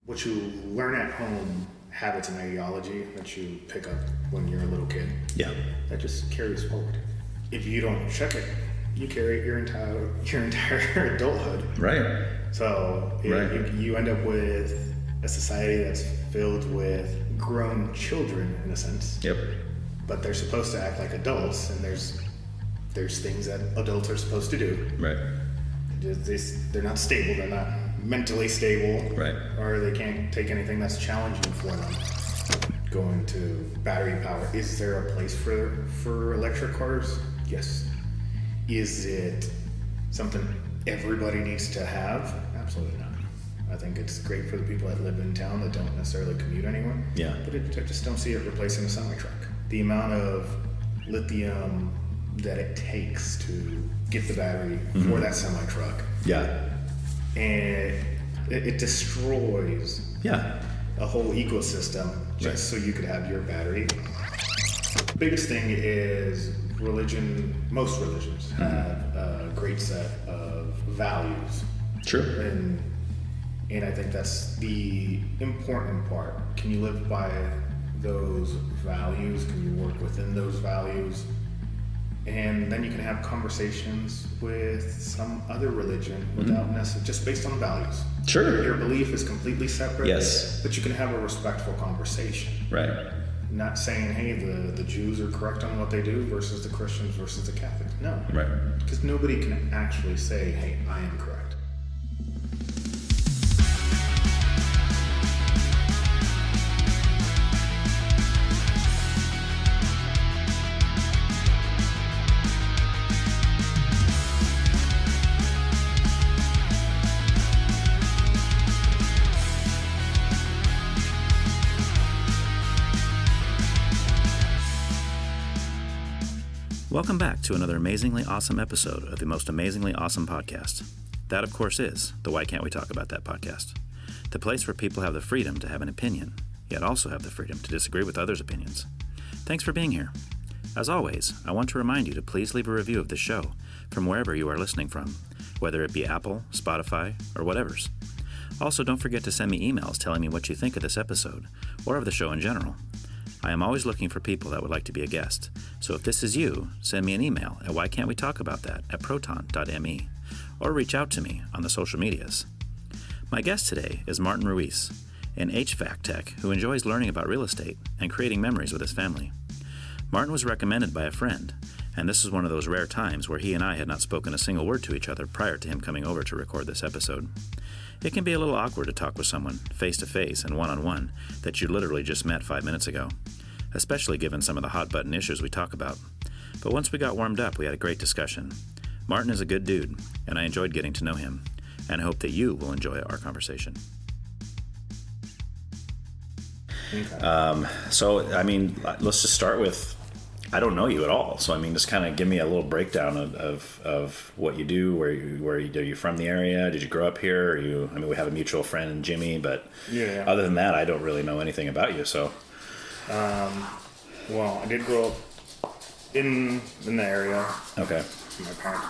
what you learn at home, habits and ideology that you pick up when you're a little kid, that just carries forward. If you don't check it, you carry it your entire adulthood. Right. So you end up with a society that's filled with grown children, in a sense. Yep. But they're supposed to act like adults, and there's things that adults are supposed to do. Right. They're not stable. They're not mentally stable. Right. Or they can't take anything that's challenging for them. Going to battery power. Is there a place for electric cars? Yes. Is it something everybody needs to have? Absolutely not. I think it's great for the people that live in town that don't necessarily commute anywhere. Yeah. But I just don't see it replacing a semi-truck. The amount of lithium that it takes to get the battery for that semi-truck. Yeah. And it destroys a whole ecosystem just so you could have your battery. The biggest thing is religion. Most religions have a great set of values. True. And I think that's the important part. Can you live by those values? Can you work within those values? And then you can have conversations with some other religion without necessarily, just based on values. Sure. Your belief is completely separate. Yes. But you can have a respectful conversation. Right. Not saying, hey, the Jews are correct on what they do versus the Christians versus the Catholics. No. Right. Because nobody can actually say, hey, I am correct. Welcome back to another amazingly awesome episode of the most amazingly awesome podcast. That, of course, is the Why Can't We Talk About That podcast, the place where people have the freedom to have an opinion, yet also have the freedom to disagree with others' opinions. Thanks for being here. As always, I want to remind you to please leave a review of the show from wherever you are listening from, whether it be Apple, Spotify, or whatever's. Also, don't forget to send me emails telling me what you think of this episode, or of the show in general. I am always looking for people that would like to be a guest, so if this is you, send me an email at whycan'twetalkaboutThat@proton.me, or reach out to me on the social medias. My guest today is Martin Ruiz, an HVAC tech who enjoys learning about real estate and creating memories with his family. Martin was recommended by a friend, and this is one of those rare times where he and I had not spoken a single word to each other prior to him coming over to record this episode. It can be a little awkward to talk with someone face-to-face and one-on-one that you literally just met 5 minutes ago, especially given some of the hot-button issues we talk about. But once we got warmed up, we had a great discussion. Martin is a good dude, and I enjoyed getting to know him, and I hope that you will enjoy our conversation. Okay. Let's just start with, I don't know you at all, so just kind of give me a little breakdown of what you do, where are you from the area? Did you grow up here? We have a mutual friend, Jimmy, but other than that, I don't really know anything about you. So, well, I did grow up in the area. Okay. My parents,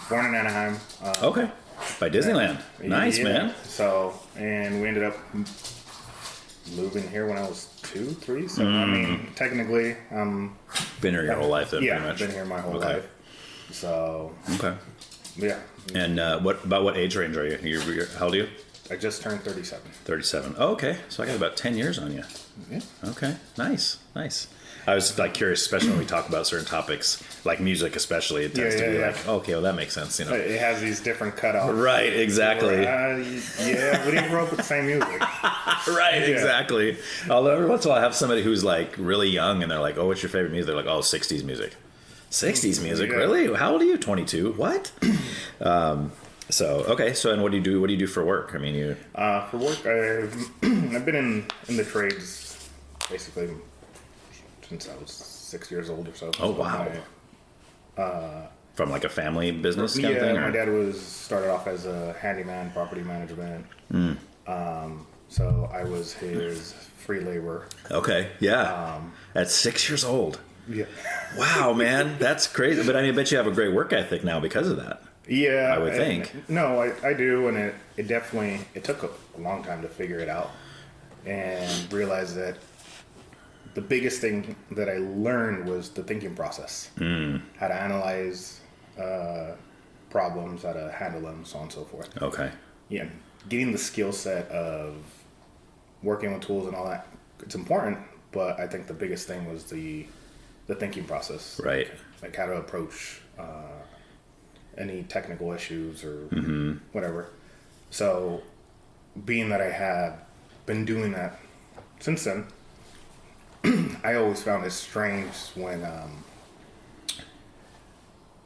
born in Anaheim. Okay. By Disneyland. Nice, man. So, and we ended up moving here when I was 2, 3. So, technically, been here your whole life, then, pretty much. I've been here my whole life. So, okay. Yeah. And what age range are you? How old are you? I just turned 37. 37. Oh, okay. So I got about 10 years on you. Yeah. Okay. Nice. I was curious, especially when we talk about certain topics, like music especially, it tends to be like, okay, well, that makes sense, It has these different cutoffs. Right, exactly. We didn't grow up with the same music. Right, exactly. Although every once in a while I have somebody who's really young and they're like, oh, what's your favorite music? They're like, oh, 60s music. 60s music? Yeah. Really? How old are you? 22? What? And what do you do? What do you do for work? For work, I've been in the trades basically since I was 6 years old or so. Oh, wow. From a family business kind of thing? My dad started off as a handyman, property management. So I was his free labor. Okay, yeah. At 6 years old. Yeah. Wow, man, that's crazy. But I bet you have a great work ethic now because of that. Yeah, I would think. No, I do, and it definitely it took a long time to figure it out and realize that the biggest thing that I learned was the thinking process, how to analyze problems, how to handle them, so on and so forth. Okay. Yeah, getting the skill set of working with tools and all that, it's important, but I think the biggest thing was the thinking process. Right. Like how to approach any technical issues or whatever. So being that I have been doing that since then, I always found it strange when I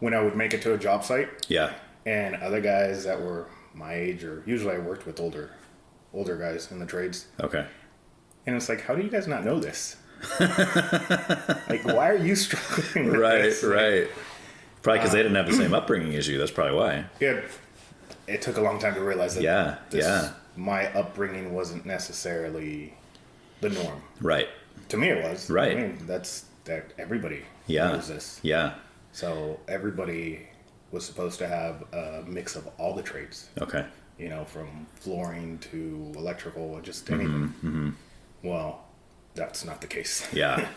would make it to a job site. Yeah. And other guys that were my age, or usually I worked with older guys in the trades. Okay. And it's like, how do you guys not know this? Like, why are you struggling with this? Right. Probably because they didn't have the same upbringing as you. That's probably why. Yeah. It took a long time to realize that my upbringing wasn't necessarily the norm. Right. To me, it was. Right. I mean, that everybody Yeah. knows this. Yeah. So everybody was supposed to have a mix of all the trades. Okay. You know, from flooring to electrical, just anything. Well, that's not the case. Yeah.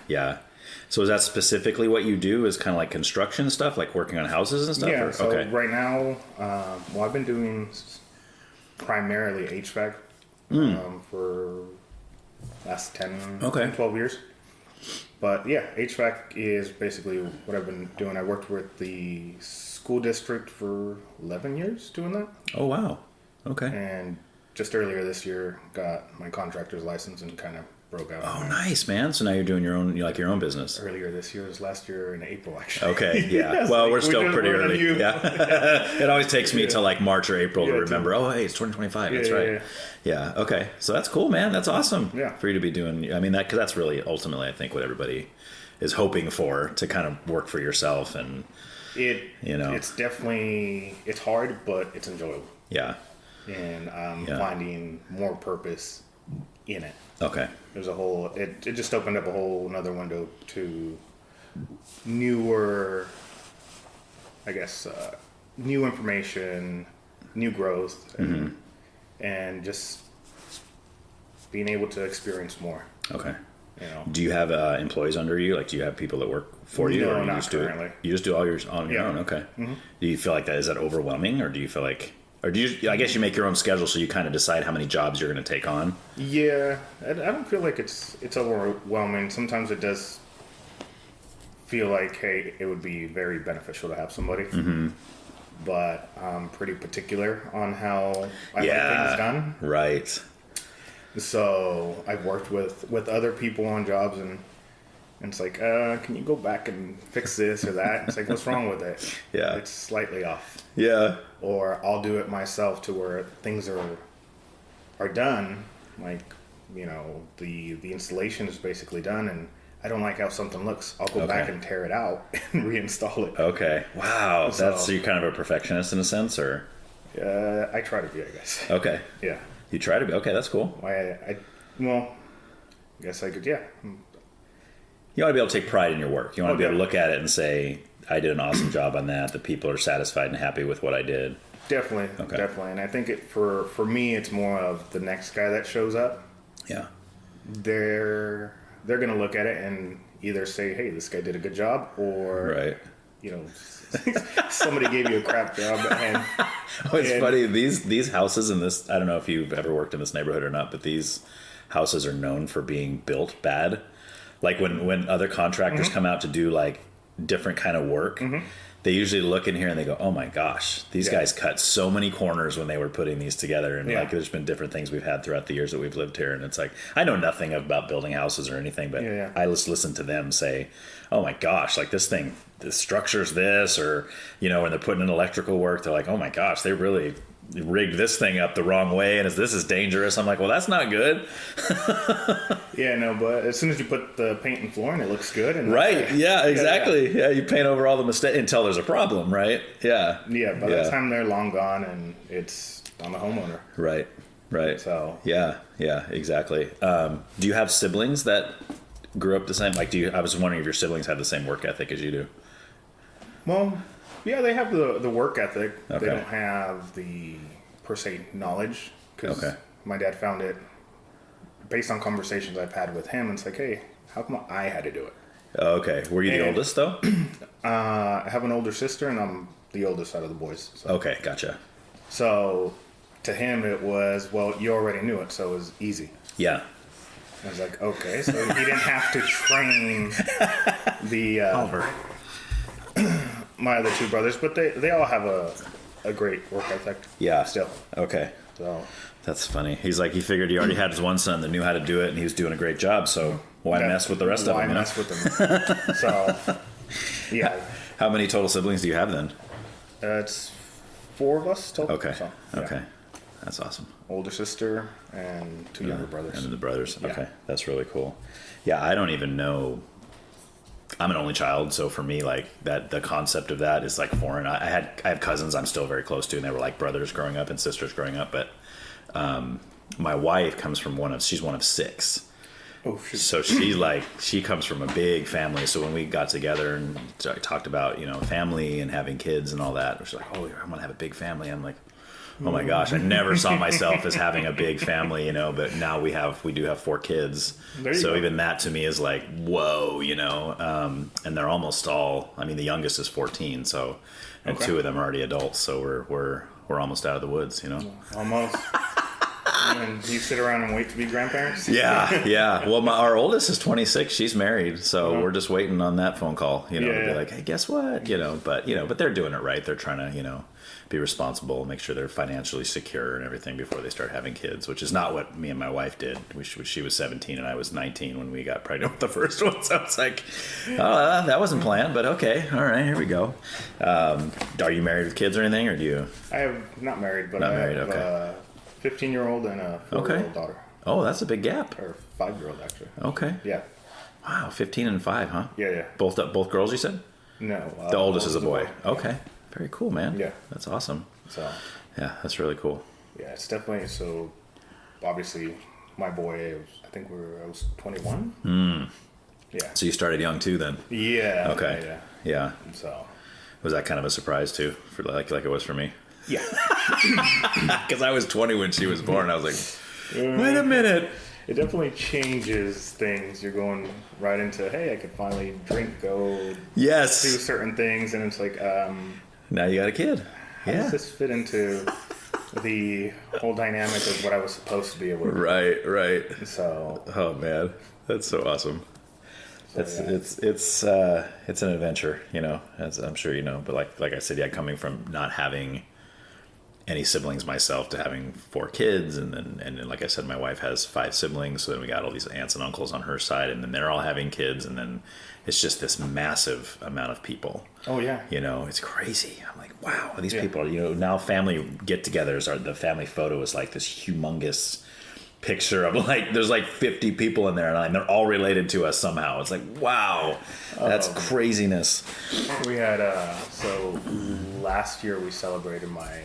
So is that specifically what you do? Is kind of like construction stuff, like working on houses and stuff? Yeah. Or? So Okay. right now, I've been doing primarily HVAC for last 10, 12 years. But yeah, HVAC is basically what I've been doing. I worked with the school district for 11 years doing that. Oh, wow. Okay. And just earlier this year, got my contractor's license and kind of broke out. Oh, nice, man. So now you're doing your own business. Earlier this year was last year in April, actually. Okay, yeah. Yes, well, like, we're still pretty early. Yeah. It always takes me till like March or April to Yeah, remember, oh, hey, it's 2025. That's right. Yeah. Okay. So that's cool, man. That's awesome. Yeah. For you to be doing, I mean, cause that's really ultimately, I think, what everybody is hoping for, to kind of work for yourself. And, it's definitely, it's hard, but it's enjoyable. Yeah. And I'm finding more purpose in it. Okay. There's it just opened up a whole another window to newer, I guess, new information, new growth, and just being able to experience more. Okay. You know. Do you have employees under you? Like, do you have people that work for you? No, or you not just currently. You just do all yours on your own? Okay. Mm-hmm. Do you feel like that, is that overwhelming, or do you feel like, or do you, I guess you make your own schedule so you kind of decide how many jobs you're going to take on? Yeah, I don't feel like it's overwhelming. Sometimes it does feel like, hey, it would be very beneficial to have somebody. But I'm pretty particular on how I like things done. Right. So I've worked with other people on jobs, and it's like, can you go back and fix this or that? It's like, what's wrong with it? Yeah. It's slightly off. Yeah. Or I'll do it myself to where things are done. Like, you know, the installation is basically done, and I don't like how something looks. I'll go back and tear it out and reinstall it. Okay. Wow. So you're kind of a perfectionist in a sense, or? I try to be, I guess. Okay. Yeah. You try to be. Okay, that's cool. I guess I could, yeah. You want to be able to take pride in your work. You want to be able to look at it and say, I did an awesome job on that. The people are satisfied and happy with what I did. Definitely. Okay. Definitely. And I think for me, it's more of the next guy that shows up. Yeah. They're going to look at it and either say, hey, this guy did a good job, or, you know, somebody gave you a crap job. And it's funny. These houses in this, I don't know if you've ever worked in this neighborhood or not, but these houses are known for being built bad. Like when other contractors come out to do like different kind of work, they usually look in here and they go, oh my gosh, these guys cut so many corners when they were putting these together. And like, there's been different things we've had throughout the years that we've lived here. And it's like, I know nothing about building houses or anything, but I just listen to them say, oh my gosh, like this thing, the structure's this, or, you know, when they're putting in electrical work, they're like, oh my gosh, they really rigged this thing up the wrong way, and this is dangerous. I'm like, well, that's not good. Yeah, no, but as soon as you put the paint and flooring, it looks good. And yeah, exactly. Yeah, you paint over all the mistakes until there's a problem, right? Yeah. Yeah, by the time they're long gone, and it's on the homeowner. Right. So yeah, exactly. Do you have siblings that grew up the same? Like, I was wondering if your siblings have the same work ethic as you do. Well, Yeah, they have the work ethic. Okay. They don't have the, per se, knowledge. Because Okay. my dad found it based on conversations I've had with him. And it's like, hey, how come I had to do it? Okay. Were you the And- oldest, though? I have an older sister, and I'm the oldest out of the boys. So. Okay, gotcha. So to him, it was, well, you already knew it, so it was easy. Yeah. I was like, okay. So he didn't have to train the Oliver. my other two brothers, but they all have a great work ethic. Yeah. Still. Okay. So That's funny. He's like, he figured he already had his one son that knew how to do it, and he was doing a great job, so why mess with the rest of them? Why you know? mess with them? So, yeah. How many total siblings do you have then? It's 4 of us total. Okay. So, yeah. Okay. That's awesome. Older sister and 2 younger brothers. And then the brothers. Yeah. Okay. That's really cool. Yeah, I don't even know. I'm an only child, so for me, like that, the concept of that is like foreign. I have cousins I'm still very close to, and they were like brothers growing up and sisters growing up. But my wife comes from she's one of 6. Oh, shoot. So she comes from a big family. So when we got together and talked about, family and having kids and all that, she's like, oh, I'm gonna have a big family. I'm like, oh my gosh, I never saw myself as having a big family, but now we do have 4 kids. There you So go. even that to me is like, whoa, and they're almost all, the youngest is 14. So, and Okay. 2 of them are already adults. So we're almost out of the woods, Almost. And you sit around and wait to be grandparents? Yeah, yeah. Well, our oldest is 26. She's married, so Uh-huh. we're just waiting on that phone call, to be Yeah. like, hey, guess what? But they're doing it right. They're trying to, be responsible, make sure they're financially secure and everything before they start having kids, which is not what me and my wife did. She was 17 and I was 19 when we got pregnant with the first one. So it's like, oh, that wasn't planned, but okay. All right, here we go. Are you married with kids or anything, or do you? I have not married, but Not I married, have okay. a 15-year-old and a 4-year-old Okay. daughter. Oh, that's a big gap. Or 5-year-old, actually. Okay. Yeah. Wow, 15 and 5, huh? Yeah. Both girls, you said? No. The oldest is a boy. Okay. Very cool, man. Yeah. That's awesome. So, Yeah, that's really cool. yeah, it's definitely, so, obviously, my boy, I was 21? Yeah. So you started young too then? Yeah. Okay. Yeah. Yeah. So, Was that kind of a surprise too, for like it was for me? yeah. Because I was 20 when she was born. I was like, wait a minute. It definitely changes things. You're going right into, hey, I could finally go do Yes. certain things, and it's like, Now you got a kid. how Yeah. does this fit into the whole dynamic of what I was supposed to be able to do? Right. So, Oh man, that's so awesome. yeah. It's an adventure, as I'm sure you know. But like I said, yeah, coming from not having any siblings myself to having 4 kids, and then like I said, my wife has 5 siblings. So then we got all these aunts and uncles on her side, and then they're all having kids, and then it's just this massive amount of people. oh, yeah. It's crazy. I'm like, wow, these Yeah. people, now family get-togethers the family photo is like this humongous picture of there's 50 people in there, and they're all related to us somehow. It's like, wow, that's craziness. We had, so last year we celebrated my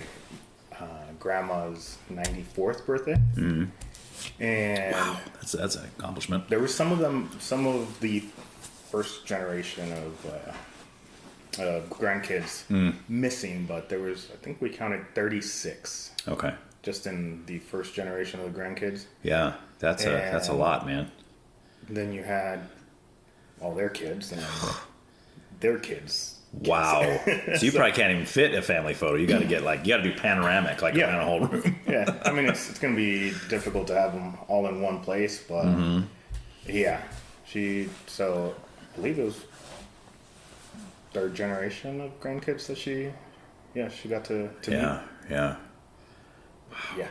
grandma's 94th birthday. Mm-hmm. And That's an accomplishment. there were some of the first generation of grandkids missing, but there was, I think we counted 36 Okay. just in the first generation of the grandkids. Yeah, that's a And- lot, man. Then you had all their kids and then their kids. Wow. So you probably can't even fit a family photo. You got to get you got to do panoramic, Yeah. around a whole room. Yeah, I mean, it's going to be difficult to have them all in one place, but yeah, so I believe it was 3rd generation of grandkids that she got to Yeah, yeah. meet. Yeah.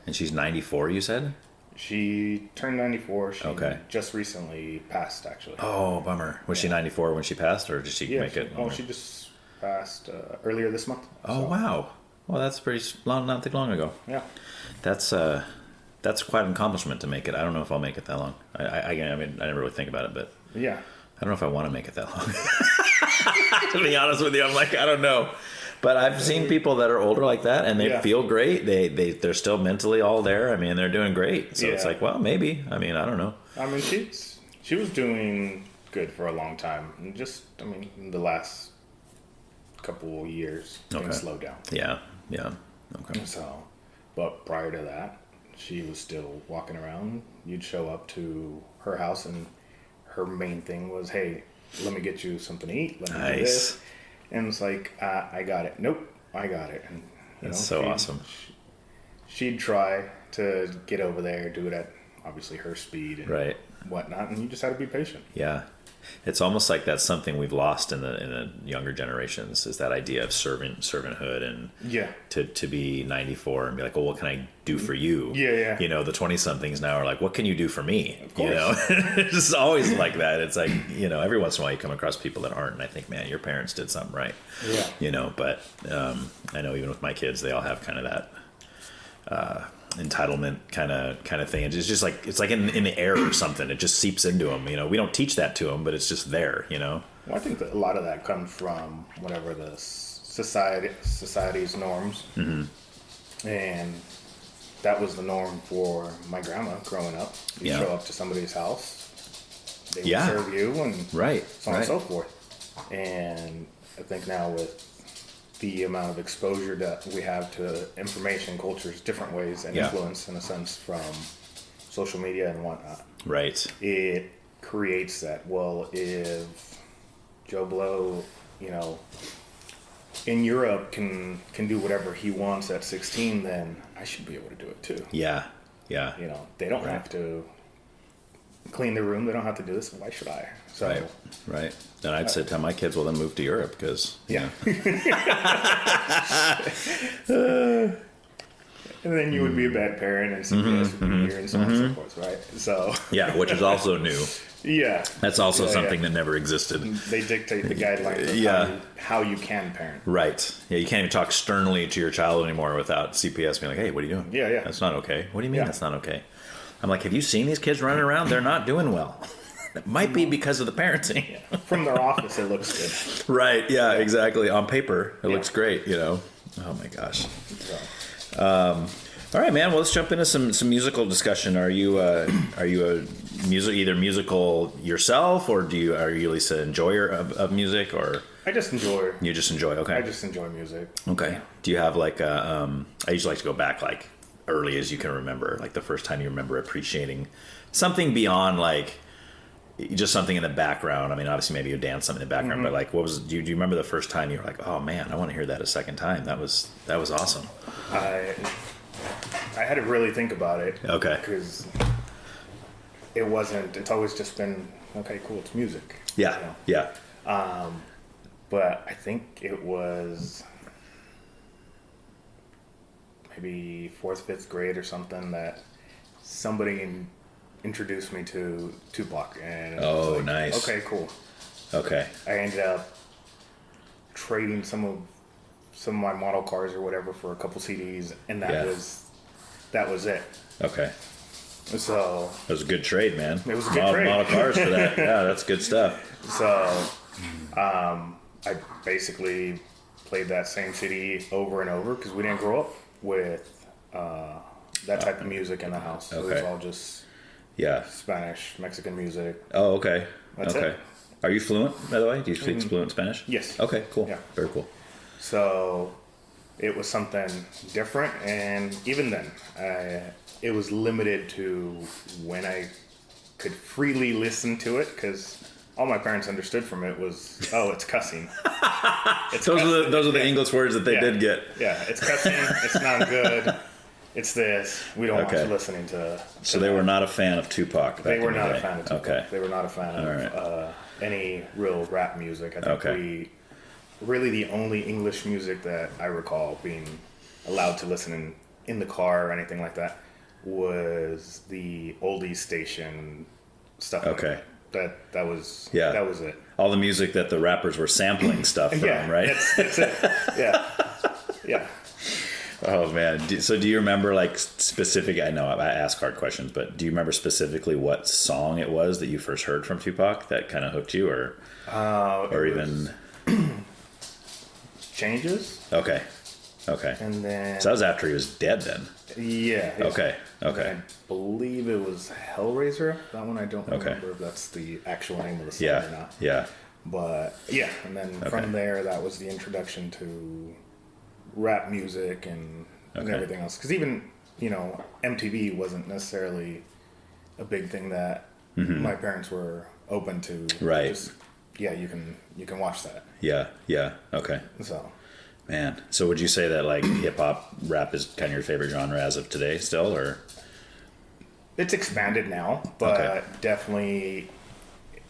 And she's 94, you said? She turned 94. She Okay. just recently passed, actually. Oh, bummer. Was she 94 when she passed, or did she yeah, make it? she just passed earlier this month. Oh, so, wow. Well, that's pretty long, not that long ago. Yeah. That's quite an accomplishment to make it. I don't know if I'll make it that long. I never really think about it, but Yeah. I don't know if I want to make it that long. To be honest with you, I'm like, I don't know. But I've seen people that are older like that, and they Yeah. feel great. They're still mentally all there. They're doing great. So it's Yeah. like, well, maybe. I don't know. I mean, she was doing good for a long time. And just, the last couple years, Okay. things slowed down. Yeah. Yeah. Okay. So, but prior to that, she was still walking around. You'd show up to her house, and her main thing was, "Hey, let me get you something to eat. Let me do Nice. this." And it's like, "I got it." Nope, I got it. And That's so awesome. She'd try to get over there, do it at obviously her speed and Right. whatnot, and you just had to be patient. Yeah. It's almost like that's something we've lost in the younger generations, is that idea of servanthood, and Yeah. to be 94 and be like, well, what can I do for you? Yeah. You know, the 20 somethings now are like, what can you do for me? Of course. You know, it's just always like that. It's like, you know, every once in a while you come across people that aren't, and I think, man, your parents did something right. Yeah. You know, but I know even with my kids, they all have kind of that entitlement kind of thing. It's just like, it's like in the air or something. It just seeps into them. You know, we don't teach that to them, but it's just there. You know. Well, I think that a lot of that comes from whatever the society's norms, and that was the norm for my grandma growing up. You Yeah. show up to somebody's house, they would Yeah. serve you, and Right. so on and so forth. And I think now with the amount of exposure that we have to information, cultures, different ways, and Yeah. influence, in a sense, from social media and whatnot, Right. it creates that. Well, if Joe Blow, you know, in Europe can do whatever he wants at 16, then I should be able to do it too. Yeah. Yeah. You know, they don't Right. have to clean their room. They don't have to do this. Why should I? So, Right. Right. And I'd say tell my kids, well, then move to Europe, because yeah. And then you would be a bad parent, and CPS would be here, and so on and so forth, right? So, yeah, which is also new. yeah. That's also Yeah, something yeah. that never existed. They dictate the guidelines of Yeah. how you can parent. Right. Yeah, you can't even talk sternly to your child anymore without CPS being like, hey, what are you doing? Yeah, yeah. That's not okay. What do you mean Yeah. that's not okay? I'm like, have you seen these kids running around? They're not doing well. It might be because of the parenting. From their office, it looks good. Right. Yeah, exactly. On paper, it Yeah. looks great, you know. Oh, my gosh. So, All right, man. Well, let's jump into some musical discussion. Are you a either musical yourself, or are you at least an enjoyer of music, or I just enjoy. you just enjoy? Okay. I just enjoy music. Okay. Do you have like a, I usually like to go back like early as you can remember, like the first time you remember appreciating something beyond like just something in the background. I mean, obviously maybe you dance something in the background, but like, do you remember the first time you were like, oh man, I want to hear that a second time. That was awesome. I had to really think about it. Okay. Because it's always just been, okay, cool, it's music. Yeah. You know? Yeah. But I think it was maybe 4th, 5th grade or something that somebody introduced me to Tupac. And I was like, nice. Okay, cool. Okay. I ended up trading some of my model cars or whatever for a couple CDs, and that was it. Okay. So That was a good trade, man. It was a good trade. Model cars for that. Yeah, that's good stuff. So, I basically played that same CD over and over because we didn't grow up with that type of music in the house. It was Okay. all just Yeah. Spanish, Mexican music. Oh, okay. That's okay. it. Are you fluent, by the way? Do you speak fluent Spanish? Yes. Okay, cool. Yeah. Very cool. So it was something different, and even then, it was limited to when I could freely listen to it because all my parents understood from it was, oh, it's cussing. Those are the English words that they did get. Yeah, it's cussing. It's not good. It's this. We don't want Okay. you listening to. So they were not a fan of Tupac. Back They were in the not day. a fan of Tupac. Okay. They were not a fan All of any real rap music. I think Okay. really the only English music that I recall being allowed to listen in the car or anything like that was the oldies station stuff. Okay. That was Yeah. that was it. All the music that the rappers were sampling stuff from, Yeah, right? that's it. Yeah, yeah. Oh man! So do you remember like specific? I know I ask hard questions, but do you remember specifically what song it was that you first heard from Tupac that kind of hooked you, or even Changes, okay, and then So that was after he was dead, then. yeah. Okay, I believe it was Hellraiser. That one I don't Okay. remember if that's the actual name of the song yeah, or not. yeah, But yeah, and then from there, that was the introduction to rap music and everything else. Because even, MTV wasn't necessarily a big thing that my parents were open to. Right. Just, yeah, you can watch that. Yeah. Okay. So. Man. So would you say that like hip hop rap is kind of your favorite genre as of today still, or? It's expanded now, but definitely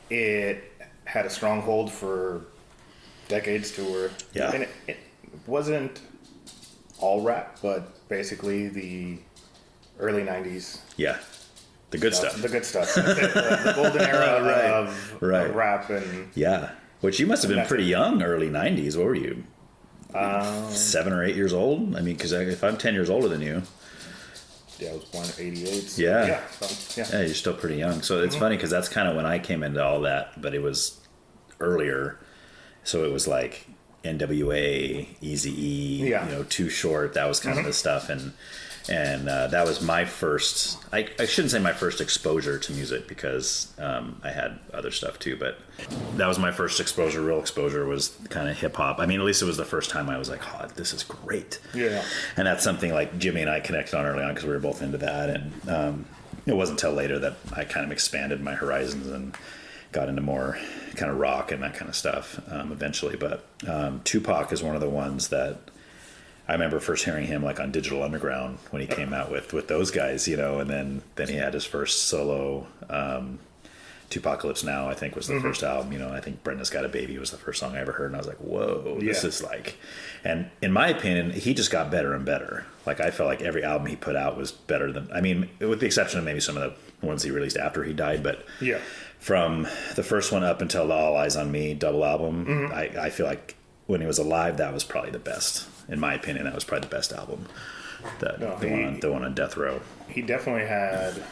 it had a stronghold for decades to where, and it wasn't all rap, but basically the early 90s. Yeah. The good stuff. The good stuff. The golden era of rap. And yeah. Which you must have been pretty young, early 90s. What were you? 7 or 8 years old? I mean, because if I'm 10 years older than you. Yeah, I was born in 88. So yeah, you're still pretty young. So it's funny because that's kind of when I came into all that, but it was earlier. So it was like NWA, Eazy-E, Too Short. That was kind of the stuff, and that was my first. I shouldn't say my first exposure to music because I had other stuff too, but that was my first exposure. Real exposure was kind of hip hop. I mean, at least it was the first time I was like, "Oh, this is great." Yeah, and that's something like Jimmy and I connected on early on because we were both into that, and it wasn't until later that I kind of expanded my horizons and got into more kind of rock and that kind of stuff eventually. But Tupac is one of the ones that I remember first hearing him like on Digital Underground when he came out with those guys, and then he had his first solo Tupacalypse Now, I think was the first album. I think Brenda's Got a Baby was the first song I ever heard, and I was like, whoa, this is like, and in my opinion, he just got better and better. Like I felt like every album he put out was better than, I mean, with the exception of maybe some of the ones he released after he died, but from the first one up until the All Eyes on Me double album, I feel like when he was alive, that was probably the best. In my opinion, that was probably the best album. The one on Death Row. He definitely had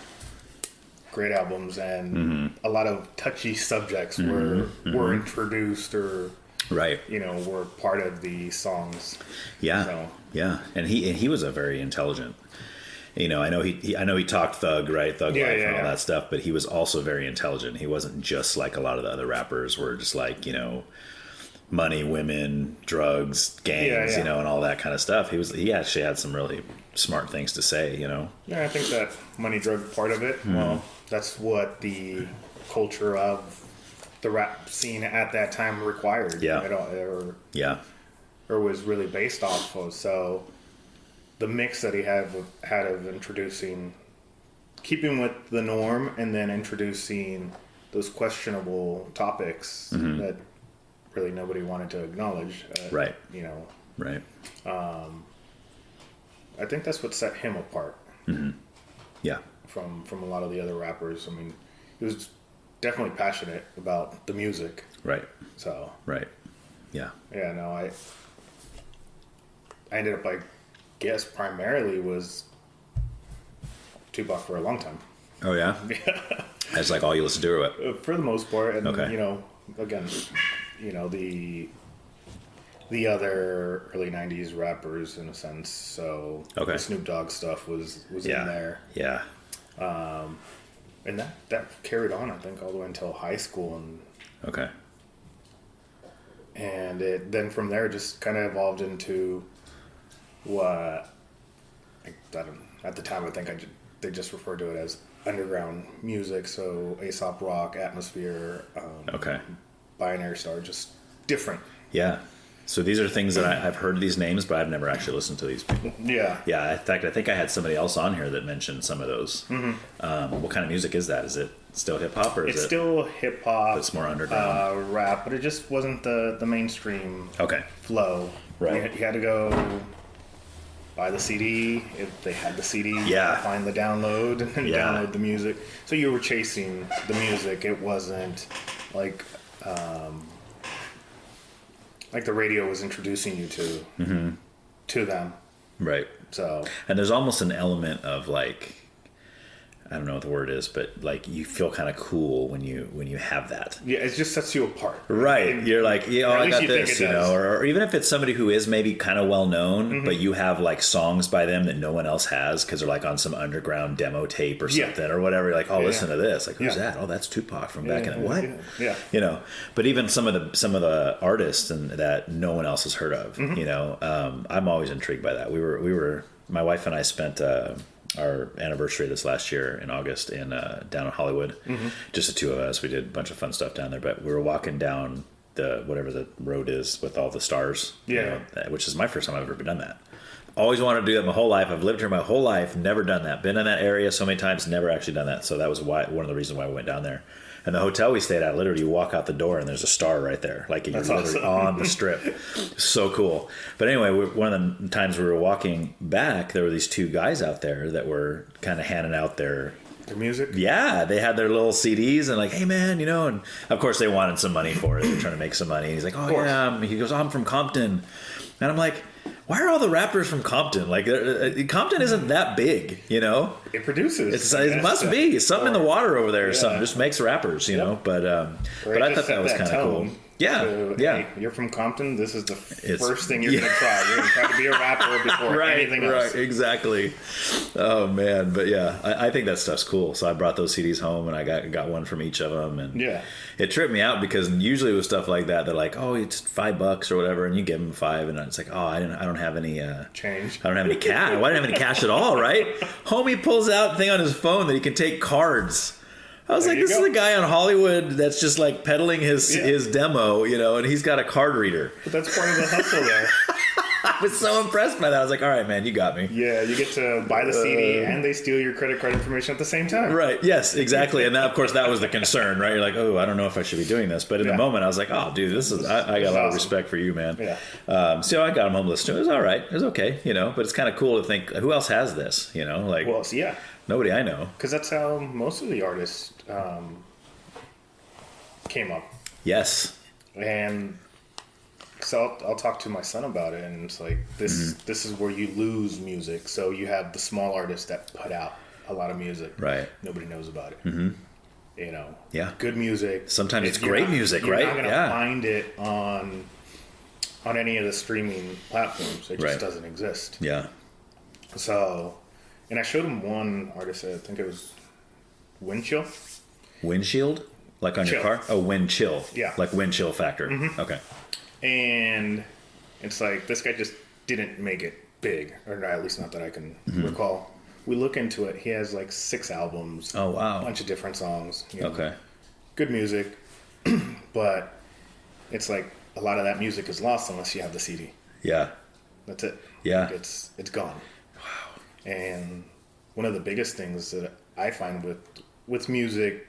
great albums, and a lot of touchy subjects were introduced or were part of the songs. Yeah, so. And he was a very intelligent. I know he talked thug life and all that stuff, but he was also very intelligent. He wasn't just like a lot of the other rappers were just like, money, women, drugs, gangs, and all that kind of stuff. He actually had some really smart things to say, Yeah, I think that money, drug part of it, well, that's what the culture of the rap scene at that time required. Or was really based off of. So the mix that he had of introducing, keeping with the norm, and then introducing those questionable topics that really nobody wanted to acknowledge. Right. I think that's what set him apart. Yeah. From a lot of the other rappers. I mean, he was definitely passionate about the music. Right. So. Right. Yeah. Yeah. No, I ended up, I guess, primarily was Tupac for a long time. Oh yeah. Yeah. That's like all you listen to, or what? For the most part, and okay. Again, the other early 90s rappers in a sense. So the Snoop Dogg stuff was in there. Yeah. And that carried on, I think, all the way until high school. And it then from there just kind of evolved into what at the time I think they just referred to it as underground music. So Aesop Rock, Atmosphere, Binary Star, just different. Yeah. So these are things that I've heard these names, but I've never actually listened to these people. Yeah. Yeah. In fact, I think I had somebody else on here that mentioned some of those. What kind of music is that? Is it still hip hop, or it's still hip hop? It's more underground rap, but it just wasn't the mainstream flow. Right. You had to go buy the CD if they had the CD. Yeah. Find the download and then download the music. So you were chasing the music. It wasn't like the radio was introducing you to them. Right. So. And there's almost an element of like, I don't know what the word is, but like you feel kind of cool when you have that. Yeah, it just sets you apart. Right. And you're like, oh, I got this, or even if it's somebody who is maybe kind of well known, but you have like songs by them that no one else has because they're like on some underground demo tape or something or whatever. You're like, oh, listen to this. Like, who's that? Oh, that's Tupac from back in the what? Yeah. You know, but even some of the artists that no one else has heard of, you know, I'm always intrigued by that. We were my wife and I spent our anniversary this last year in August in down in Hollywood. Just the two of us. We did a bunch of fun stuff down there, but we were walking down the whatever the road is with all the stars, you know, which is my first time I've ever done that. Always wanted to do that my whole life. I've lived here my whole life, never done that. Been in that area so many times, never actually done that. So that was one of the reasons why we went down there. And the hotel we stayed at, literally, you walk out the door and there's a star right there. Like you're literally on the strip. So cool. But anyway, one of the times we were walking back, there were these two guys out there that were kind of handing out their music. Yeah, they had their little CDs and like, hey man, you know, and of course they wanted some money for it. They're trying to make some money. And he's like, oh yeah. He goes, I'm from Compton. And I'm like, why are all the rappers from Compton? Like, Compton isn't that big, you know? It produces. It must be. Something in the water over there or something. Just makes rappers, you know? But I thought that was kind of cool. Yeah, so, yeah. Hey, you're from Compton. This is the first thing you're going to try. You're going to try to be a rapper before anything else. Right, exactly. Oh, man. But yeah, I think that stuff's cool. So I brought those CDs home and I got one from each of them. And it tripped me out because usually with stuff like that, they're like, oh, it's $5 or whatever. And you give them $5. And it's like, oh, I don't have any change. I don't have any cash. Well, I didn't have any cash at all, right? Homie pulls out a thing on his phone that he can take cards. I was like, this is a guy on Hollywood that's just like peddling his demo, you know, and he's got a card reader. But that's part of the hustle there. I was so impressed by that. I was like, all right, man, you got me. Yeah, you get to buy the CD and they steal your credit card information at the same time. Right, yes, exactly. And that, of course, that was the concern, right? You're like, oh, I don't know if I should be doing this. But in the moment, I was like, oh, dude, I got a lot of respect for you, man. Yeah. So I got him home listening. It was all right. It was okay, you know, but it's kind of cool to think, who else has this, you know? Like, well, yeah. Nobody I know. Because that's how most of the artists came up. Yes. And so I'll talk to my son about it, and it's like this is where you lose music. So you have the small artists that put out a lot of music. Right. Nobody knows about it. You know. Yeah. Good music. Sometimes it's great music, right? You're not gonna find it on any of the streaming platforms. It just doesn't exist. Yeah. So, and I showed him one artist. I think it was Windshield. Windshield? Like on your car? Oh, wind chill. Yeah. Like wind chill factor. Okay. And it's like, this guy just didn't make it big, or at least not that I can recall. We look into it. He has like 6 albums. Oh, wow. A bunch of different songs. You know, okay. Good music. But it's like a lot of that music is lost unless you have the CD. Yeah. That's it. Yeah. Like it's gone. Wow. And one of the biggest things that I find with music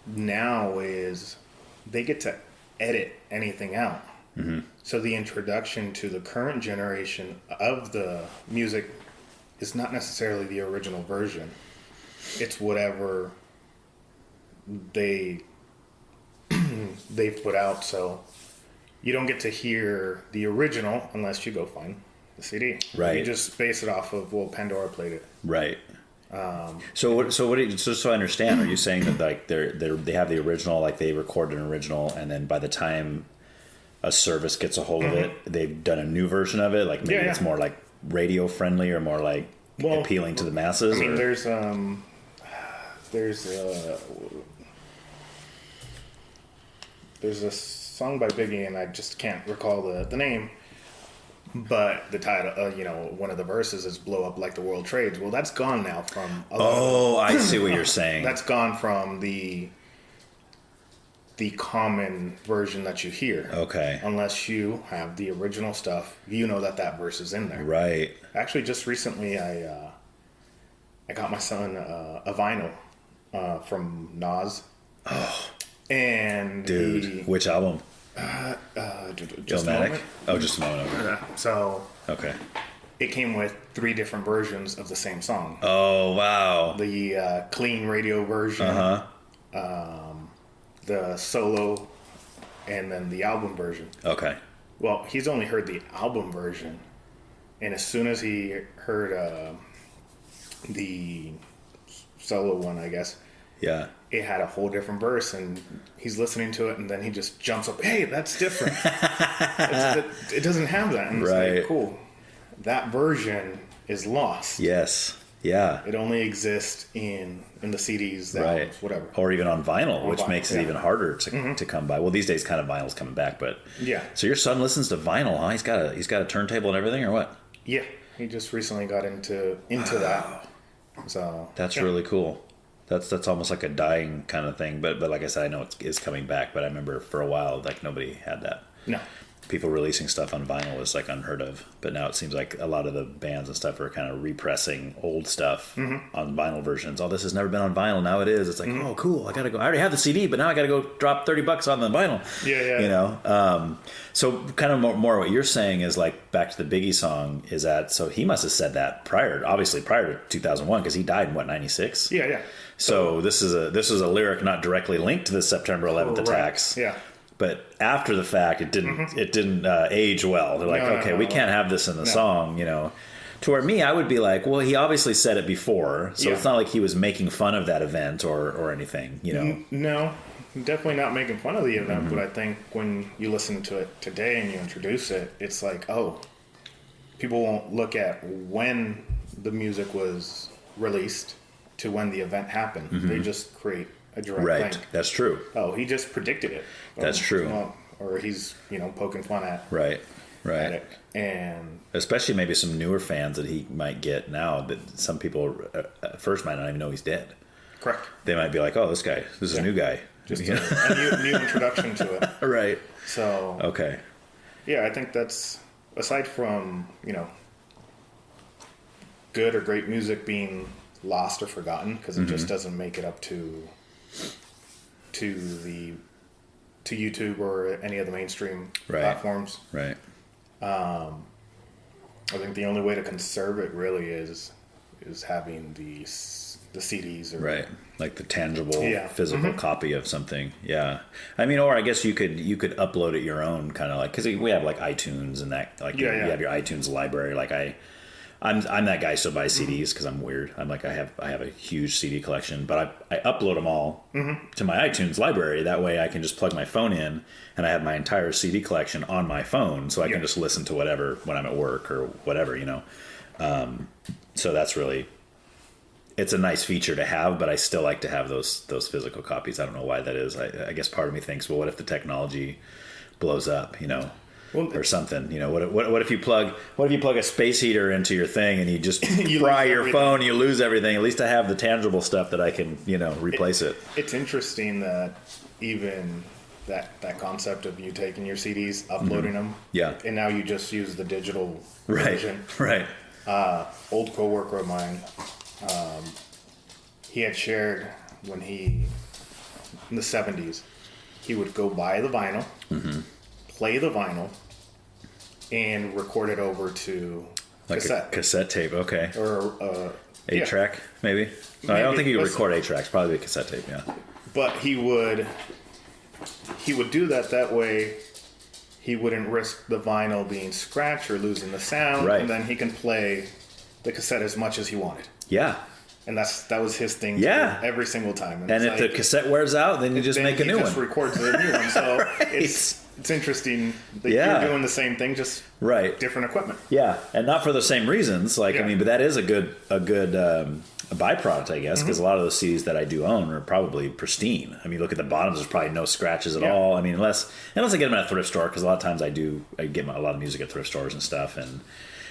now is they get to edit anything out. So the introduction to the current generation of the music is not necessarily the original version. It's whatever they've put out. So you don't get to hear the original unless you go find the CD. Right. You just base it off of, well, Pandora played it. Right. So I understand, are you saying that like they have the original, like they recorded an original, and then by the time a service gets a hold of it, they've done a new version of it, like maybe it's more like radio friendly or more like appealing to the masses? I mean, there's a song by Biggie, and I just can't recall the name. But the title, one of the verses is "Blow Up Like the World Trades." Well, that's gone now from. I see what you're saying. That's gone from the common version that you hear. Okay. Unless you have the original stuff, you know that verse is in there. Right. Actually, just recently, I got my son a vinyl from Nas. Oh. And dude, which album? Just a Moment. Oh, Just a Moment. Okay. So. Okay. It came with 3 different versions of the same song. Oh, wow. The clean radio version. The solo, and then the album version. Okay. Well, he's only heard the album version, and as soon as he heard the solo one, I guess. Yeah. It had a whole different verse, and he's listening to it, and then he just jumps up. Hey, that's different. It doesn't have that. And it's Right. like, cool. That version is lost. Yes. Yeah. It only exists in the CDs, the Right. albums, whatever. Or even on vinyl, which vinyl, makes it even harder to come by. Well, these days, kind of vinyl's coming back, but Yeah. So your son listens to vinyl, huh? He's got a turntable and everything, or what? Yeah, he just recently got into that. So That's really cool. That's almost like a dying kind of thing, but like I said, I know it's coming back. But I remember for a while, like nobody had that. No. People releasing stuff on vinyl was like unheard of. But now it seems like a lot of the bands and stuff are kind of repressing old stuff on vinyl versions. Oh, this has never been on vinyl. Now it is. It's like, oh, cool. I gotta go. I already have the CD, but now I gotta go drop $30 on the vinyl. Yeah. You know. So kind of more what you're saying is like back to the Biggie song is that. So he must have said that prior to 2001 because he died in what 96. Yeah. So this is a lyric not directly linked to the September 11th attacks. Yeah. But after the fact, it didn't age well. They're like, No, we can't have this in the song, you know. To where me, I would be like, well, he obviously said it before, so it's not like he was making fun of that event or anything, you know. No, definitely not making fun of the event, but I think when you listen to it today and you introduce it, it's like, oh, people won't look at when the music was released to when the event happened. They just create a direct link. That's true. Oh, he just predicted it. That's true. Or he's, poking fun at Right. it. And especially maybe some newer fans that he might get now, that some people at first might not even know he's dead. correct. They might be like, oh, this is a new guy. Just a new introduction to it. Right. So Okay. yeah, I think that's, aside from, good or great music being lost or forgotten because it just doesn't make it up to YouTube or any of the mainstream platforms. Right. I think the only way to conserve it really is having the CDs or like the tangible physical Mm-hmm. copy of something. Yeah, I mean, or I guess you could upload it your own kind of like, because we have like iTunes and that, like you have your iTunes library. Like I'm that guy still buys CDs because I'm weird. I'm like I have a huge CD collection, but I upload them all to my iTunes library. That way I can just plug my phone in and I have my entire CD collection on my phone, so I can just listen to whatever when I'm at work or whatever, So that's really, it's a nice feature to have, but I still like to have those physical copies. I don't know why that is. I guess part of me thinks, well, what if the technology blows up, or something, what if you plug a space heater into your thing and you just fry your phone, you lose everything. At least I have the tangible stuff that I can, replace it. It's interesting that even that concept of you taking your CDs, uploading them, and now you just use the digital version. Right. Old coworker of mine, he had shared when in the 70s, he would go buy the vinyl, play the vinyl, and record it over to like cassette. A cassette tape, okay. Or 8-track, maybe? No, I don't think you could record 8 tracks, probably a cassette tape, yeah. But he would do that way he wouldn't risk the vinyl being scratched or losing the sound, right. And then he can play the cassette as much as he wanted. Yeah. And that was his thing every single time. And if the cassette wears out, then you just make a new one. He just records a new one. So it's interesting that you're doing the same thing, just different equipment. Yeah, and not for the same reasons. Like I mean, but that is a good byproduct, I guess, because a lot of those CDs that I do own are probably pristine. I mean, look at the bottoms; there's probably no scratches at all. I mean, unless I get them at a thrift store, because a lot of times I get a lot of music at thrift stores and stuff, and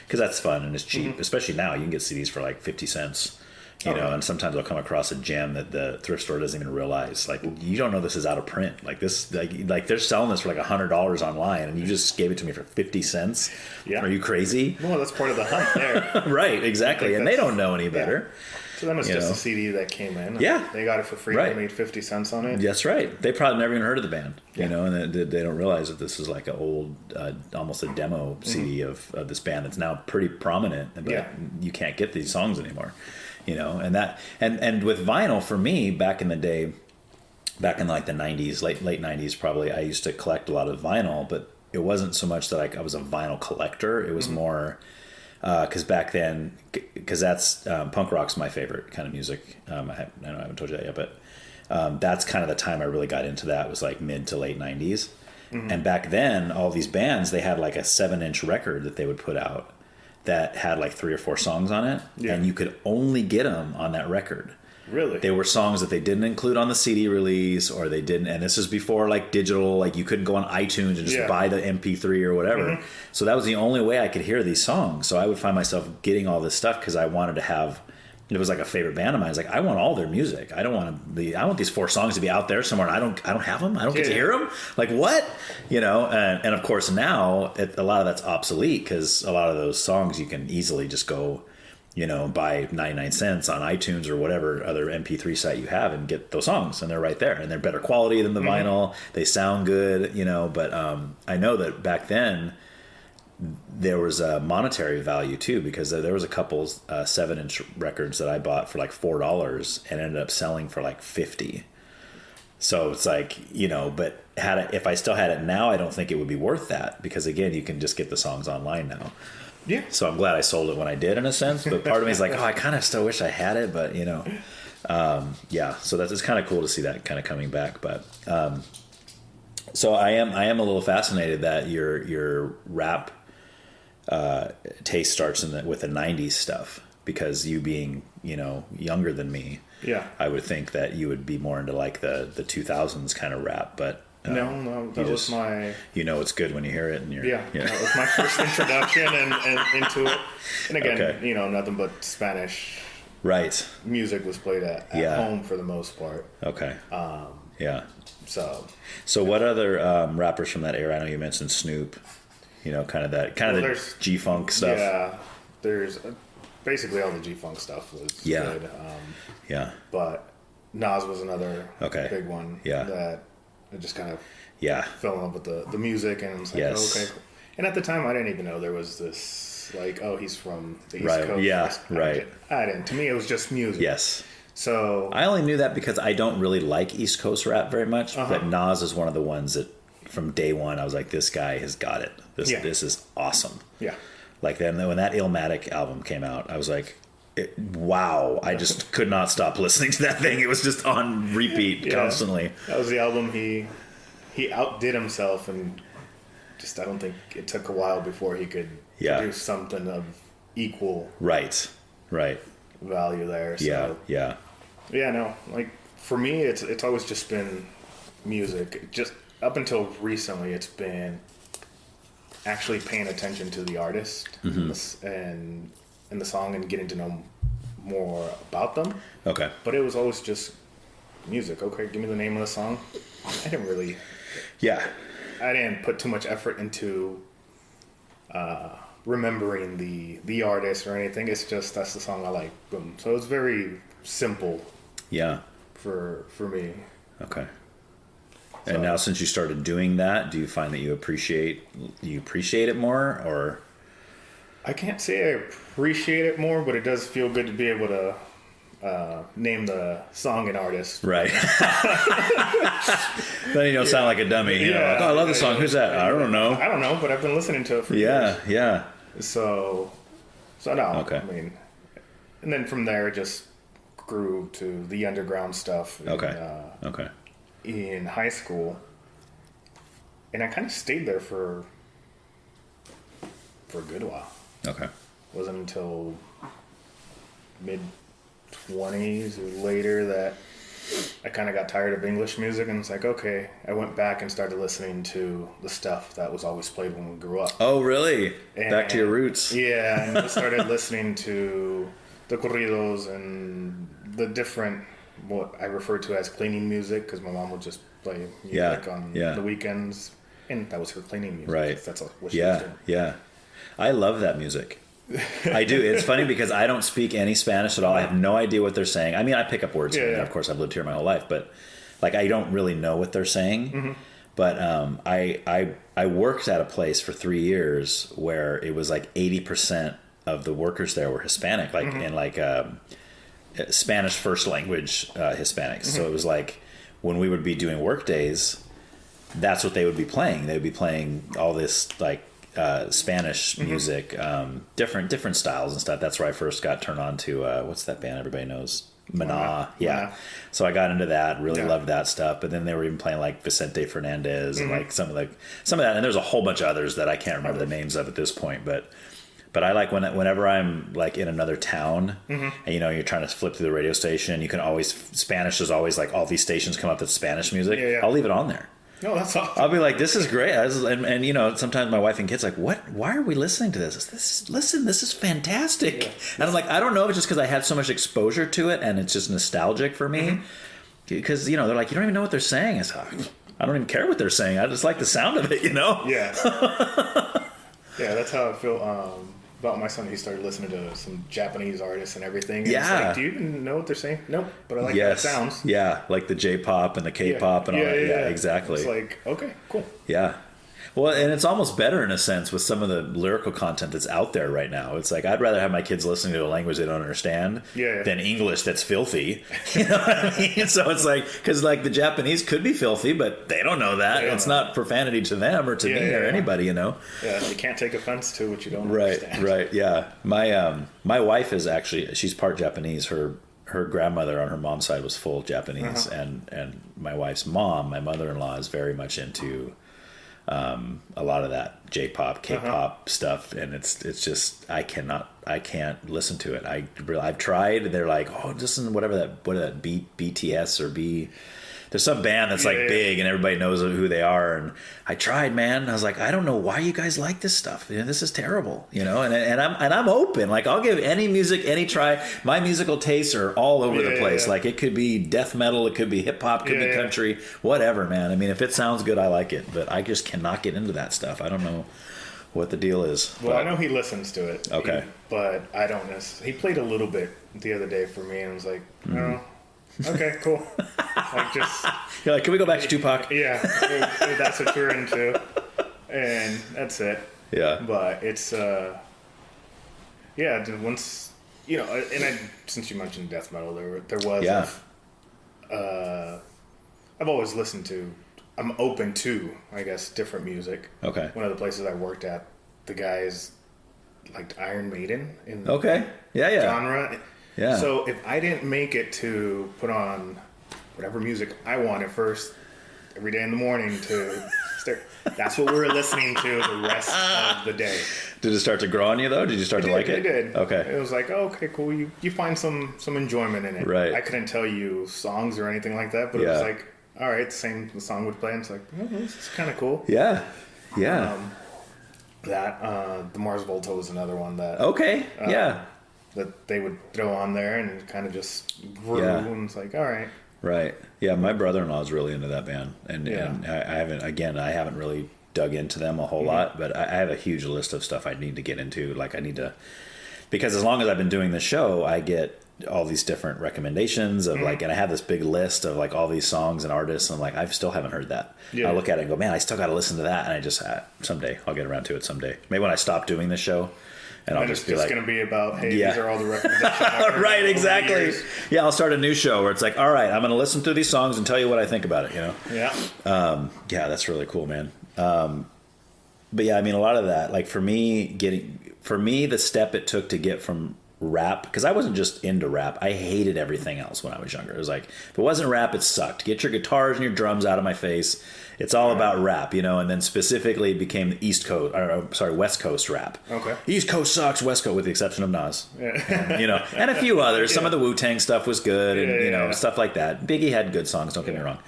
because that's fun and it's cheap. Especially now, you can get CDs for like 50 cents. And sometimes I'll come across a gem that the thrift store doesn't even realize. Like, you don't know this is out of print. Like this, like they're selling this for like $100 online, and you just gave it to me for 50 cents. Yeah. Are you crazy? Well, that's part of the hunt there. Right, exactly. And they don't know any better. So that was just a CD that came in. Yeah. They got it for free. They made 50 cents on it. That's right. They probably never even heard of the band, and they don't realize that this is like an old, almost a demo CD of this band that's now pretty prominent, but you can't get these songs anymore. And with vinyl, for me, back in the day, back in like the 90s, late 90s probably, I used to collect a lot of vinyl, but it wasn't so much that I was a vinyl collector. It was more, Because back then, because that's punk rock's my favorite kind of music. I haven't told you that yet, but that's kind of the time I really got into that, was like mid to late 90s. Mm-hmm. And back then, all these bands, they had like a 7-inch record that they would put out that had like 3 or 4 songs on it. Yeah. And you could only get them on that record. Really? They were songs that they didn't include on the CD release, or they didn't. And this is before like digital, like you couldn't go on iTunes and just buy the MP3 or whatever. Mm-hmm. So that was the only way I could hear these songs. So I would find myself getting all this stuff because I wanted to have, it was like a favorite band of mine. It's like, I want all their music. I want these 4 songs to be out there somewhere. And I don't have them. I don't get to hear them. Like what? You know? And of course now a lot of that's obsolete, because a lot of those songs you can easily just go, you know, buy 99 cents on iTunes or whatever other MP3 site you have and get those songs, and they're right there, and they're better quality than the vinyl. They sound good, you know, but I know that back then there was a monetary value too, because there was a couple 7-inch records that I bought for like $4 and ended up selling for like $50. So it's like, you know, but if I still had it now, I don't think it would be worth that, because again, you can just get the songs online now. Yeah. So I'm glad I sold it when I did, in a sense. But part of me is like, oh, I kind of still wish I had it, but you know, yeah. So it's kind of cool to see that kind of coming back. But so I am a little fascinated that your rap taste starts with the '90s stuff, because you being, you know, younger than me, I would think that you would be more into like the 2000s kind of rap, but. No, that was my... You know it's good when you hear it. And that was my first introduction and into it. And again, you know, nothing but Spanish music was played at home for the most part. Okay. So what other rappers from that era? I know you mentioned Snoop. You know, kind of the G-Funk stuff. Yeah, there's basically all the G-Funk stuff was good. But Nas was another big one. Yeah. That I just kind of fell in love with the music, and it's like, okay. Cool. And at the time, I didn't even know there was this, like, oh, he's from the East Coast. Yeah, I didn't. To me, it was just music. Yes. So I only knew that because I don't really like East Coast rap very much, but Nas is one of the ones that from day one I was like, this guy has got it. This is awesome. Yeah. Like then when that Illmatic album came out, I was like, wow, I just could not stop listening to that thing. It was just on repeat constantly. That was the album he outdid himself, and just I don't think it took a while before he could produce something of equal value there. So, no, like for me it's always just been music. Just up until recently it's been actually paying attention to the artist and the song and getting to know more about them. Okay. But it was always just music. Okay, give me the name of the song. I didn't really... I didn't put too much effort into remembering the artist or anything. It's just, that's the song I like. Boom. So it's very simple. Yeah. For me. Okay. And now since you started doing that, do you find that you appreciate it more, or... I can't say I appreciate it more, but it does feel good to be able to name the song and artist. Right. Then you don't sound like a dummy. You know, like, oh, I love the song. Who's that? I don't know. I don't know, but I've been listening to it for years. Yeah. So no. Okay. I mean, and then from there it just grew to the underground stuff. In high school, and I kind of stayed there for a good while. Okay. Wasn't until mid-20s or later that I kind of got tired of English music, and it's like, okay, I went back and started listening to the stuff that was always played when we grew up. Oh, really? And, back to your roots. Yeah, and I started listening to the corridos and the different, what I refer to as cleaning music, because my mom would just play music on the weekends, and that was her cleaning music. Right. That's what she was doing. Yeah. I love that music. I do. It's funny because I don't speak any Spanish at all. I have no idea what they're saying. I mean, I pick up words. Of course, I've lived here my whole life, but like I don't really know what they're saying. Mm-hmm. But I worked at a place for 3 years where it was like 80% of the workers there were Hispanic, like in like Spanish first language Hispanics. So it was like when we would be doing work days, that's what they would be playing. They would be playing all this like Spanish music, different styles and stuff. That's where I first got turned on to what's that band everybody knows? Maná. Yeah. So I got into that, really loved that stuff. But then they were even playing like Vicente Fernandez and like some of that. And there's a whole bunch of others that I can't remember the names of at this point. But I like whenever I'm like in another town and you're trying to flip through the radio station, you can always Spanish. There's always like all these stations come up with Spanish music. Yeah. I'll leave it on there. No, that's awesome. I'll be like, this is great. And sometimes my wife and kids like, what? Why are we listening to this? This is fantastic. Yeah. And I'm like, I don't know if it's just because I had so much exposure to it and it's just nostalgic for me. Because, they're like, you don't even know what they're saying. It's like, I don't even care what they're saying. I just like the sound of it, Yeah. Yeah, that's how I feel about my son. He started listening to some Japanese artists and everything. And it's like, do you even know what they're saying? Nope, but I like how it sounds. Yeah, like the J-pop and the K-pop and all that. Yeah, exactly. It's like, okay, cool. Yeah. Well, and it's almost better in a sense with some of the lyrical content that's out there right now. It's like, I'd rather have my kids listening to a language they don't understand than English that's filthy. You know what I mean? So it's like, because like the Japanese could be filthy, but they don't know that. It's not profanity to them or to me or anybody, Yeah, you can't take offense to what you don't understand. Right, yeah. My wife is actually, she's part Japanese. Her grandmother on her mom's side was full Japanese, and my wife's mom, my mother-in-law, is very much into a lot of that J-pop, K-pop stuff, and it's just I can't listen to it. I've tried, and they're like, oh, listen, what is that BTS or B. There's some band that's like big and everybody knows who they are, and I tried, man. I was like, I don't know why you guys like this stuff. This is terrible, and I'm open. Like, I'll give any music any try. My musical tastes are all over the place. Like, it could be death metal, it could be hip hop, could be country, whatever, man. I mean, if it sounds good, I like it. But I just cannot get into that stuff. I don't know what the deal is. Well, I know he listens to it. Okay, but I don't necessarily. He played a little bit the other day for me, and I was like, no. Okay, cool. Like, just you're like, can we go back to Tupac? Yeah, if that's what you're into, and that's it. Yeah, but it's once and since you mentioned death metal, there was I've always listened to. I'm open to, I guess, different music. Okay. One of the places I worked at, the guys liked Iron Maiden in genre. Yeah. So if I didn't make it to put on whatever music I wanted first every day in the morning to start, that's what we were listening to the rest of the day. Did it start to grow on you though? Did you start to like it? It did. Okay. It was like, oh, okay, cool. You find some enjoyment in it. Right. I couldn't tell you songs or anything like that, but it was like, all right, the song would play, and it's like, oh, this is kind of cool. Yeah. Yeah. The Mars Volta was another one that. Okay. That they would throw on there, and it kind of just grew, and it's like, all right. Right. Yeah, my brother-in-law is really into that band, and I haven't really dug into them a whole lot, but I have a huge list of stuff I need to get into. Like, because as long as I've been doing the show, I get all these different recommendations of like, and I have this big list of like all these songs and artists, and like, I still haven't heard that. I look at it and go, man, I still got to listen to that, and I just someday I'll get around to it someday. Maybe when I stop doing the show. And I'll just be like, it's going to be about, hey, these are all the recommendations. Right, exactly. Yeah, I'll start a new show where it's like, all right, I'm going to listen through these songs and tell you what I think about it, Yeah. Yeah, that's really cool, man. But yeah, I mean, a lot of that, like for me, the step it took to get from rap, because I wasn't just into rap. I hated everything else when I was younger. It was like, if it wasn't rap, it sucked. Get your guitars and your drums out of my face. It's all about rap, and then specifically it became the West Coast rap. Okay. East Coast sucks, West Coast, with the exception of Nas. And, and a few others. Some of the Wu-Tang stuff was good, and stuff like that. Biggie had good songs, don't get me wrong.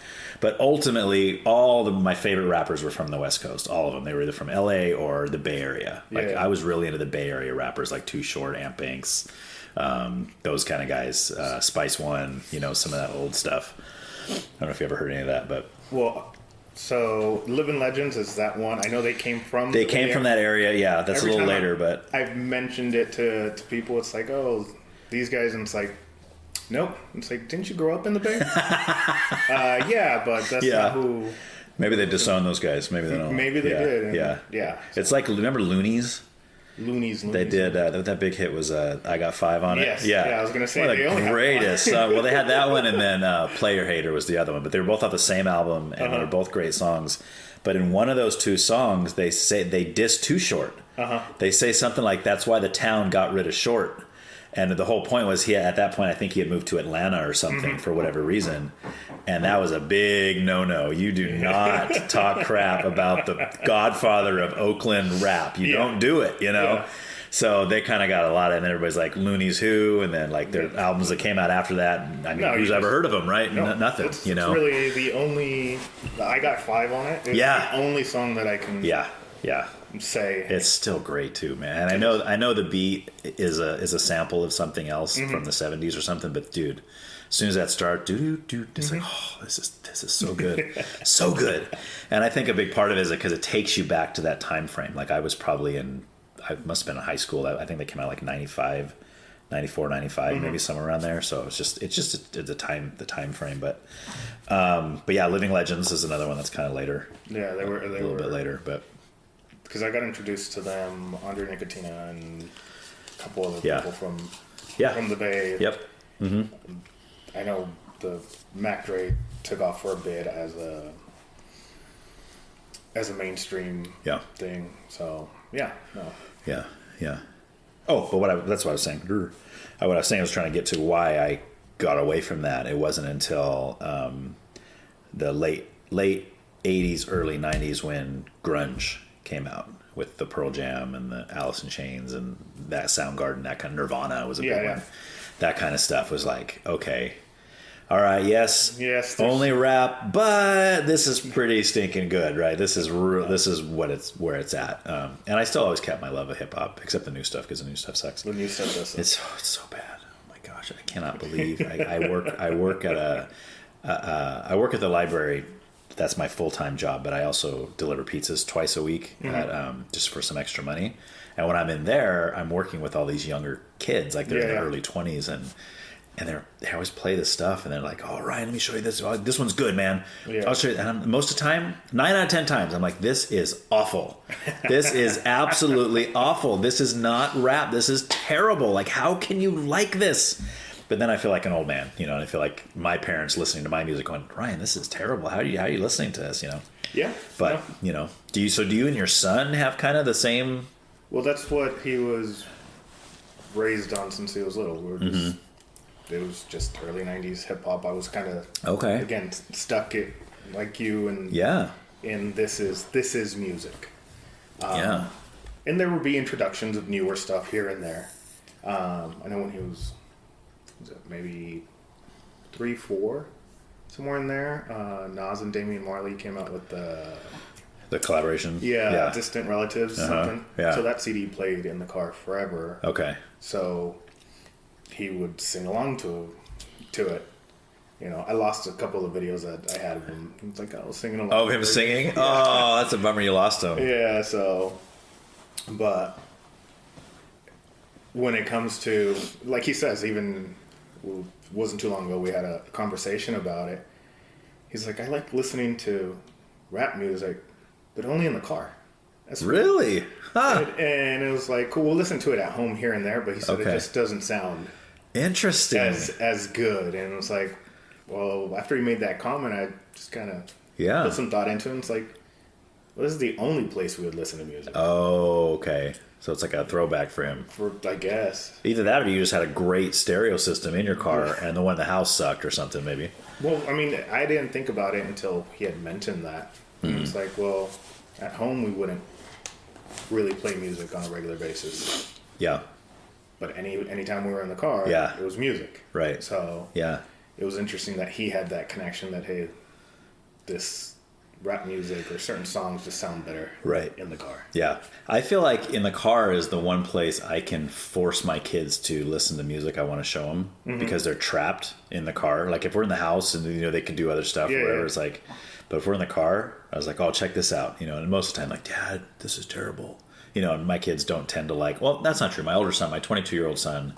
But ultimately, all of my favorite rappers were from the West Coast. All of them. They were either from LA or the Bay Area. Like, I was really into the Bay Area rappers like Too Short, Ant Banks, those kind of guys. Spice One, some of that old stuff. I don't know if you ever heard any of that, but... Well... So, Living Legends, is that one? I know they came from... They came from that area, yeah. That's a little later, but... I've mentioned it to people. It's like, oh, these guys, and it's like, nope. It's like, didn't you grow up in the Bay? Yeah, but that's not who... Maybe they disowned those guys. Maybe they don't. Maybe they did. Yeah. It's like, remember Loonies? Loonies. They did. That big hit was I Got Five on it. Yes. Yeah. I was going to say One of they only the have greatest. one. Well, they had that one, and then Player Hater was the other one. But they were both off the same album, and they were both great songs. But in one of those two songs, they say they diss Too Short. They say something like, "That's why the town got rid of Short." And the whole point was at that point, I think he had moved to Atlanta or something for whatever reason. And that was a big no-no. You do not talk crap about the godfather of Oakland rap. You don't do it, Yeah. So they kind of got a lot of, and everybody's like, Loonies Who, and then like their albums that came out after that. I mean, who's ever heard of them, right? No, Nothing, it's really the only... I Got Five on it. It's the only song that I can say. It's still great too, man. And I know the beat is a sample of something else from the 70s or something, but dude, as soon as that starts, it's like, oh, this is so good. So good. And I think a big part of it is because it takes you back to that time frame. Like I was probably I must have been in high school. I think they came out like 95, 94, 95, maybe somewhere around there. So it's just the time frame. But yeah, Living Legends is another one that's kind of later. Yeah, they were a little bit later, but because I got introduced to them, Andre Nicotina and a couple other people from the Bay. Yep. Mm-hmm. I know the Mac Dre took off for a bit as a mainstream thing. So yeah. Oh, but that's what I was saying. What I was saying, I was trying to get to why I got away from that. It wasn't until the late 80s, early 90s when grunge came out with the Pearl Jam and the Alice in Chains and that Soundgarden, that kind of Nirvana was a big one. That kind of stuff was like, okay, all right, yes, only rap, but this is pretty stinking good, right? This is where it's at. And I still always kept my love of hip hop, except the new stuff, because the new stuff sucks. The new stuff does suck. It's so bad. Oh my gosh, I cannot believe I work at the library. That's my full-time job, but I also deliver pizzas twice a week just for some extra money. And when I'm in there, I'm working with all these younger kids, like they're in their early 20s, and they always play this stuff, and they're like, "Oh, Ryan, let me show you this. Oh, this one's good, man. I'll show you." And most of the time, 9 out of 10 times, I'm like, "This is awful. This is absolutely awful. This is not rap. This is terrible. Like, how can you like this?" But then I feel like an old man, and I feel like my parents listening to my music going, "Ryan, this is terrible. How are you listening to this?" Yeah. But do you and your son have kind of the same? Well, that's what he was raised on since he was little. We were just, it was just early 90s hip hop. I was kind of again stuck it like you and in this is music. And there would be introductions of newer stuff here and there. I know when he was maybe 3, 4, somewhere in there. Nas and Damian Marley came out with the collaboration. Distant Relatives, something. Yeah. So that CD played in the car forever. Okay. So he would sing along to it. I lost a couple of videos that I had of him. He was like, I was singing along. Oh, him singing? Yeah. Oh, that's a bummer you lost him. Yeah, so, but when it comes to, like he says, even, it wasn't too long ago, we had a conversation about it. He's like, I like listening to rap music, but only in the car. That's really? Huh. And it was like, cool, we'll listen to it at home here and there, but he said it just doesn't sound interesting as good. And it was like, well, after he made that comment, I just kind of put some thought into it. And it's like, well, this is the only place we would listen to music. Oh, okay. So it's like a throwback for him. I guess. Either that or you just had a great stereo system in your car and the one in the house sucked or something, maybe. Well, I mean, I didn't think about it until he had mentioned that. Mm-hmm. It's like, well, at home we wouldn't really play music on a regular basis. Yeah. But anytime we were in the car, it was music. Right. So it was interesting that he had that connection that, hey, this rap music or certain songs just sound better in the car. Yeah. I feel like in the car is the one place I can force my kids to listen to music I want to show them because they're trapped in the car. Like if we're in the house and they can do other stuff or whatever, it's like, but if we're in the car, I was like, oh, check this out. And most of the time like, Dad, this is terrible. And my kids don't tend to like, well, that's not true. My older son, my 22-year-old son,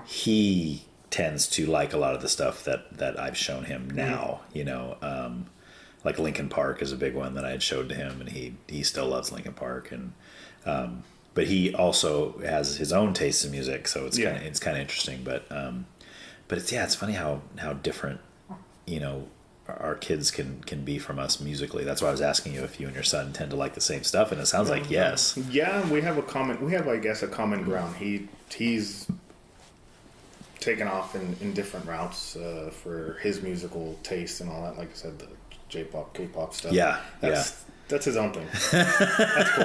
he tends to like a lot of the stuff that I've shown him now, like Linkin Park is a big one that I had showed to him, and he still loves Linkin Park, and but he also has his own tastes in music, so it's Yeah. kind of interesting. But it's funny how different, you know, our kids can be from us musically. That's why I was asking you if you and your son tend to like the same stuff, and it sounds like yes. Yeah, we have I guess a common ground. He's taken off in different routes for his musical taste and all that. Like I said, the J-pop, K-pop stuff. Yeah, that's his own thing. That's cool.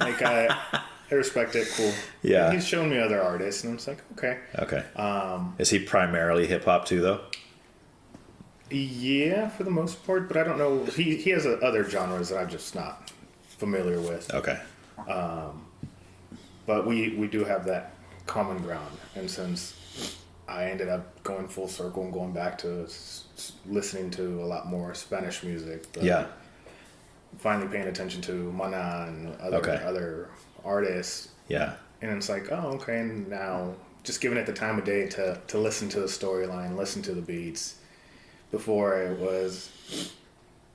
Like I respect it. Cool. Yeah. And he's shown me other artists, and I'm just like, okay. Okay. Is he primarily hip hop too, though? Yeah, for the most part, but I don't know. He has other genres that I'm just not familiar with. Okay. But we do have that common ground, and since I ended up going full circle and going back to listening to a lot more Spanish music, finally paying attention to Mana and other artists. Yeah. And it's like, oh, okay, and now just giving it the time of day to listen to the storyline, listen to the beats. Before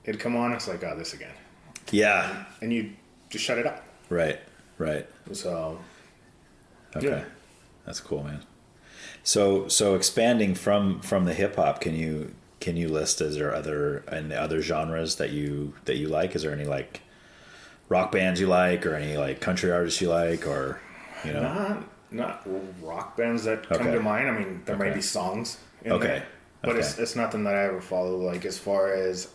it'd come on, it's like, oh, this again. Yeah. And you just shut it up. Right. So. Okay. Yeah. That's cool, man. So expanding from the hip hop, can you list, is there other genres that you like? Is there any like rock bands you like, or any like country artists you like, or you know? Not rock bands that come to mind. I mean, there might be songs in there, but it's nothing that I ever follow. Like as far as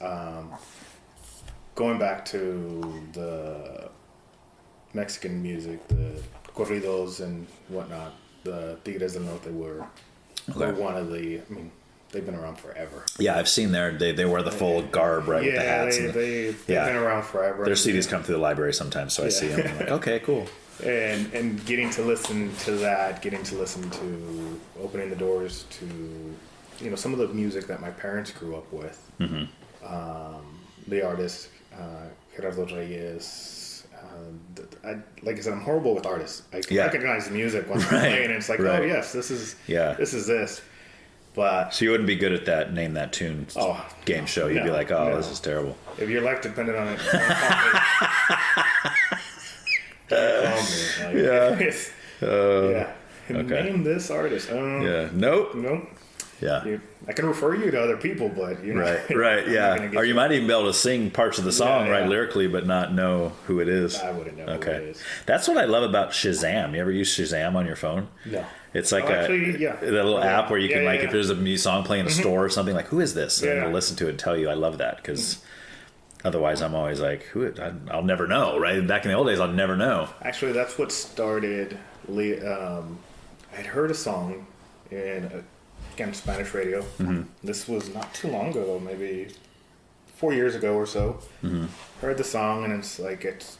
going back to the Mexican music, the corridos and whatnot, the Tigres del Norte were one of the. I mean, they've been around forever. Yeah, I've seen they wear the full garb, right, with the hats. They've been around forever. Their CDs come through the library sometimes, so I see them. I'm like, okay, cool. And getting to listen to that, getting to listen to opening the doors to, you know, some of the music that my parents grew up with. Mm-hmm. The artists, Gerardo Reyes. Like I said, I'm horrible with artists. I recognize the music when I'm playing, and it's like, oh yes, this is this. But so you wouldn't be good at that name that tune game show. You'd be like, this is terrible. If your life depended on it, call me. Name this artist. Nope. Yeah. I can refer you to other people, but you know. Right. Yeah. Or you might even be able to sing parts of the song lyrically, but not know who it is. I wouldn't know who it is. That's what I love about Shazam. You ever use Shazam on your phone? No. It's like that little app where you can if there's a song playing in a store or something, like, who is this? And it'll listen to it and tell you. I love that because otherwise I'm always like, I'll never know, right? Back in the old days, I'll never know. Actually, that's what started. I'd heard a song in Spanish radio. Mm-hmm. This was not too long ago, though, maybe 4 years ago or so. Mm-hmm. Heard the song, and it's like it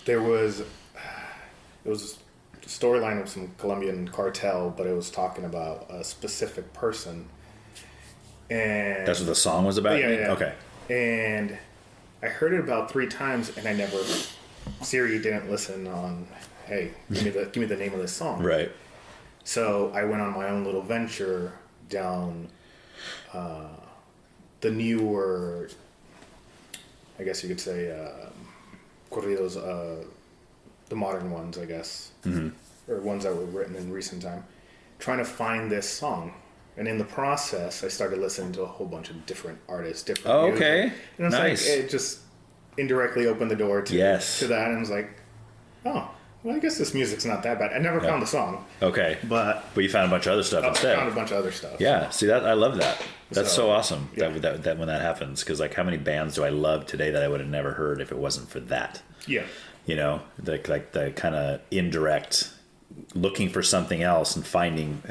was a storyline of some Colombian cartel, but it was talking about a specific person. And that's what the song was about? Yeah. Okay. And I heard it about 3 times, and Siri didn't listen on, hey, give me the name of this song. Right. So I went on my own little venture down the newer, I guess you could say, corridos, the modern ones, I guess, or ones that were written in recent time, trying to find this song. And in the process, I started listening to a whole bunch of different artists, different music. Okay. And it's nice. like, it just indirectly opened the door to that, and I was like, oh, well, I guess this music's not that bad. I never found the song. Okay. But you found a bunch of other stuff instead. I found a bunch of other stuff. Yeah. See, that I love that. That's so awesome that when that happens. Because, like, how many bands do I love today that I would have never heard if it wasn't for that? Yeah. You know, the kind of indirect looking for something else and finding,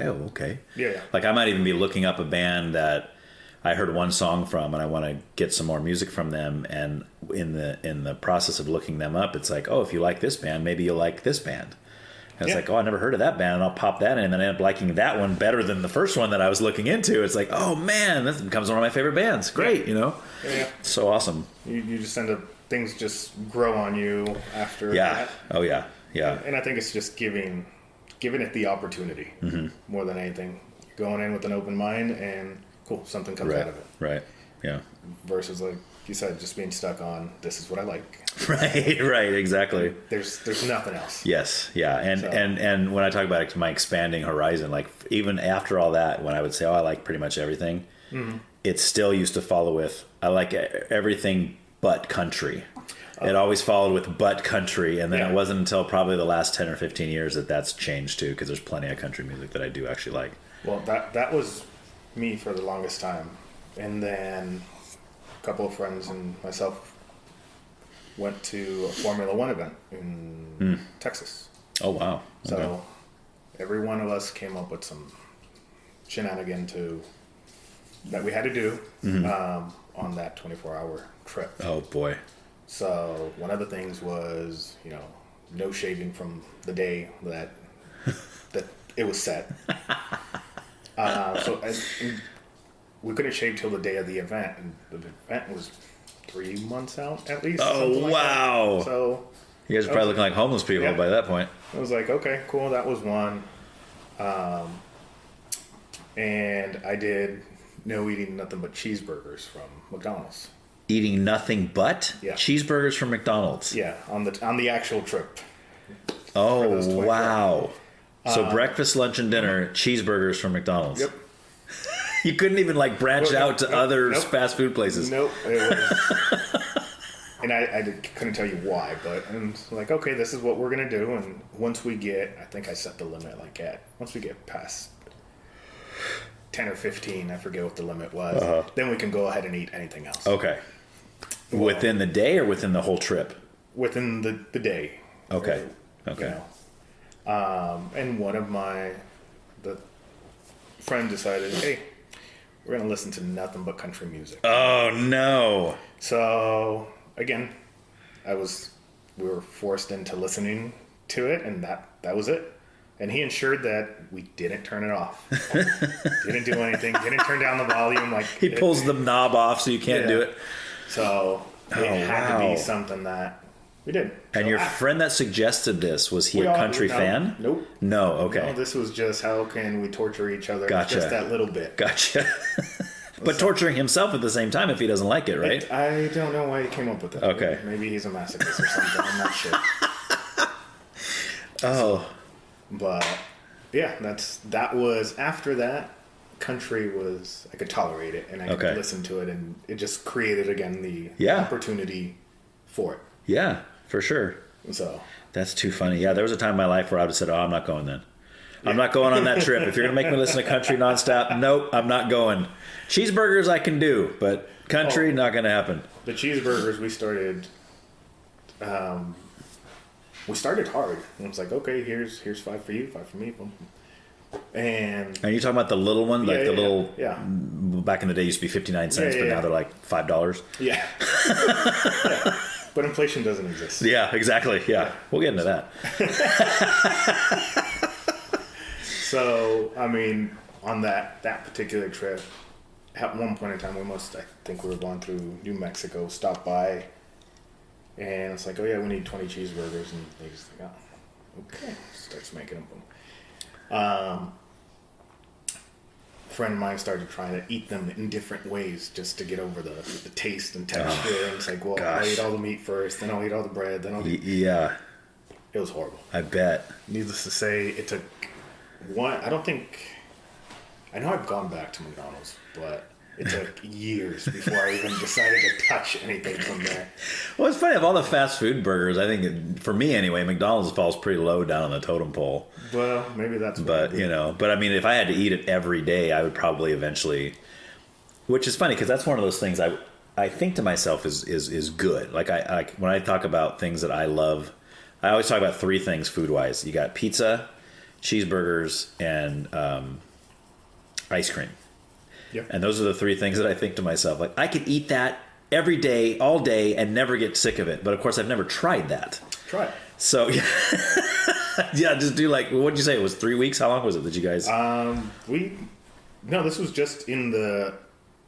Yeah. Like, I might even be looking up a band that I heard one song from and I want to get some more music from them, and in the process of looking them up, it's like, oh, if you like this band, maybe you'll like this band. And it's like, oh, I never heard of that band, and I'll pop that in, and then I end up liking that one better than the first one that I was looking into. It's like, oh man, that becomes one of my favorite bands. Great, you know? Yeah. It's so awesome. You just end up, things just grow on you after that. Oh yeah. Yeah. And I think it's just giving it the opportunity more than anything. You're going in with an open mind, and cool, something comes out of it. Right. Yeah. Versus, like you said, just being stuck on, this is what I like. Right, exactly. There's nothing else. Yes, yeah, and So- and when I talk about my expanding horizon, like even after all that, when I would say, oh, I like pretty much everything, it still used to follow with, I like everything but country. It always followed with but country, and then it wasn't until probably the last 10 or 15 years that that's changed too, because there's plenty of country music that I do actually like. Well, that was me for the longest time. And then a couple of friends and myself went to a Formula One event in Texas. Oh, wow. So Okay. every one of us came up with some shenanigan that we had to do on that 24-hour trip. Oh, boy. So one of the things was, no shaving from the day that it was set. We couldn't shave till the day of the event, and the event was 3 months out at least. Oh, something like wow. that. So You guys are probably looking like homeless people Yeah. by that point. I was like, okay, cool, that was one. And I did no eating nothing but cheeseburgers from McDonald's. Eating nothing but Yeah. cheeseburgers from McDonald's. Yeah, on the actual trip. Oh, those 24 wow. So breakfast, lunch, and dinner, cheeseburgers from McDonald's. Yep. You couldn't even like branch Nope, out to nope, other nope. fast food places. Nope. It was, and couldn't tell you why, but I'm like, okay, this is what we're gonna do. And once we get, I think I set the limit once we get past 10 or 15, I forget what the limit was. Then we can go ahead and eat anything else Okay. Within the day or within the whole trip? within the day. Okay. Or, Okay. And one of the friend decided, hey, we're gonna listen to nothing but country music. Oh, no. So again, we were forced into listening to it, and that was it. And he ensured that we didn't turn it off. Didn't do anything. Didn't turn down the volume. He pulls the knob off so you can't do it. So it had to be something that we did. And So your friend that suggested this, was he a country fan? Nope. No, okay. No, this was just how can we torture each other Gotcha. just that little bit. Gotcha. But torturing himself at the same time if he doesn't like it, right? I don't know why he came up with that. Okay. Maybe he's a masochist or something. I'm not sure. Oh. But yeah, that was after that. Country was, I could tolerate it and I could listen to it, and it just created again the opportunity for it. Yeah, for sure. So That's too funny. Yeah, there was a time in my life where I would have said, oh, I'm not going then. I'm not going on that trip. If you're going to make me listen to country nonstop, nope, I'm not going. Cheeseburgers I can do, but country, not going to happen. the cheeseburgers, we started hard. And it was like, okay, here's 5 for you, 5 for me. Boom. And Are you talking about the little one? Like the little, yeah. back in the day used to be 59 cents, but now they're like $5. Yeah. Yeah. But inflation doesn't exist. Yeah, exactly. Yeah. We'll get into that. So, I mean, on that particular trip, at one point in time, I think we were going through New Mexico, stopped by, and it's like, oh yeah, we need 20 cheeseburgers, and they just like, oh, okay, starts making them. Friend of mine started trying to eat them in different ways just to get over the taste and texture, and it's like, well, I'll eat all the meat first, then I'll eat all the bread, then I'll eat... Yeah. It was horrible. I bet. Needless to say, it took I know I've gone back to McDonald's, but it took years before I even decided to touch anything from there. Well, it's funny. Of all the fast food burgers, I think, for me anyway, McDonald's falls pretty low down on the totem pole. Well, maybe that's But, I mean, if I had to eat it every day, I would probably eventually, which is funny because that's one of those things I think to myself is good. Like when I talk about things that I love, I always talk about 3 things food-wise. You got pizza, cheeseburgers, and ice cream. Yep. And those are the 3 things that I think to myself, like, I could eat that every day, all day, and never get sick of it. But of course, I've never tried that. Try it. So, yeah, just do like, what did you say? It was 3 weeks? How long was it that you guys? No, this was just in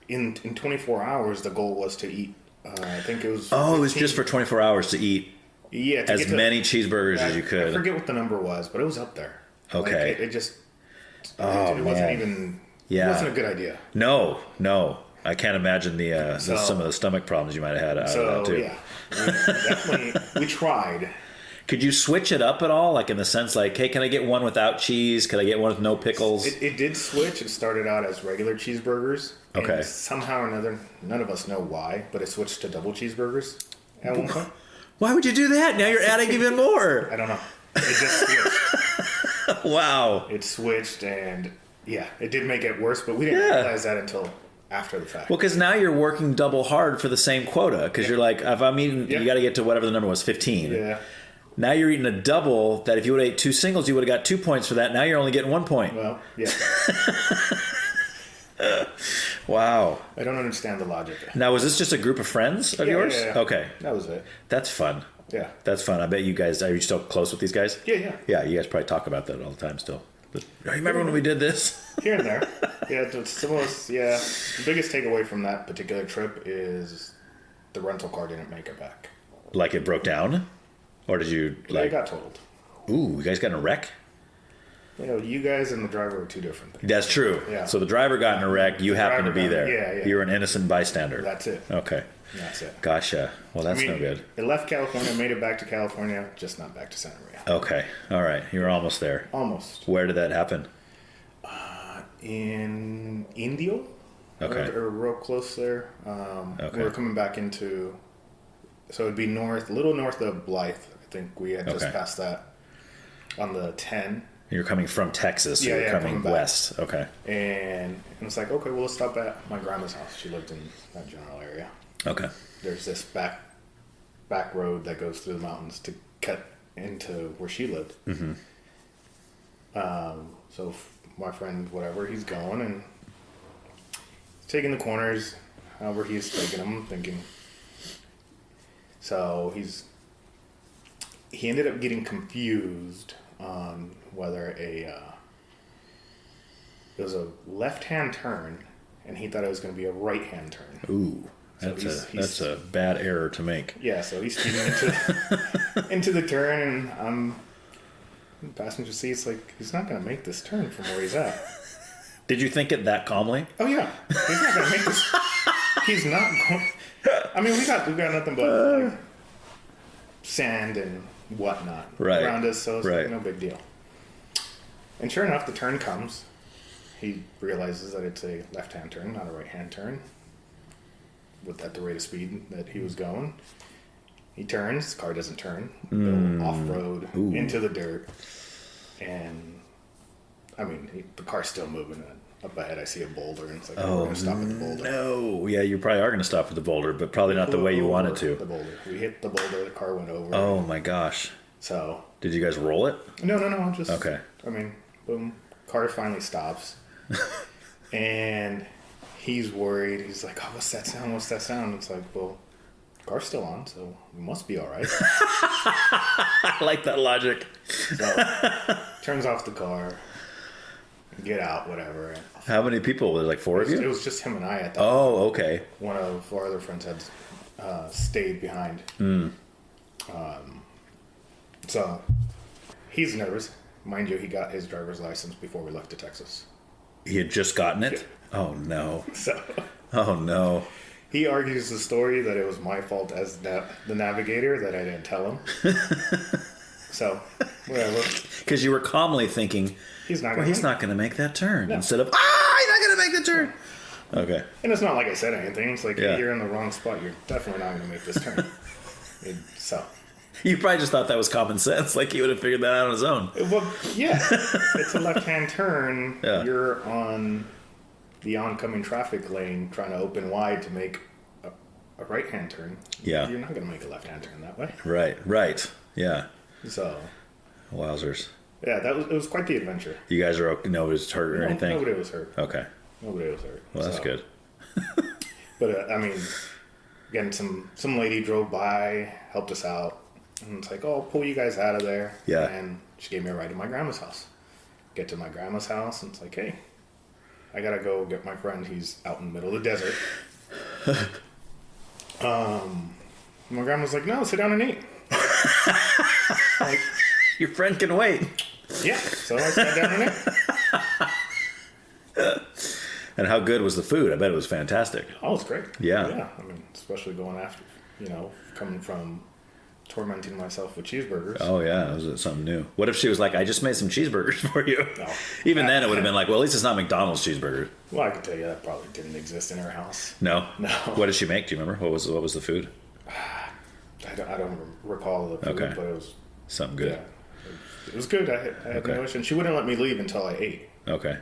24 hours, the goal was to eat, I think it was... Oh, 15. It was just for 24 hours to eat as many cheeseburgers as you could. I forget what the number was, but it was up there. Okay. Like, it just... Oh, it wasn't even... Yeah. It wasn't a good idea. No. I can't imagine some of the stomach problems you might have had out of that too. Yeah, we tried. Could you switch it up at all? Like in the sense like, hey, can I get one without cheese? Can I get one with no pickles? It did switch. It started out as regular cheeseburgers. Okay. And somehow or another, none of us know why, but it switched to double cheeseburgers at one point. Why would you do that? Now you're adding even more. I don't know. It just switched. Wow. It switched, and yeah, it did make it worse, but we didn't realize that until after the fact. Well, because now you're working double hard for the same quota. Because you're like, if I'm eating, you got to get to whatever the number was, 15. Yeah. Now you're eating a double that if you would have ate 2 singles, you would have got 2 points for that. Now you're only getting 1 point. Well, yeah. Wow. I don't understand the logic. Now, was this just a group of friends of yours? Yeah. Okay. That was it. That's fun. Yeah. That's fun. I bet you guys, are you still close with these guys? Yeah. Yeah, you guys probably talk about that all the time still. But, you remember when we did this? Here and there. Yeah, it's the most, the biggest takeaway from that particular trip is the rental car didn't make it back. Like it broke down? Or did you, It got totaled. Ooh, you guys got in a wreck? You guys and the driver were two different things. That's true. Yeah. So the driver got in a wreck, you happened to be there. Yeah. You were an innocent bystander. That's it. Okay. That's it. Gotcha. Well, that's no good. It left California, made it back to California, just not back to Santa Maria. Okay. All right. You were almost there. Almost. Where did that happen? In Indio. Okay. Or real close there. Okay. We were coming back into, so it'd be a little north of Blythe. I think we had just passed that on the 10. You're coming from Texas, so you're coming west. Okay. And it's like, okay, well, let's stop at my grandma's house. She lived in that general area. Okay. There's this back road that goes through the mountains to cut into where she lived. Mm-hmm. So my friend, whatever, he's going and taking the corners, however he's taking them, I'm thinking. So he ended up getting confused on whether it was a left-hand turn, and he thought it was going to be a right-hand turn. Ooh, that's a bad error to make. Yeah, so he's speeding into the turn, and I'm in the passenger seat. It's like, he's not going to make this turn from where he's at. Did you think it that calmly? Oh yeah, he's not going to make this. He's not going. I mean, we got nothing but like, sand and whatnot around us, so it's like no big deal. And sure enough, the turn comes. He realizes that it's a left-hand turn, not a right-hand turn. At the rate of speed that he was going, he turns. The car doesn't turn. Go off-road into the dirt, and I mean, the car's still moving. Up ahead, I see a boulder, and it's like, we're going to stop at the boulder. No, yeah, you probably are going to stop at the boulder, but probably not the way you wanted to. The boulder. We hit the boulder. The car went over. Oh my gosh! So did you guys roll it? No. Just okay. I mean, boom. Car finally stops, and he's worried. He's like, "Oh, what's that sound? What's that sound?" It's like, well, car's still on, so we must be all right. I like that logic. So turns off the car. Get out, whatever. How many people? Was it like 4 of you? It was just him and I at that Oh, okay. One of our other friends had stayed behind. So he's nervous. Mind you, he got his driver's license before we left to Texas. He had just gotten it? Yeah. Oh, no. So Oh, no. he argues the story that it was my fault as the navigator, that I didn't tell him. So, whatever. Because you were calmly thinking, he's not going to make that turn. No. Instead of, he's not going to make the turn. Okay. And it's not like I said anything. It's like, if you're in the wrong spot, you're definitely not going to make this turn. So. You probably just thought that was common sense. Like he would have figured that out on his own. Well, yeah. It's a left-hand turn. Yeah. You're on the oncoming traffic lane trying to open wide to make a right-hand turn. Yeah. You're not going to make a left-hand turn that way. Right. Yeah. So. Wowzers. Yeah, it was quite the adventure. You guys are okay? Nobody was hurt or anything? Nobody was hurt. Okay. Nobody was hurt. Well, that's good. But, I mean, again, some lady drove by, helped us out. And it's like, oh, I'll pull you guys out of there. Yeah. And she gave me a ride to my grandma's house. Get to my grandma's house, and it's like, hey, I got to go get my friend. He's out in the middle of the desert. My grandma's like, no, sit down and eat. Like, your friend can wait. Yeah, so I sat down and ate. And how good was the food? I bet it was fantastic. Oh, it's great. Yeah. Yeah. I mean, especially going after, coming from tormenting myself with cheeseburgers. Oh, yeah. It was something new. What if she was like, I just made some cheeseburgers for you? No. Even then, it would have been like, well, at least it's not McDonald's cheeseburger. Well, I can tell you that probably didn't exist in her house. No? No. What did she make? Do you remember? What was the food? I don't recall the food, Okay. but it was... Something good. Yeah. It was good. I had no issue. And she wouldn't let me leave until I ate. Okay.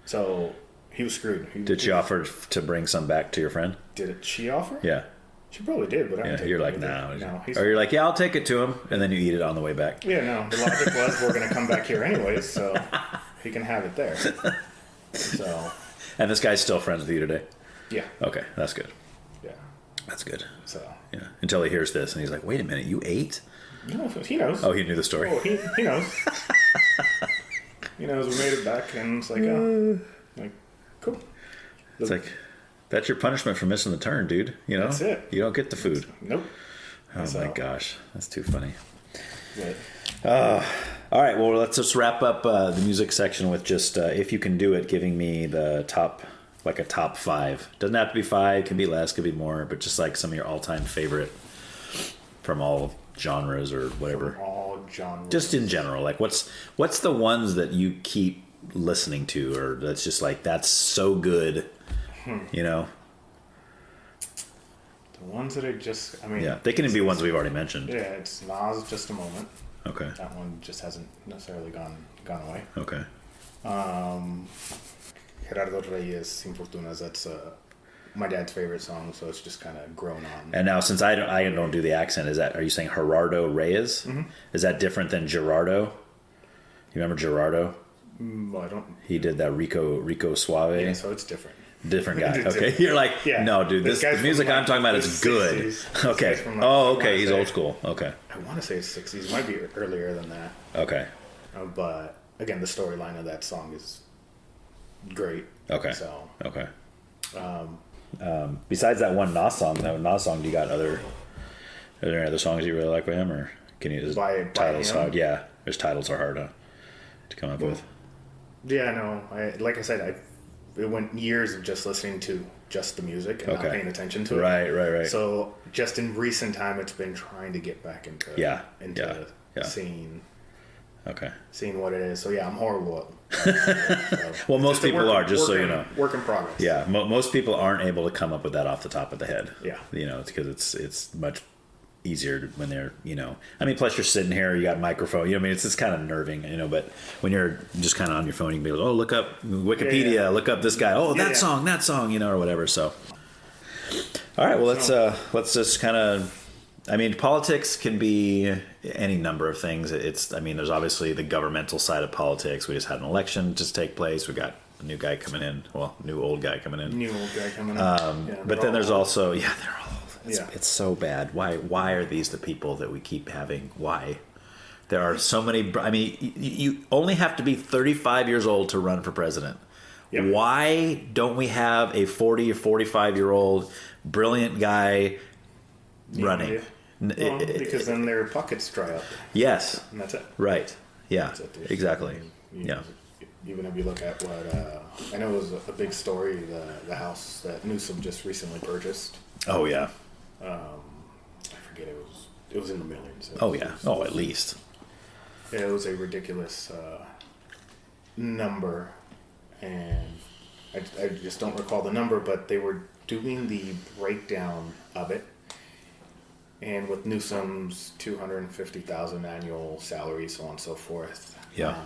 So he was screwed. Did she offer to bring some back to your friend? Did she offer? Yeah. She probably did, but I didn't take You're it like, with her. no. No, Or you're like, yeah, I'll take it to him, and then you eat it on the way back. Yeah, no. The logic was we're going to come back here anyways, so he can have it there. So. And this guy's still friends with you today? Yeah. Okay, that's good. Yeah. That's good. So. Yeah. Until he hears this, and he's like, wait a minute, you ate? No, he knows. Oh, he knew the story. Oh, he knows. He knows we made it back, and it's like, cool. It's like, that's your punishment for missing the turn, dude. That's it. You don't get the food. Nope. Oh my gosh, that's too funny. But, All right, well, let's just wrap up the music section with just, if you can do it, giving me the top, like a top 5. Doesn't have to be 5, can be less, could be more, but just like some of your all-time favorite from all genres or whatever. from all genres. Just in general, like what's the ones that you keep listening to, or that's just like, that's so good, The ones that Yeah, they can be ones we've already mentioned. Yeah, it's Nas, Just a Moment. Okay. That one just hasn't necessarily gone away. Okay. Gerardo Reyes, Sin Fortunas, that's my dad's favorite song, so it's just kind of grown on. And now, since I don't do the accent, are you saying Gerardo Reyes? Mm-hmm. Is that different than Gerardo? You remember Gerardo? Well, I don't. He did that Rico Suave. Yeah, so it's different. Different guy. It's Okay, different. you're like, Yeah. no, dude. This The guy's music from, I'm talking about the is good. 60s. This Okay. guy's from, Oh, I okay. wanna He's say- old school. Okay. I want to say it's 60s. Might be earlier than that. Okay. But again, the storyline of that song is great. Okay. So Okay. Besides that one Nas song, do you got are there any other songs you really like by him, or can you just By titles him? hard? Yeah, his titles are hard to come up with. yeah, no. Like I said, it went years of just listening to just the music and not Okay. paying attention to it. Right. So just in recent time, it's been trying to get back into Yeah. seeing what it is. So yeah, I'm horrible. So, Well, most just a people are, just so you know. Work in progress. Yeah, most people aren't able to come up with that off the top of the head. Yeah. It's because it's much easier when they're, I mean, plus you're sitting here, you got a microphone, I mean, it's just kind of nerving, but when you're just kind of on your phone, you can be like, oh, look up Wikipedia, Yeah. look up this guy, oh, that song, or whatever. So, all right, well, let's just kind of, I mean, politics can be any number of things. There's obviously the governmental side of politics. We just had an election just take place. We got a new guy coming in. Well, new old guy coming in. New old guy coming in. But then there's also, they're all, Yeah. it's so bad. Why are these the people that we keep having? Why? There are so many, I mean, you only have to be 35 years old to run for president. Yep. Why don't we have a 40 or 45-year-old brilliant guy running? Yeah. Well, because then their pockets dry up, Yes. and that's it. Right. Yeah. That's it. Exactly. You- Yeah. Even if you look at what I know it was a big story, the house that Newsom just recently purchased. Oh yeah. I forget, it was in the millions. Oh yeah. Oh, at least. It was a ridiculous number, and I just don't recall the number, but they were doing the breakdown of it. And with Newsom's $250,000 annual salary, so on and so forth, Yeah.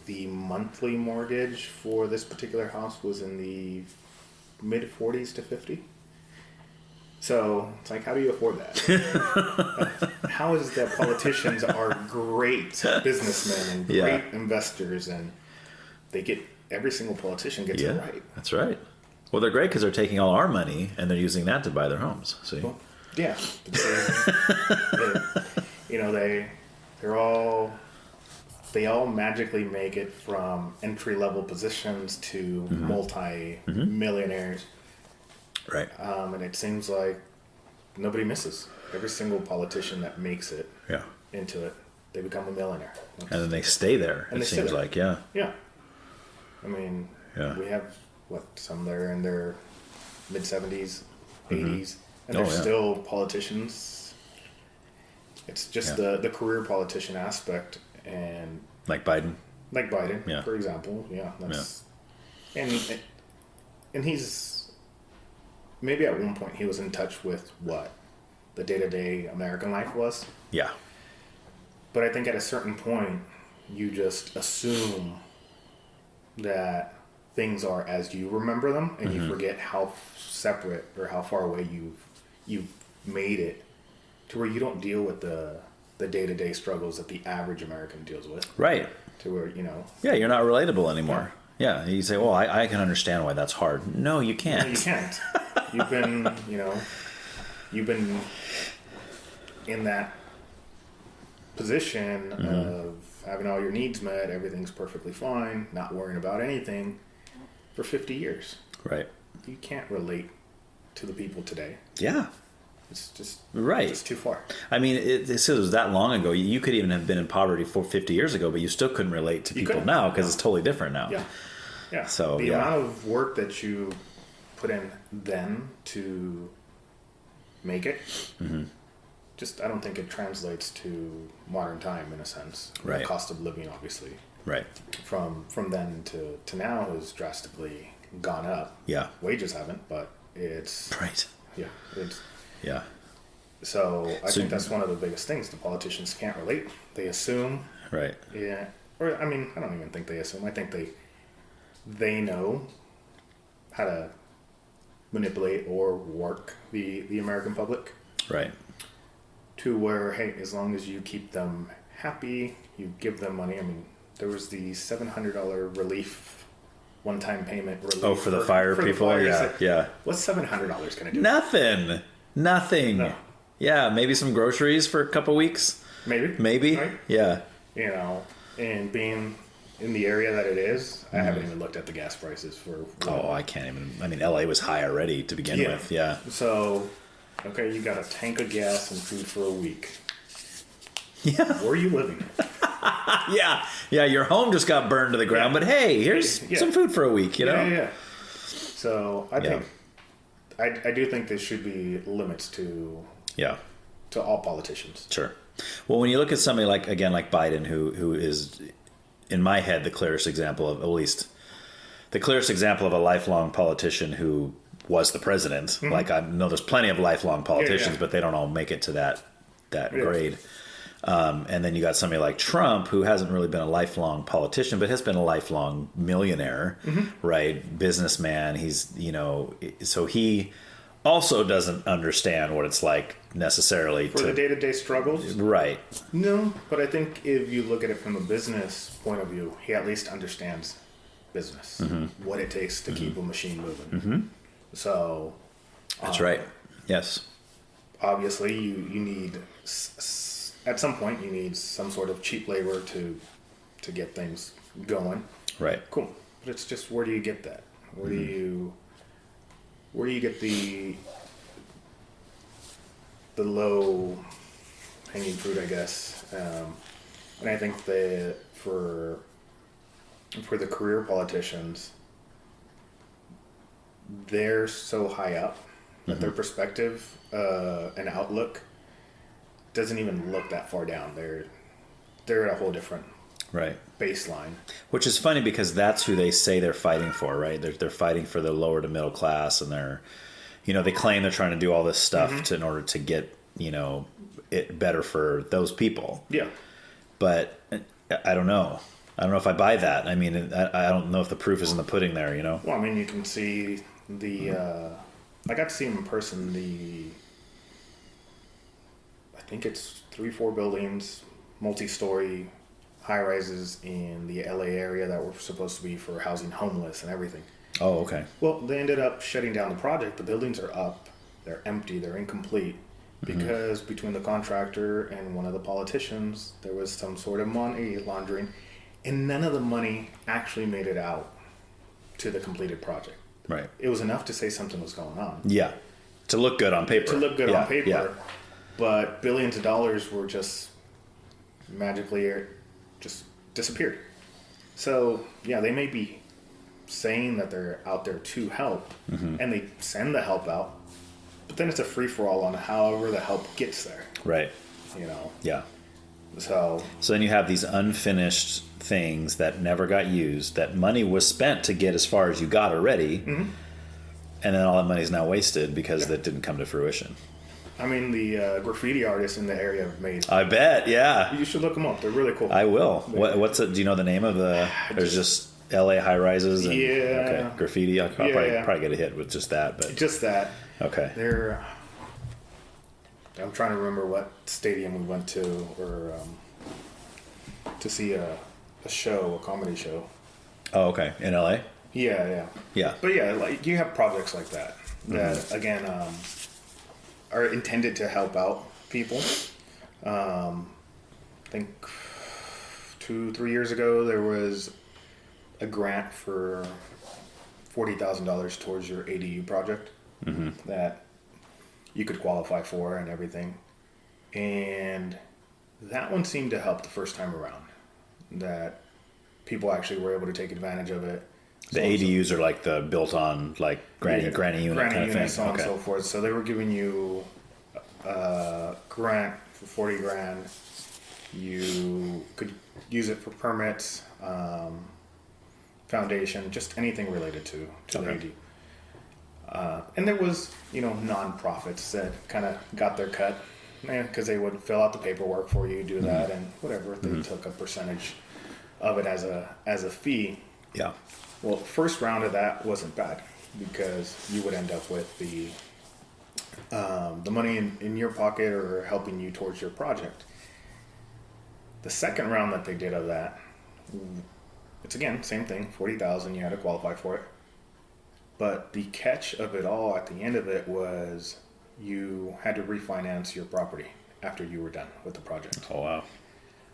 the monthly mortgage for this particular house was in the mid 40s to 50. So it's like, how do you afford that? How is it that politicians are great businessmen and great investors, and they get every single politician gets it right? That's right. Well, they're great because they're taking all our money and they're using that to buy their homes. See. Well, yeah, they all magically make it from entry level positions to multi-millionaires, Right. and it seems like nobody misses. Every single politician that makes it Yeah. into it, they become a millionaire. And then they stay there. And It they stay seems there. like, yeah. Yeah, I mean, Yeah. we some they're in their mid 70s, 80s, and Oh, they're yeah. still politicians. It's just the career politician aspect, and Like Biden. like Biden, Yeah. for example. Yeah, that's and he's maybe at one point he was in touch with what the day-to-day American life was. Yeah. But I think at a certain point, you just assume that things are as you remember them, and you forget how separate or how far away you've made it to where you don't deal with the day-to-day struggles that the average American deals with. Right. To where, you know... Yeah, you're not relatable anymore. Yeah, you say, well, I can understand why that's hard. No, you can't. No, you can't. You've been, you've been in that position of having all your needs met, everything's perfectly fine, not worrying about anything for 50 years. Right. You can't relate to the people today. Yeah. It's just Right. It's too far. I mean, it was that long ago. You could even have been in poverty 50 years ago, but you still couldn't relate to people couldn't. now because it's totally different now. Yeah. Yeah. So, the yeah. amount of work that you put in then to make it, just I don't think it translates to modern time in a sense. Right. The cost of living, obviously, Right. from then to now has drastically gone up. Yeah. Wages haven't, but it's Right. it's Yeah. so I think that's one of the biggest things. The politicians can't relate. They assume. Right. Yeah. Or I mean, I don't even think they assume. I think they know how to manipulate or work the American public Right. to where, hey, as long as you keep them happy, you give them money. I mean, there was the $700 relief, one-time payment relief. Oh, for the fire people? fires. Yeah. Like, Yeah. what's $700 going to do? Nothing. No. Yeah. Maybe some groceries for a couple weeks. Maybe. Right? Yeah. And being in the area that it is, I haven't even looked at the gas prices for. Oh, I can't even. I mean, LA was high already to begin with. Yeah. So, okay, you got a tank of gas and food for a week. Yeah. Where are you living? Yeah. Yeah. Your home just got burned to the ground, but hey, here's some food for a week, you know? Yeah. So I think I do think there should be limits to all politicians. Sure. Well, when you look at somebody like Biden, who is, in my head, the clearest example of, at least, the clearest example of a lifelong politician who was the president. Mm-hmm. Like, I know there's plenty of lifelong politicians, but they don't all make it to that grade. And then you got somebody like Trump, who hasn't really been a lifelong politician, but has been a lifelong millionaire, right? Businessman. He's, so he also doesn't understand what it's like necessarily for the day-to-day struggles. Right. No, but I think if you look at it from a business point of view, he at least understands business, what it takes to keep a machine moving. So that's right. Yes. Obviously, you need at some point you need some sort of cheap labor to get things going. Right. Cool. But it's just, where do you get that? Where do you get the low hanging fruit, I guess? And I think that for the career politicians, they're so high up that their perspective and outlook doesn't even look that far down. They're at a whole different baseline. Which is funny because that's who they say they're fighting for, right? They're fighting for the lower to middle class, and they claim they're trying to do all this stuff in order to get, it better for those people. Yeah. But I don't know. I don't know if I buy that. I mean, I don't know if the proof is in the pudding there, Well, I mean, you can see I got to see him in person, I think it's 3-4 buildings, multi-story high-rises in the LA area that were supposed to be for housing homeless and everything. Oh, okay. Well, they ended up shutting down the project. The buildings are up. They're empty. They're incomplete. Because between the contractor and one of the politicians, there was some sort of money laundering. And none of the money actually made it out to the completed project. Right. It was enough to say something was going on. Yeah. To look good on paper. On paper. Yeah. But billions of dollars were just magically just disappeared. So, yeah, they may be saying that they're out there to help, and they send the help out, but then it's a free-for-all on however the help gets there. Right. You know? Yeah. So then you have these unfinished things that never got used, that money was spent to get as far as you got already, and then all that money is now wasted because that didn't come to fruition. I mean, the graffiti artists in the area have made... I bet, yeah. You should look them up. They're really cool. I will. What's it? Do you know the name of the... There's just LA high-rises and... Yeah. Okay, graffiti. I'll probably get a hit with just that. But just that. Okay. They're... I'm trying to remember what stadium we went to or to see a show, a comedy show. Oh, okay. In LA? Yeah. But yeah, like you have projects like that again are intended to help out people. I think 2-3 years ago there was a grant for $40,000 towards your ADU project that you could qualify for and everything. And that one seemed to help the first time around. That people actually were able to take advantage of it. The ADUs are like the built on like granny unit kind of thing. So on and so forth. So they were giving you a grant for $40,000. You could use it for permits, foundation, just anything related to the ADU. And there was, non-profits that kind of got their cut, because they would fill out the paperwork for you, do that, and whatever. They took a percentage of it as a fee. Yeah. Well, the first round of that wasn't bad because you would end up with the money in your pocket or helping you towards your project. The second round that they did of that, it's again same thing, $40,000. You had to qualify for it. But the catch of it all at the end of it was you had to refinance your property after you were done with the project. Oh, wow.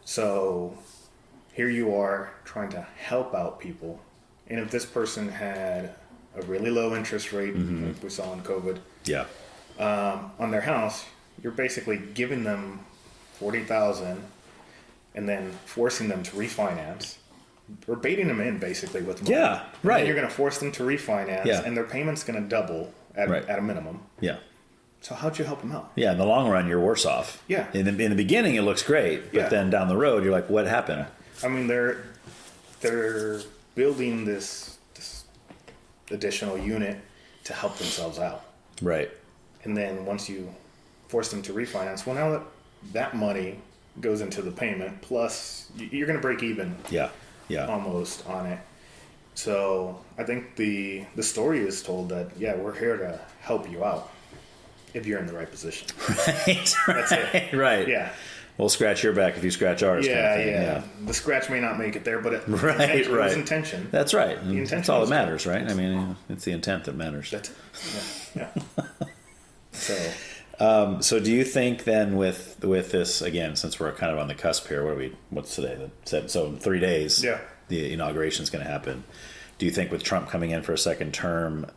So here you are trying to help out people. And if this person had a really low interest rate, like we saw in COVID, on their house, you're basically giving them $40,000 and then forcing them to refinance. Or baiting them in basically with money. Yeah, right. And you're going to force them to refinance, and their payment's going to double at a minimum. Yeah. So how'd you help them out? Yeah, in the long run, you're worse off. Yeah. In the beginning, it looks great, but then down the road, you're like, what happened? I mean, they're building this additional unit to help themselves out. Right. And then once you force them to refinance, well, now that money goes into the payment, plus you're going to break even. Yeah. Almost on it. So I think the story is told that, we're here to help you out if you're in the right position. Right. That's it. Right. Yeah. We'll scratch your back if you scratch ours. Yeah, kind of thing. yeah. The scratch may not make it there, but it was intention. That's right. That's all that matters, right? Good. I mean, it's the intent that matters. That's it. Yeah. So do you think then with this, again, since we're kind of on the cusp here, what's today? So in 3 days, the inauguration is going to happen. Do you think with Trump coming in for a second term,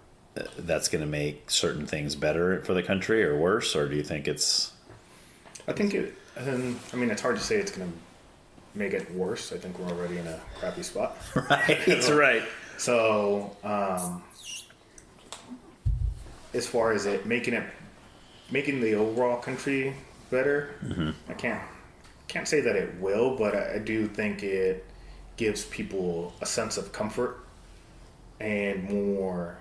that's going to make certain things better for the country or worse? Or do you think it's... I think it's hard to say it's going to make it worse. I think we're already in a crappy spot. Right. That's right. So, as far as making the overall country better, I can't say that it will, but I do think it gives people a sense of comfort, and more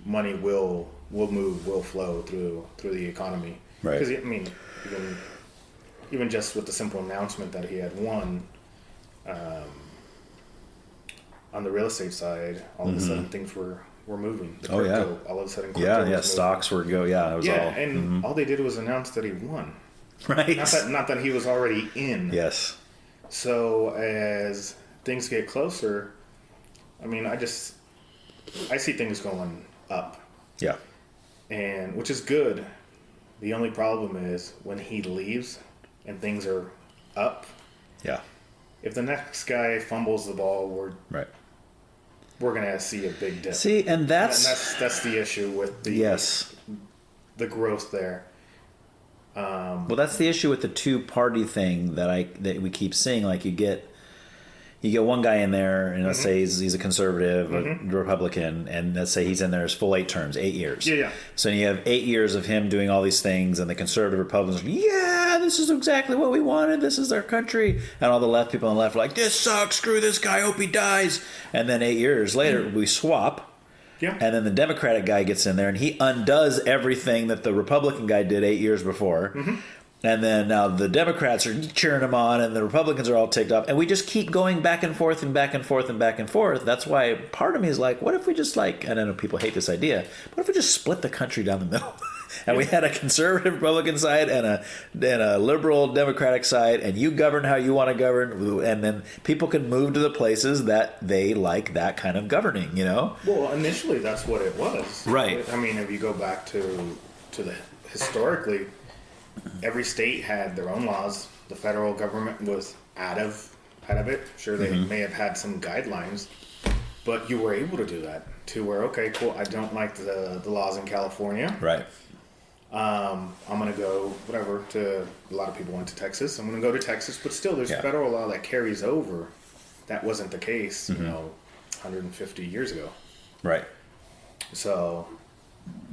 money will flow through the economy. Right. Because even just with the simple announcement that he had won, on the real estate side, all of a sudden things were moving. The crypto, all of a sudden crypto was stocks were go. Yeah, it was all. And all they did was announce that he won. Right. Not that he was already in. Yes. So as things get closer, I see things going up. Yeah. And which is good. The only problem is when he leaves and things are up. Yeah. If the next guy fumbles the ball, we're gonna see a big dip. See, and that's the issue with the growth there. Well, that's the issue with the two-party thing that we keep seeing. Like you you get one guy in there, and let's say he's a conservative, a Republican, and let's say he's in there his full 8 terms, 8 years. Yeah. So you have 8 years of him doing all these things, and the conservative Republicans are, yeah, this is exactly what we wanted. This is our country. And all the left people on the left are like, this sucks. Screw this guy. Hope he dies. And then 8 years later, we swap. Yeah. And then the Democratic guy gets in there, and he undoes everything that the Republican guy did 8 years before. And then now the Democrats are cheering him on, and the Republicans are all ticked off. And we just keep going back and forth and back and forth and back and forth. That's why part of me is like, what if we just like, and I know people hate this idea, what if we just split the country down the middle? And we had a conservative Republican side and a liberal Democratic side, and you govern how you want to govern, and then people can move to the places that they like that kind of governing, you know? Well, initially that's what it was. Right. I mean, if you go back to the historically, every state had their own laws. The federal government was out of it. Sure, they may have had some guidelines, but you were able to do that to where, okay, cool, I don't like the laws in California. Right. I'm going to go, whatever, a lot of people went to Texas. I'm going to go to Texas, but still there's federal law that carries over. That wasn't the case, 150 years ago. Right. So,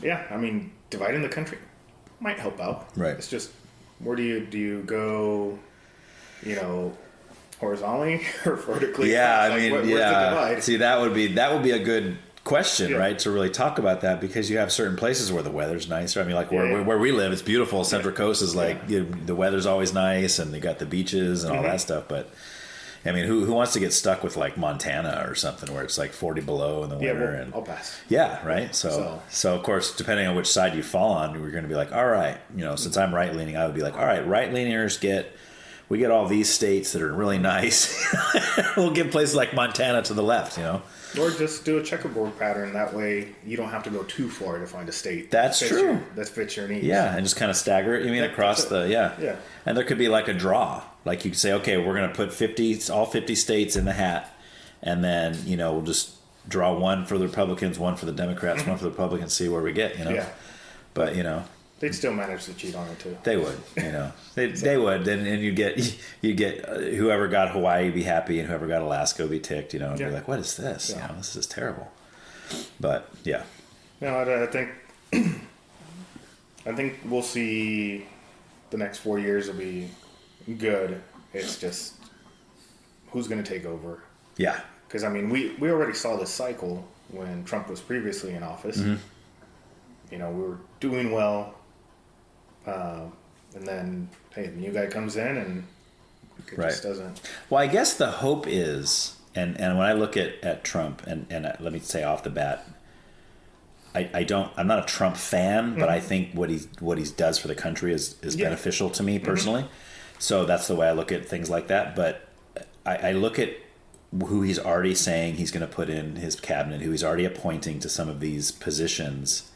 yeah, I mean, dividing the country might help out. Right. It's just, where do you go, horizontally or vertically? Yeah, Like, I mean, where's the divide? See, that would be a good question, right? To really talk about that, because you have certain places where the weather's nicer. I mean, like where we live, it's beautiful. Central Coast is like the weather's always nice, and you got the beaches and all that stuff. But I mean, who wants to get stuck with like Montana or something where it's like 40 below in the winter? Well, I'll pass. Yeah, right. So of course, depending on which side you fall on, we're going to be like, all right, since I'm right leaning, I would be like, all right, right leaners we get all these states that are really nice. We'll give places like Montana to the left, Or just do a checkerboard pattern. That way, you don't have to go too far to find a state. That's true. That fits your needs. Yeah, and just kind of stagger it. You mean across the Yeah. And there could be like a draw. Like you could say, okay, we're going to put all 50 states in the hat, and then we'll just draw one for the Republicans, one for the Democrats, one for the Republicans, see where we get. Yeah. But they'd still manage to cheat on it too. they would. They would, and you get whoever got Hawaii be happy, and whoever got Alaska be ticked. And be like, what is this? Yeah. This is terrible. But yeah. No, I think I think we'll see. The next 4 years will be good. It's just who's going to take over. Yeah. Because I mean, we already saw this cycle when Trump was previously in office. We were doing well, and then hey, the new guy comes in and it just doesn't. Well, I guess the hope is, and when I look at Trump, and let me say off the bat, I'm not a Trump fan, but I think what he does for the country is beneficial to me personally. So that's the way I look at things like that. But I look at who he's already saying he's going to put in his cabinet, who he's already appointing to some of these positions.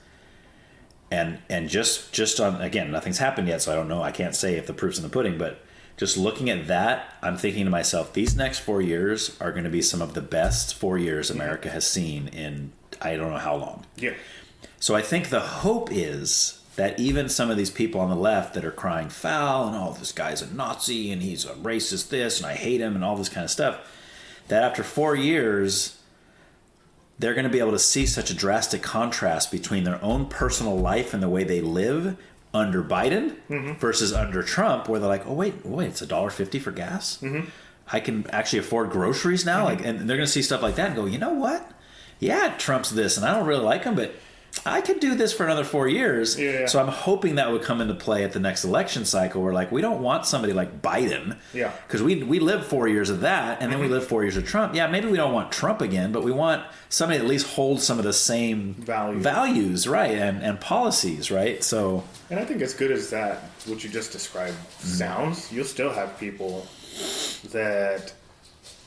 And just on, again, nothing's happened yet, so I don't know. I can't say if the proof's in the pudding, but just looking at that, I'm thinking to myself, these next 4 years are going to be some of the best 4 years America has seen in I don't know how long. Yeah. So I think the hope is that even some of these people on the left that are crying foul and, oh, this guy's a Nazi and he's a racist this and I hate him and all this kind of stuff, that after 4 years, they're going to be able to see such a drastic contrast between their own personal life and the way they live under Biden versus under Trump, where they're like, oh, wait, it's $1.50 for gas? I can actually afford groceries now? And they're going to see stuff like that and go, you know what? Yeah, Trump's this, and I don't really like him, but I could do this for another 4 years. Yeah. So I'm hoping that would come into play at the next election cycle, where like we don't want somebody like Biden. Yeah. Because we lived 4 years of that, and then we lived 4 years of Trump. Yeah, maybe we don't want Trump again, but we want somebody that at least holds some of the same values, right, and policies, right? So. And I think as good as that, what you just described sounds, you'll still have people that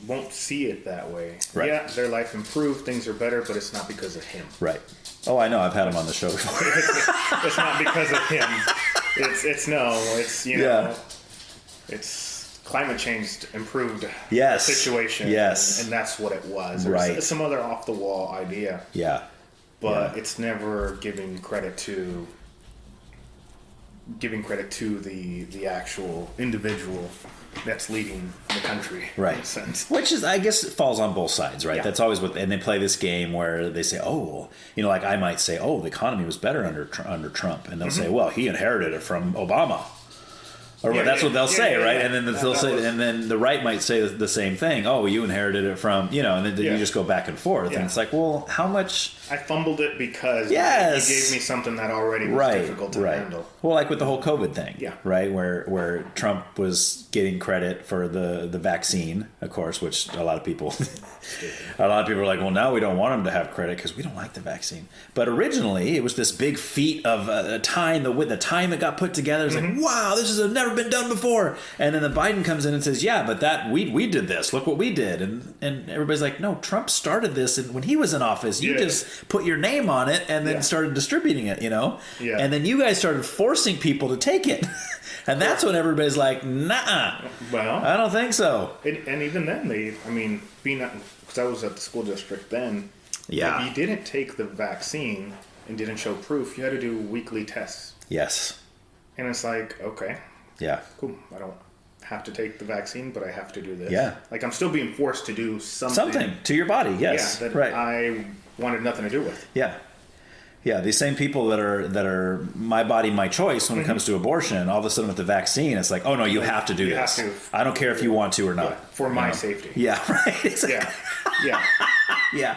won't see it that way. Right. Yeah, their life improved, things are better, but it's not because of him. Right. Oh, I know. I've had him on the show before. It's not because of him. It's climate change improved the situation. Yes. And that's what it was. Right. It's some other off the wall idea. Yeah. But it's never giving credit to giving credit to the actual individual that's leading the country. Right. In a sense. Which is, I guess, it falls on both sides, right? Yeah. That's always what, and they play this game where they say, oh, you know, like I might say, oh, the economy was better under Trump. And they'll say, well, he inherited it from Obama. Or that's what they'll say, right? And then they'll say, and then the right might say the same thing. Oh, you inherited it from, you know, and then you just go back and forth. And it's like, well, how much? I fumbled it because you gave me something that already was difficult to handle. Well, like with the whole COVID thing, Yeah. right? Where Trump was getting credit for the vaccine, of course, which a lot of people are like, well, now we don't want him to have credit because we don't like the vaccine. But originally, it was this big feat of a time, the time it got put together. It's like, wow, this has never been done before. And then the Biden comes in and says, yeah, but that we did this. Look what we did. And everybody's like, no, Trump started this, and when he was in office, you just put your name on it and then started distributing it, you know? Yeah. And then you guys started forcing people to take it. And that's when everybody's like, nah, Well, I don't think so. and even then, because I was at the school district then, Yeah. if you didn't take the vaccine and didn't show proof, you had to do weekly tests. Yes. And it's like, okay, Yeah. cool. I don't have to take the vaccine, but I have to do this. Yeah. Like, I'm still being forced to do something. Something to your body, yes. Yeah, that right. I wanted nothing to do with. Yeah. Yeah, these same people that are my body, my choice when it comes to abortion, all of a sudden with the vaccine, it's like, oh no, you have to do You this. have to. I don't care if you want to or not. Yeah, for my safety. Yeah, right. Exactly. Yeah. Yeah.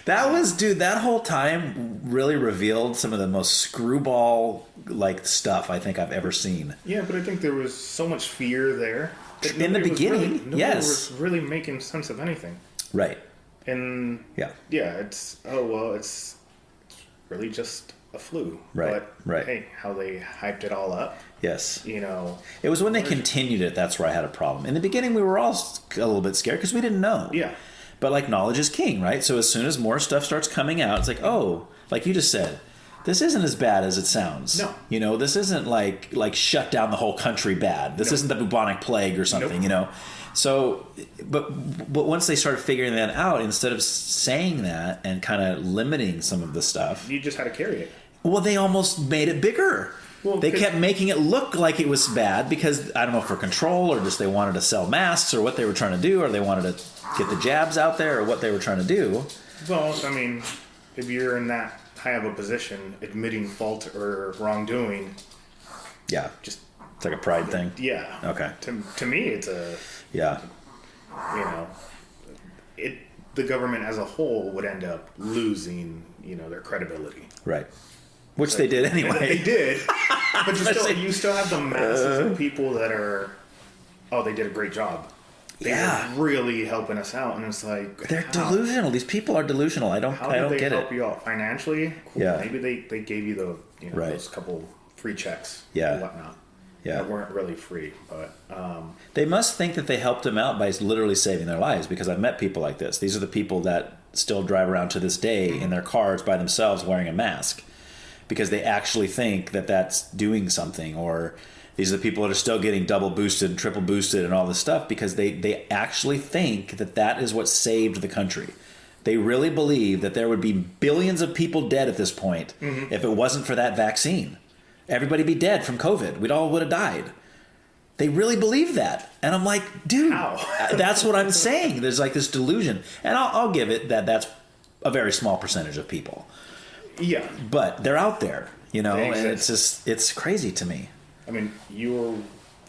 That was, dude, that whole time really revealed some of the most screwball like stuff I think I've ever seen. Yeah, but I think there was so much fear there. That In the beginning, nobody yes. was really making sense of anything. Right. And Yeah. it's it's really just a flu. Right, But right. hey, how they hyped it all up. Yes. You know. It was when they continued it that's where I had a problem. In the beginning, we were all a little bit scared because we didn't know. Yeah. But like knowledge is king, right? So as soon as more stuff starts coming out, it's like, oh, like you just said, this isn't as bad as it sounds. No. You know, this isn't like shut down the whole country bad. This isn't the bubonic plague or something, Nope. you know? So, but once they started figuring that out, instead of saying that and kind of limiting some of the stuff, You just had to carry it. well, they almost made it bigger. Well, They kept making it look like it was bad because, I don't know, for control or just they wanted to sell masks or what they were trying to do or they wanted to get the jabs out there or what they were trying to do. Well, I mean, if you're in that high of a position, admitting fault or wrongdoing, Yeah. just, It's like a pride thing. yeah. Okay. To me, it's Yeah. you know, the government as a whole would end up losing, their credibility. Right. Which they did anyway. They did, but you still have the masses of people that are, they did a great job. They were really helping us out, and it's like They're delusional. These people are delusional. I don't How did they get help it. you out financially? Cool. Yeah. Maybe they gave you Right. those couple free checks Yeah. or whatnot. Yeah. That weren't really free, but They must think that they helped them out by literally saving their lives because I've met people like this. These are the people that still drive around to this day in their cars by themselves wearing a mask because they actually think that that's doing something. Or these are the people that are still getting double boosted and triple boosted and all this stuff because they actually think that that is what saved the country. They really believe that there would be billions of people dead at this point if it wasn't for that vaccine. Everybody be dead from COVID. We'd all would have died. They really believe that. And I'm like, dude, How? That's what I'm saying. There's like this delusion. And I'll give it that's a very small percentage of people. yeah. But they're out there, They and exist. it's crazy to me. I mean,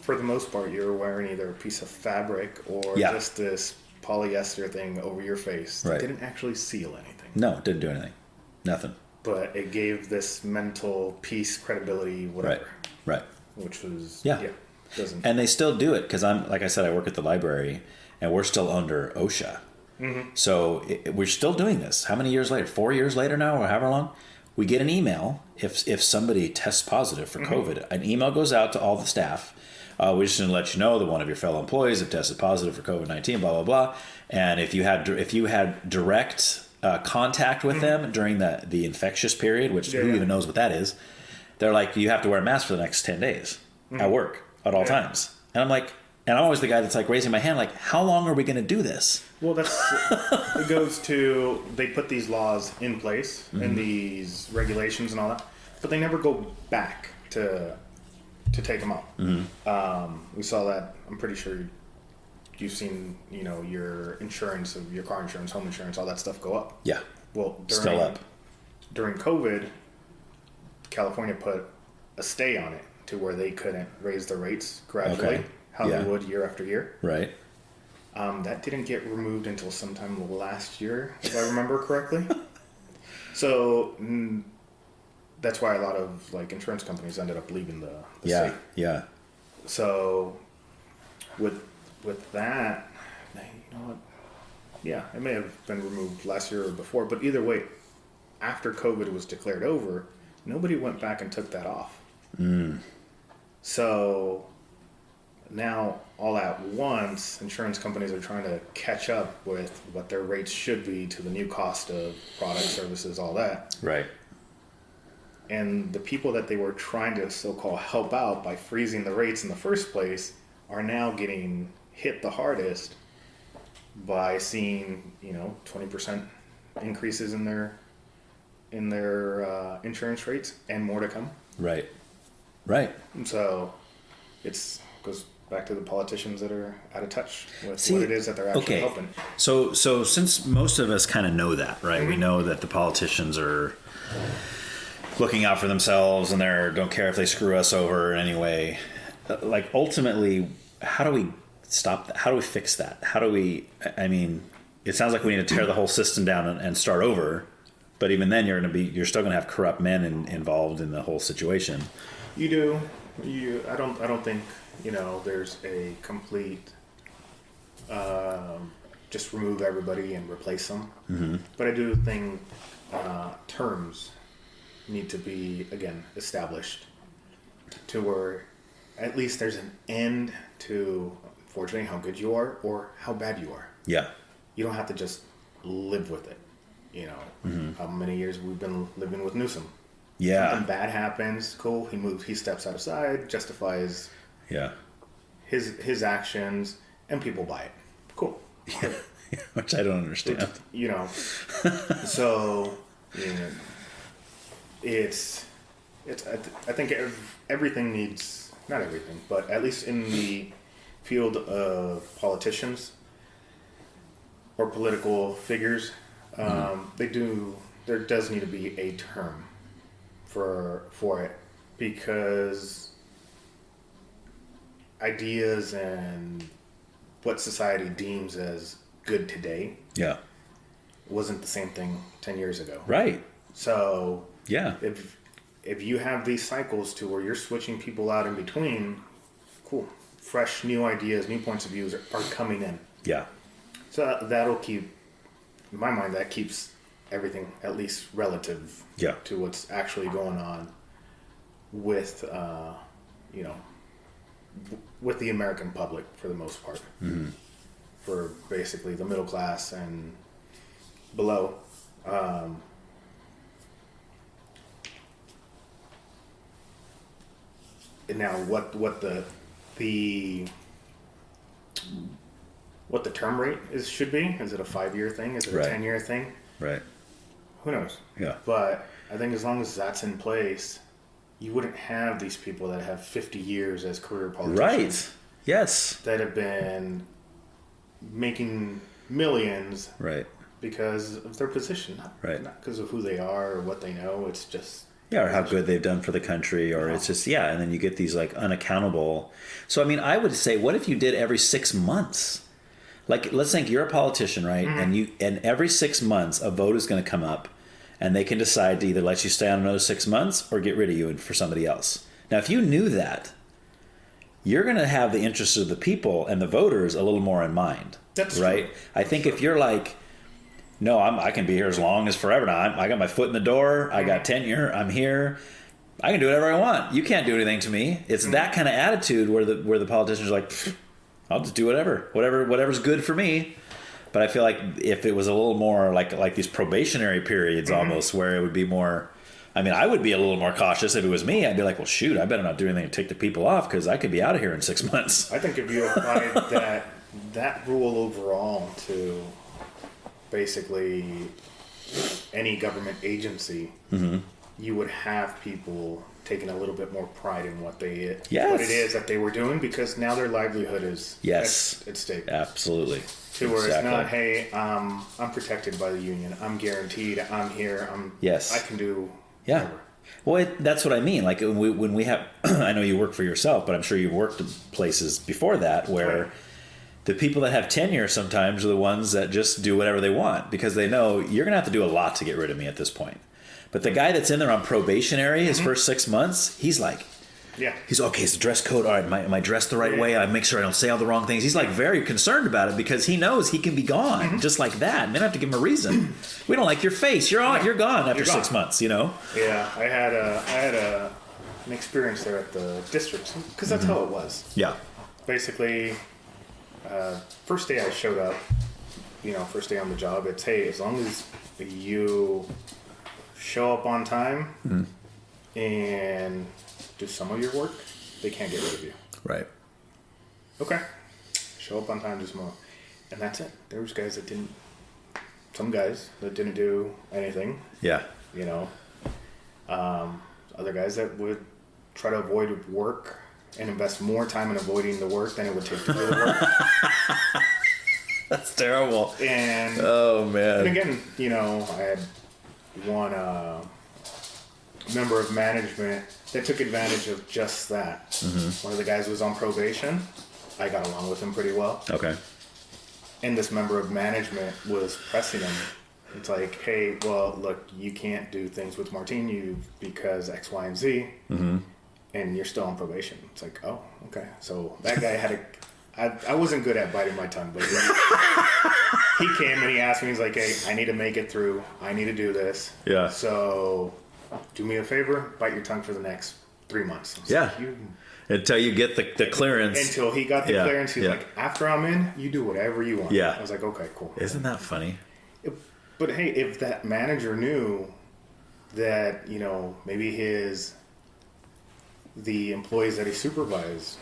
for the most part, you're wearing either a piece of fabric or Yeah. just this polyester thing over your face that Right. didn't actually seal anything. No, it didn't do anything. Nothing. But it gave this mental peace, credibility, whatever. Right. Which was Yeah. doesn't. And they still do it because like I said, I work at the library and we're still under OSHA. So we're still doing this. How many years later? 4 years later now, or however long? We get an email if somebody tests positive for COVID. An email goes out to all the staff. We just want to let you know that one of your fellow employees have tested positive for COVID-19. Blah blah blah. And if you had direct contact with them during the infectious period, which who even knows what that is, they're like, you have to wear a mask for the next 10 days at work at all times. And I'm like, and I'm always the guy that's like raising my hand, like, how long are we going to do this? Well, it goes to, they put these laws in place and these regulations and all that, but they never go back to to take them out. We saw that. I'm pretty sure you've seen, your insurance, your car insurance, home insurance, all that stuff go up. Yeah. Well, Still up. During COVID, California put a stay on it to where they couldn't raise the rates gradually, they would year after year. Right. That didn't get removed until sometime last year, if I remember correctly. So that's why a lot of insurance companies ended up leaving the state. Yeah. So with that, you know what? Yeah, it may have been removed last year or before, but either way, after COVID was declared over, nobody went back and took that off. So now, all at once, insurance companies are trying to catch up with what their rates should be to the new cost of products, services, all that. Right. And the people that they were trying to so-called help out by freezing the rates in the first place are now getting hit the hardest by seeing, 20% increases in their insurance rates and more to come. Right. And so goes back to the politicians that are out of touch with what it is that they're actually helping. So since most of us kind of know that, right? We know that the politicians are looking out for themselves and they don't care if they screw us over in any way. Ultimately, how do we stop that? How do we fix that? It sounds like we need to tear the whole system down and start over. But even then, you're still going to have corrupt men involved in the whole situation. You do. I don't think there's a complete just remove everybody and replace them. Mm-hmm. But I do think terms need to be again established to where at least there's an end to, unfortunately, how good you are or how bad you are. Yeah. You don't have to just live with it. How many years we've been living with Newsom. Yeah. Something bad happens, cool. He steps outside, justifies his actions, and people buy it. Cool. Yeah. Which I don't understand. So it's I think everything needs, not everything, but at least in the field of politicians or political figures, there does need to be a term for it, because ideas and what society deems as good today wasn't the same thing 10 years ago. Right. So if you have these cycles to where you're switching people out in between, cool, fresh new ideas, new points of views are coming in. Yeah. So that'll keep, in my mind, that keeps everything at least relative to what's actually going on with with the American public for the most part. Mm-hmm. For basically the middle class and below. And now what the term rate should be? Is it a 5-year thing? Is it a 10-year thing? Right. Who knows? Yeah. But I think as long as that's in place, you wouldn't have these people that have 50 years as career politicians. Right. Yes. That have been making millions. Right. Because of their position, not because of who they are or what they know. It's just or how good they've done for the country, or it's just and then you get these unaccountable. So I would say, what if you did every 6 months? Let's think you're a politician, right? Mm-hmm. And every 6 months a vote is going to come up, and they can decide to either let you stay on another 6 months or get rid of you for somebody else. Now, if you knew that, you're going to have the interests of the people and the voters a little more in mind. That's right. True. I think if you're no, I can be here as long as forever now. I got my foot in the door. I got tenure. I'm here. I can do whatever I want. You can't do anything to me. It's that kind of attitude where the politicians are I'll just do whatever's good for me. But I feel like if it was a little more like these probationary periods almost, where it would be more. I would be a little more cautious if it was me. I'd be like, well, shoot, I better not do anything to tick the people off because I could be out of here in 6 months. I think if you applied that rule overall to basically any government agency, you would have people taking a little bit more pride in what it is that they were doing, because now their livelihood is at stake. Absolutely. To where it's not, hey, I'm protected by the union. I'm guaranteed. I'm here. I can do whatever. Well, that's what I mean. Like when we have, I know you work for yourself, but I'm sure you've worked in places before that where the people that have tenure sometimes are the ones that just do whatever they want, because they know you're going to have to do a lot to get rid of me at this point. But the guy that's in there on probationary, his first 6 months, he's like, he's okay. It's the dress code. All right, am I dressed the right way? I make sure I don't say all the wrong things. He's like very concerned about it because he knows he can be gone just like that. And they don't have to give him a reason. We don't like your face. You're gone after 6 months. You know. Yeah, I had an experience there at the district, because that's how it was. Yeah. Basically, first day I showed up, first day on the job, it's, hey, as long as you show up on time and do some of your work, they can't get rid of you. Right. Okay. Show up on time, do some more. And that's it. There was some guys that didn't do anything. Yeah. Other guys that would try to avoid work and invest more time in avoiding the work than it would take to do the work. That's terrible. And oh man. And again, I had one member of management that took advantage of just that. One of the guys was on probation. I got along with him pretty well. Okay. And this member of management was pressing him. It's like, hey, well, look, you can't do things with Martin because X, Y, and Z, and you're still on probation. It's like, oh, okay. So that guy I wasn't good at biting my tongue, but he came and he asked me, he's like, hey, I need to make it through. I need to do this. Yeah. So do me a favor, bite your tongue for the next 3 months. Like, until you get the clearance. Until he got the clearance, he's like, after I'm in, you do whatever you want. Yeah. I was like, okay, cool. Isn't that funny? But hey, if that manager knew that, maybe the employees that he supervised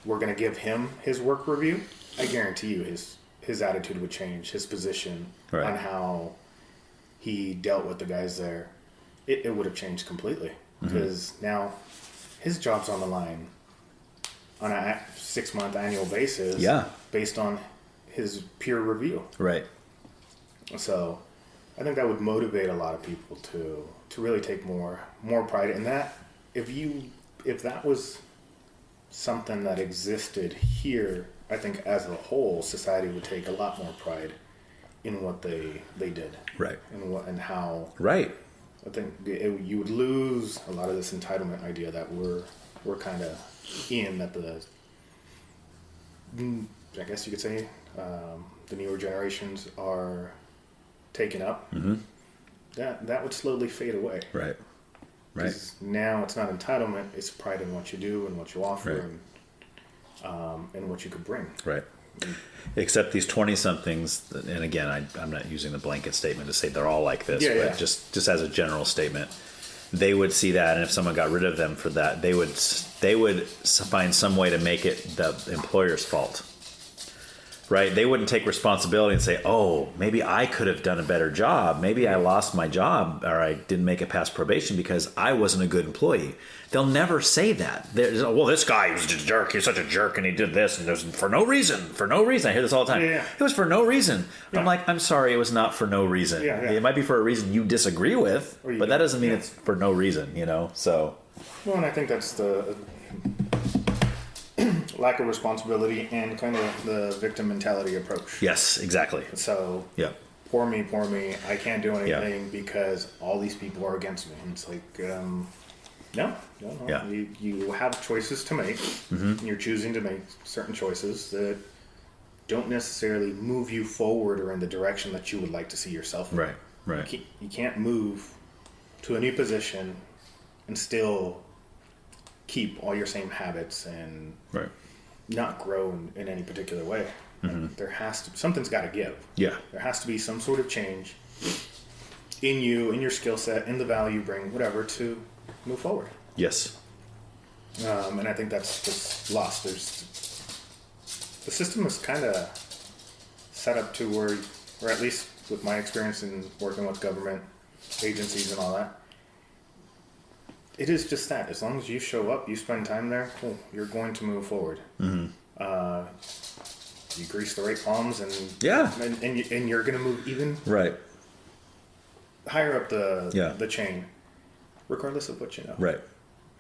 were going to give him his work review, I guarantee you his attitude would change, his position on how he dealt with the guys there. It would have changed completely, because now his job's on the line on a 6-month annual basis based on his peer review. Right. So I think that would motivate a lot of people to really take more pride in that. If that was something that existed here, I think as a whole, society would take a lot more pride in what they did. Right. And how. Right. I think you would lose a lot of this entitlement idea that we're kind of in, that I guess you could say, the newer generations are taken up. That would slowly fade away. Right. Right. Now it's not entitlement; it's pride in what you do and what you offer, and what you could bring. Right. Except these 20-somethings, and again, I'm not using the blanket statement to say they're all like this, but just as a general statement, they would see that, and if someone got rid of them for that, they would find some way to make it the employer's fault. Right? They wouldn't take responsibility and say, oh, maybe I could have done a better job. Maybe I lost my job, or I didn't make it past probation because I wasn't a good employee. They'll never say that. Well, this guy was just a jerk. He's such a jerk, and he did this, and there's for no reason. For no reason. I hear this all the time. It was for no reason. I'm like, I'm sorry, it was not for no reason. It might be for a reason you disagree with, but that doesn't mean it's for no reason, So. Well, and I think that's the lack of responsibility and kind of the victim mentality approach. Yes, exactly. So, poor me, I can't do anything because all these people are against me. And it's like, no. You have choices to make. You're choosing to make certain choices that don't necessarily move you forward or in the direction that you would like to see yourself in. Right. You can't move to a new position and still keep all your same habits and not grow in any particular way. Like something's got to give. There has to be some sort of change in you, in your skill set, in the value you bring, whatever, to move forward. Yes. And I think that's just lost. The system is kind of set up to where, or at least with my experience in working with government agencies and all that, it is just that. As long as you show up, you spend time there, cool. You're going to move forward. Mm-hmm. You grease the right palms, and and you're going to move even higher up the chain, regardless of what you know. Right.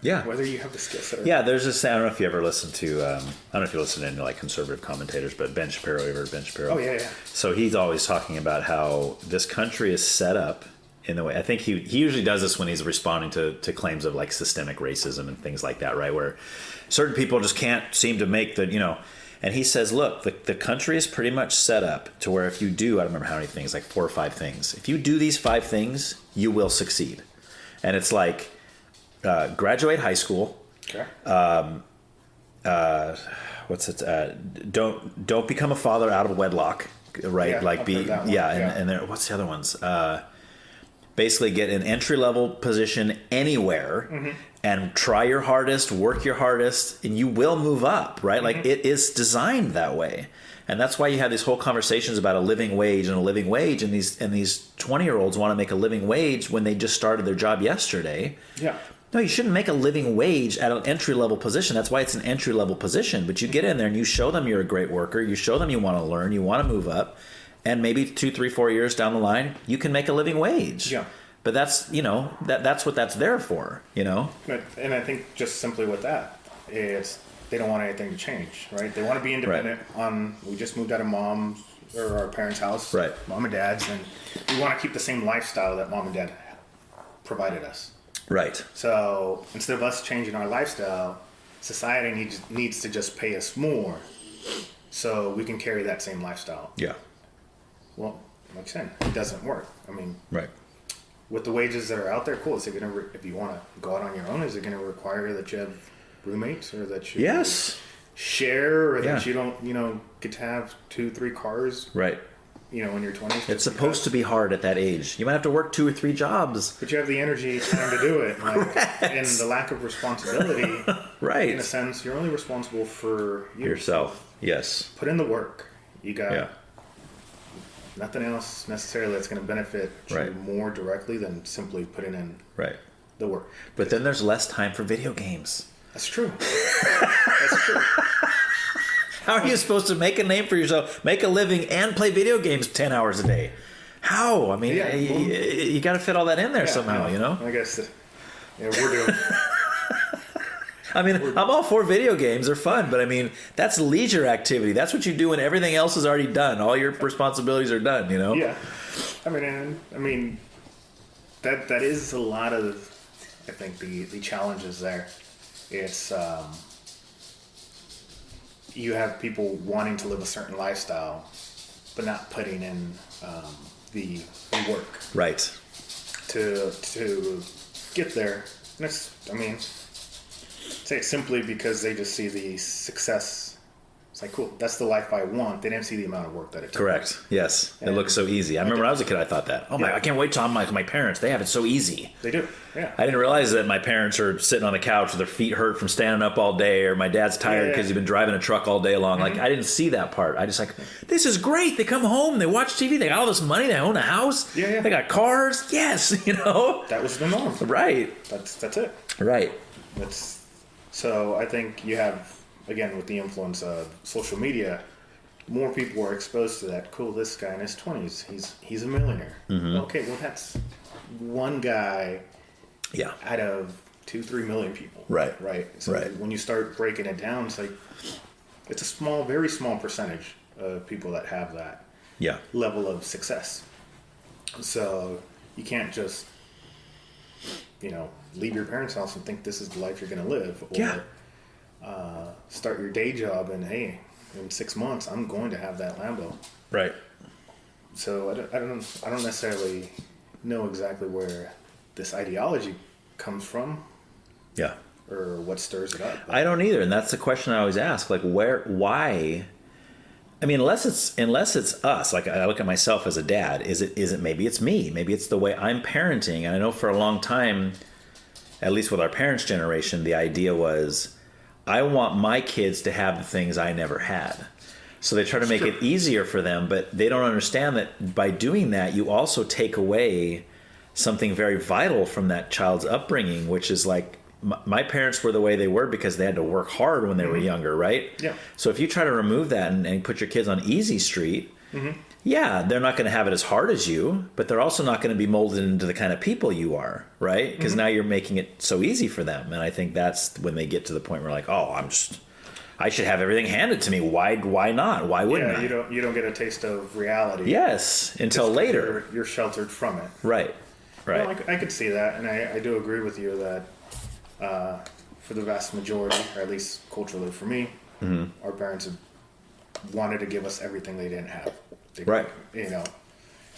Yeah. Whether you have the skill set. Yeah. There's this. I don't know if you ever listen to. I don't know if you listen to any like conservative commentators, but Ben Shapiro. You ever heard Ben Shapiro? Oh yeah. So he's always talking about how this country is set up in the way. I think he usually does this when he's responding to claims of like systemic racism and things like that, right? Where certain people just can't seem to make the And he says, look, the country is pretty much set up to where if you do, I don't remember how many things, like 4 or 5 things. If you do these 5 things, you will succeed. And it's like graduate high school. Okay. Don't become a father out of wedlock, right? Yeah, like I've be heard that one. and there, what's the other ones? Basically get an entry level position anywhere. And try your hardest, work your hardest, and you will move up, right? Like it is designed that way. And that's why you have these whole conversations about a living wage and a living wage, and these 20-year-olds want to make a living wage when they just started their job yesterday. Yeah. No, you shouldn't make a living wage at an entry-level position. That's why it's an entry-level position. But you get in there and you show them you're a great worker. You show them you want to learn, you want to move up. And maybe 2, 3, 4 years down the line, you can make a living wage. Yeah. But that's, that's what that's there for, And I think just simply with that, it's they don't want anything to change, right? They want to be independent we just moved out of mom's or our parents' house, right? Mom and dad's, and we want to keep the same lifestyle that mom and dad provided us. Right. So instead of us changing our lifestyle, society needs to just pay us more so we can carry that same lifestyle. Yeah. Well, like I said, it doesn't work. I mean, right. With the wages that are out there, cool. Is it going to, if you want to go out on your own, is it going to require that you have roommates or that you share or that you don't, get to have 2, 3 cars? Right. In your 20s. It's supposed to be hard at that age. You might have to work 2 or 3 jobs. But you have the energy, time to do it. And the lack of responsibility. Right. In a sense, you're only responsible for yourself. Yes. Put in the work. You got nothing else necessarily that's going to benefit you more directly than simply putting in the work. But then there's less time for video games. That's true. That's true. How are you supposed to make a name for yourself, make a living, and play video games 10 hours a day? How? I mean, you got to fit all that in there somehow, I guess we're doing... I mean, I'm all for video games. They're fun, but I mean, that's leisure activity. That's what you do when everything else is already done. All your responsibilities are done, Yeah. I mean, that is a lot of, I think, the challenges there. It's, you have people wanting to live a certain lifestyle, but not putting in the work. Right. To get there. And it's, say it simply because they just see the success. It's like, cool, that's the life I want. They didn't see the amount of work that it took. Correct. Yes. It looks so easy. I remember when I was a kid, I thought that. I can't wait till I'm like my parents. They have it so easy. They do. Yeah. I didn't realize that my parents are sitting on the couch with their feet hurt from standing up all day, or my dad's tired because he's been driving a truck all day long. Like, I didn't see that part. I just this is great. They come home, they watch TV, they got all this money, they own a house. Yeah. They got cars. Yes, That was the norm. Right. That's it. Right. So I think you have, again, with the influence of social media, more people are exposed to that. Cool, this guy in his 20s, he's a millionaire. Mm-hmm. Okay, well, that's one guy out of 2-3 million people. Right. So when you start breaking it down, it's a small, very small percentage of people that have that level of success. So you can't just, leave your parents' house and think this is the life you're going to live. Or start your day job and, hey, in 6 months, I'm going to have that Lambo. Right. So I don't necessarily know exactly where this ideology comes from. Yeah. Or what stirs it up. I don't either, and that's the question I always ask. Like, why? I mean, unless it's us. Like, I look at myself as a dad. Is it maybe it's me? Maybe it's the way I'm parenting. And I know for a long time, at least with our parents' generation, the idea was, I want my kids to have the things I never had. So they try to make it easier for them, but they don't understand that by doing that, you also take away something very vital from that child's upbringing, which is like, my parents were the way they were because they had to work hard when they were younger, right? Yeah. So if you try to remove that and put your kids on easy street, yeah, they're not going to have it as hard as you, but they're also not going to be molded into the kind of people you are, right? Because now you're making it so easy for them. And I think that's when they get to the point where like, oh, I should have everything handed to me. Why not? Why wouldn't I? You don't get a taste of reality. Yes, until later. You're sheltered from it. Right. Well, I could see that, and I do agree with you that for the vast majority, or at least culturally for me, our parents wanted to give us everything they didn't have. Right. You know,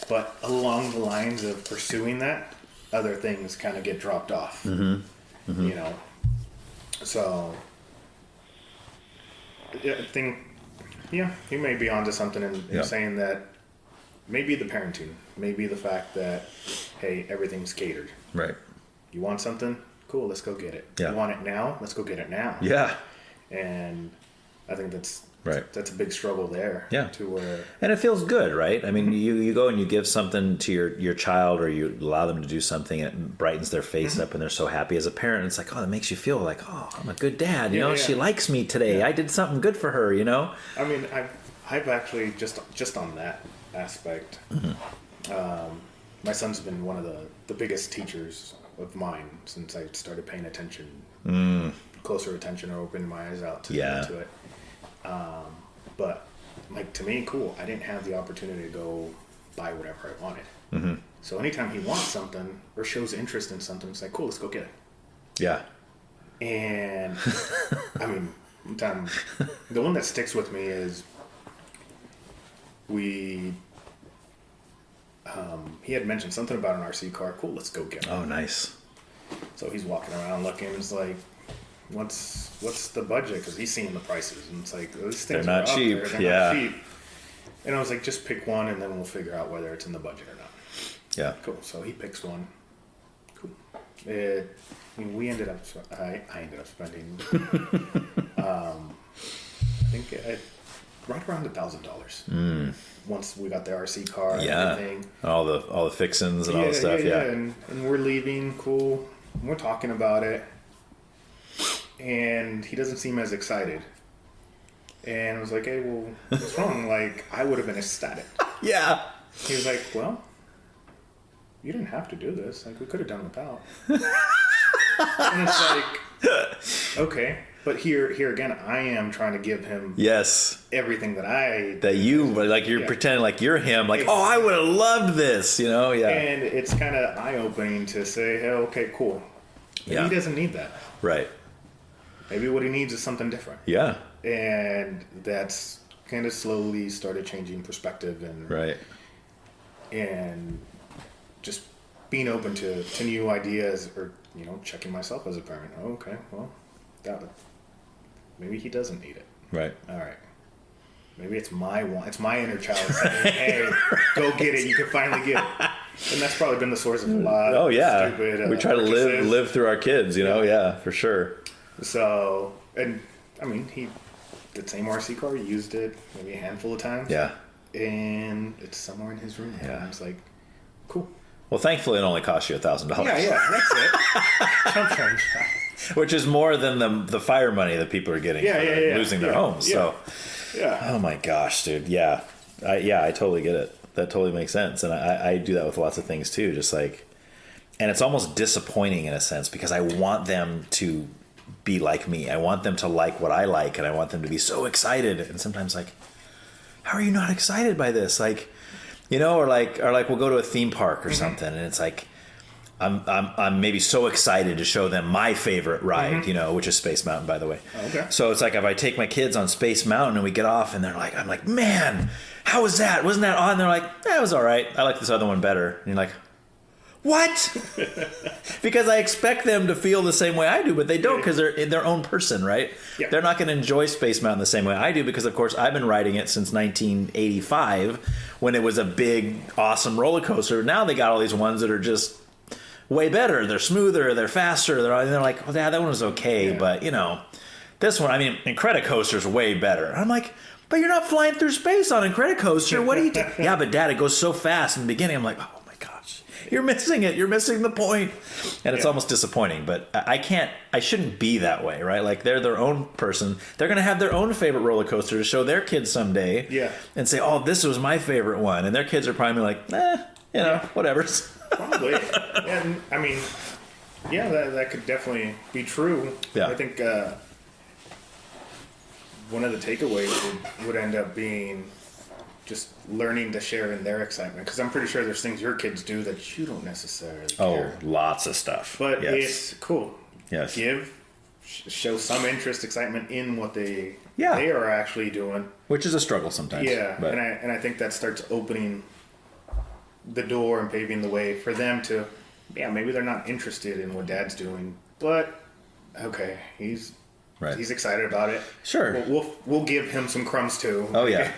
but along the lines of pursuing that, other things kind of get dropped off. You know, so I think, you may be onto something in saying that maybe the parenting, maybe the fact that, hey, everything's catered. Right. You want something? Cool, let's go get it. Yeah. You want it now? Let's go get it now. Yeah. And I think that's a big struggle there. Yeah. To where, and it feels good, right? I mean, you go and you give something to your child, or you allow them to do something, and it brightens their face up, and they're so happy. As a parent, it's like, oh, that makes you feel like, oh, I'm a good dad. You know, she likes me today. I did something good for her. You know. I mean, I've actually just on that aspect. My son's been one of the biggest teachers of mine since I started paying attention, closer attention, or opened my eyes out to it. But like, to me, cool. I didn't have the opportunity to go buy whatever I wanted. So anytime he wants something or shows interest in something, it's like, cool, let's go get it. Yeah. And I mean, the one that sticks with me is he had mentioned something about an RC car. Cool, let's go get one. Oh, nice. So he's walking around looking. It's like, what's the budget? Because he's seeing the prices, and it's like, these things they're not cheap. They're not cheap. And I was like, just pick one, and then we'll figure out whether it's in the budget or not. Yeah. Cool. So he picks one. Cool. I ended up spending. I think right around $1,000. Once we got the RC car and everything. All the fixins and all the stuff, And we're leaving, cool. And we're talking about it. And he doesn't seem as excited. And I was like, hey, well, what's wrong? Like, I would have been ecstatic. Yeah. He was like, well, you didn't have to do this. Like, we could have done without. And it's like, okay. But here again, I am trying to give him everything that you're pretending like you're him, like, oh, I would have loved this, you know? Yeah. And it's kind of eye-opening to say, hey, okay, cool. Maybe he doesn't need that. Right. Maybe what he needs is something different. Yeah. And that's kind of slowly started changing perspective and just being open to new ideas, or, you know, checking myself as a parent. Oh, okay, well, maybe he doesn't need it. Right. All right. Maybe it's my want. It's my inner child saying, hey, go get it. You can finally get it. And that's probably been the source of a lot of stupid we try to live through our kids, you know? Yeah, for sure. So, and I mean, he did the same RC car. He used it maybe a handful of times. Yeah. And it's somewhere in his room. Yeah. And it's like, cool. Well, thankfully, it only cost you $1,000. Yeah, that's it. Chump change. Which is more than the fire money that people are getting for losing their homes. So, oh my gosh, dude. Yeah. I totally get it. That totally makes sense. And I do that with lots of things too. Just like, and it's almost disappointing in a sense, because I want them to be like me. I want them to like what I like, and I want them to be so excited. And sometimes, like, how are you not excited by this? Like, you know, or like we'll go to a theme park or something, and it's like, I'm maybe so excited to show them my favorite ride, you know, which is Space Mountain, by the way. Okay. So it's like, if I take my kids on Space Mountain and we get off, and they're like, I'm like, man, how was that? Wasn't that on? And they're like, it was all right. I like this other one better. And you're like, what? Because I expect them to feel the same way I do, but they don't, because they're in their own person, right? Yeah. They're not going to enjoy Space Mountain the same way I do, because, of course, I've been riding it since 1985, when it was a big, awesome roller coaster. Now they got all these ones that are just way better. They're smoother. They're faster. They're like, well, yeah, that one was okay, but, you know, this one, I mean, Incredicoaster's way better. I'm like, but you're not flying through space on Incredicoaster. What are you doing? Yeah, but Dad, it goes so fast in the beginning. I'm like, oh my gosh. You're missing it. You're missing the point. And it's almost disappointing, but I shouldn't be that way, right? Like, they're their own person. They're going to have their own favorite roller coaster to show their kids someday. Yeah. And say, oh, this was my favorite one. And their kids are probably like, whatever. Probably. And I mean, yeah, that could definitely be true. Yeah. I think one of the takeaways would end up being just learning to share in their excitement, because I'm pretty sure there's things your kids do that you don't necessarily care. Oh, lots of stuff. But it's cool. Yes. Show some interest, excitement in what they Yeah. they are actually doing. Which is a struggle sometimes. Yeah, But and I think that starts opening the door and paving the way for them to, maybe they're not interested in what Dad's doing, but okay, he's excited about it. Sure. We'll give him some crumbs too. Oh yeah.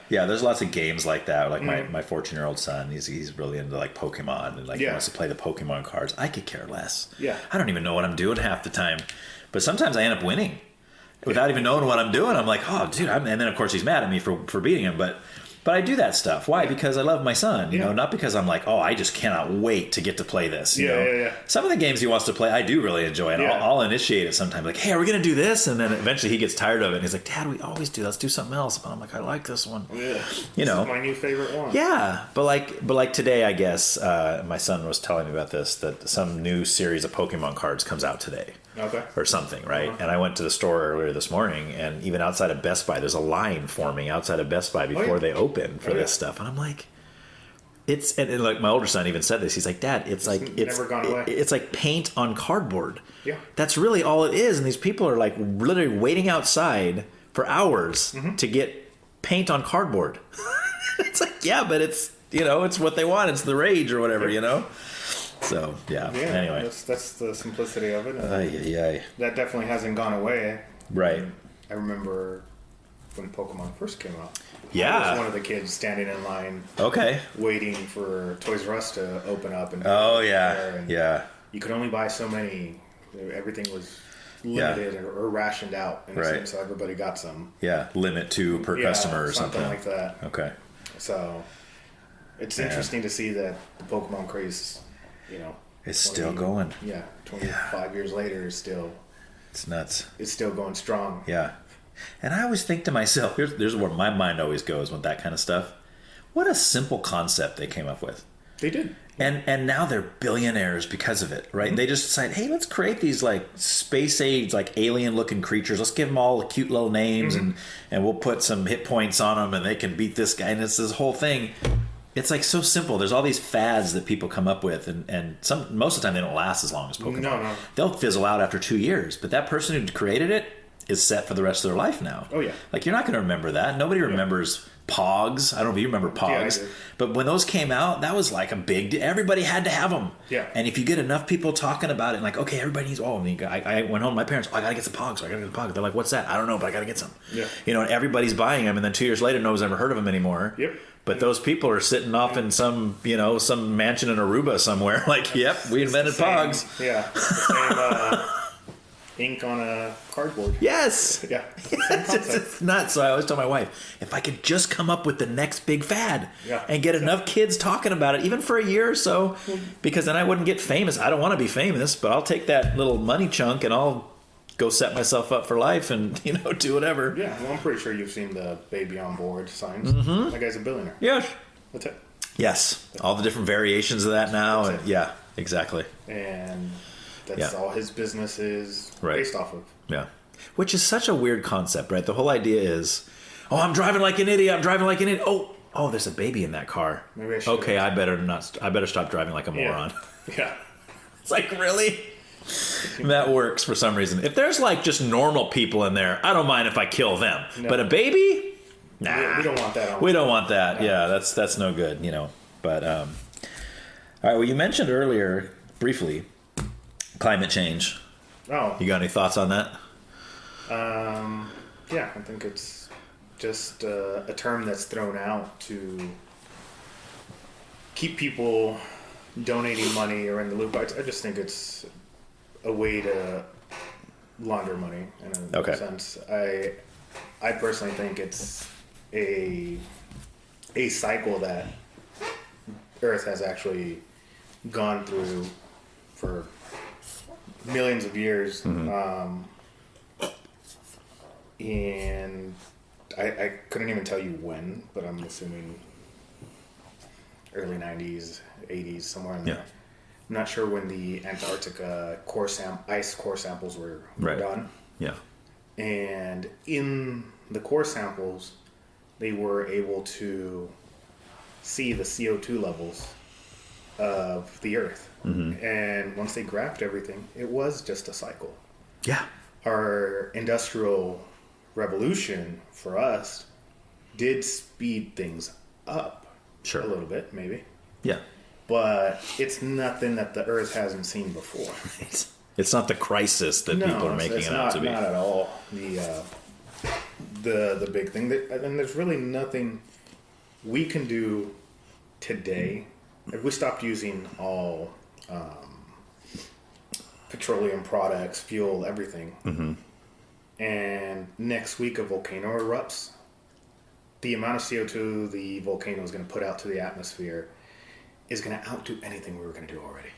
There's lots of games like that. Like my 14-year-old son, he's really into like Pokemon and he wants to play the Pokemon cards. I could care less. Yeah. I don't even know what I'm doing half the time, but sometimes I end up winning without even knowing what I'm doing. I'm like, oh, dude, and then of course he's mad at me for beating him, but I do that stuff. Why? Because I love my son, you know, not because I'm like, oh, I just cannot wait to get to play this. You know? Yeah. Some of the games he wants to play, I do really enjoy, and I'll initiate it sometimes. Like, hey, are we going to do this? And then eventually he gets tired of it, and he's like, Dad, we always do. Let's do something else. But I'm like, I like this one. Yeah. You know, this is my new favorite one. Yeah, but like today, I guess my son was telling me about this, that some new series of Pokemon cards comes out today. Okay. Or something, right? And I went to the store earlier this morning, and even outside of Best Buy, there's a line forming outside of Best Buy before they open for this stuff. And I'm like, and like my older son even said this. He's like, Dad, it's never gone away. It's like paint on cardboard. Yeah. That's really all it is. And these people are like literally waiting outside for hours to get paint on cardboard. It's like, yeah, but it's, it's what they want. It's the rage or whatever, So anyway, that's the simplicity of it. That definitely hasn't gone away. Right. I remember when Pokemon first came out. Yeah. I was one of the kids standing in line. Okay. Waiting for Toys R Us to open up and. You could only buy so many. Everything was limited or rationed out, so everybody got some. Yeah, limit 2 per customer or something like that. Okay. So it's interesting to see that the Pokemon craze, it's still going. Yeah, 25 years later, it's nuts. It's still going strong. Yeah. And I always think to myself, here's where my mind always goes with that kind of stuff. What a simple concept they came up with. They did. And now they're billionaires because of it, right? Mm-hmm. They just decide, hey, let's create these like space age, like alien looking creatures. Let's give them all cute little names and we'll put some hit points on them and they can beat this guy. And it's this whole thing. It's like so simple. There's all these fads that people come up with, and most of the time they don't last as long as Pokemon. No. They'll fizzle out after 2 years, but that person who created it is set for the rest of their life now. Oh yeah. Like, you're not going to remember that. Nobody remembers Pogs. I don't know if you remember Pogs. Yeah, I do. But when those came out, that was like a big deal. Everybody had to have them. Yeah. And if you get enough people talking about it, like, okay, everybody needs, I went home to my parents, I got to get some Pogs. They're like, what's that? I don't know, but I got to get some. Yeah. And everybody's buying them, and then 2 years later, no one's ever heard of them anymore. Yep. But those people are sitting off in some mansion in Aruba somewhere. Like, yep, we invented Pogs. Yeah. The same ink on a cardboard. Yes. Yeah. It's nuts. So I always tell my wife, if I could just come up with the next big fad and get enough kids talking about it, even for a year or so, because then I wouldn't get famous. I don't want to be famous, but I'll take that little money chunk and I'll go set myself up for life and, do whatever. Yeah. Well, I'm pretty sure you've seen the baby on board signs. That guy's a billionaire. Yes. That's it. Yes. All the different variations of that now. And yeah, exactly. And that's all his business is based off of. Yeah. Which is such a weird concept, right? The whole idea is, I'm driving like an idiot. Oh, there's a baby in that car. Maybe I should. Okay, I better stop driving like a moron. Yeah. It's like, really? That works for some reason. If there's like just normal people in there, I don't mind if I kill them. No. But a baby? Nah. We don't want that. We don't want that. No. Yeah, that's no good, But all right, well, you mentioned earlier briefly climate change. Oh. You got any thoughts on that? Yeah, I think it's just a term that's thrown out to keep people donating money or in the loop. I just think it's a way to launder money in a sense. I personally think it's a cycle that Earth has actually gone through for millions of years. And I couldn't even tell you when, but I'm assuming early 90s, 80s, somewhere in there. Yeah. I'm not sure when the Antarctica ice core samples were done. Yeah. And in the core samples, they were able to see the CO2 levels of the Earth. And once they graphed everything, it was just a cycle. Yeah. Our industrial revolution for us did speed things up Sure. a little bit, maybe. Yeah. But it's nothing that the Earth hasn't seen before. It's not the crisis that people are making it out to be. Not at all. The big thing and there's really nothing we can do today. If we stopped using all petroleum products, fuel, everything, and next week a volcano erupts, the amount of CO2 the volcano is going to put out to the atmosphere is going to outdo anything we were going to do already.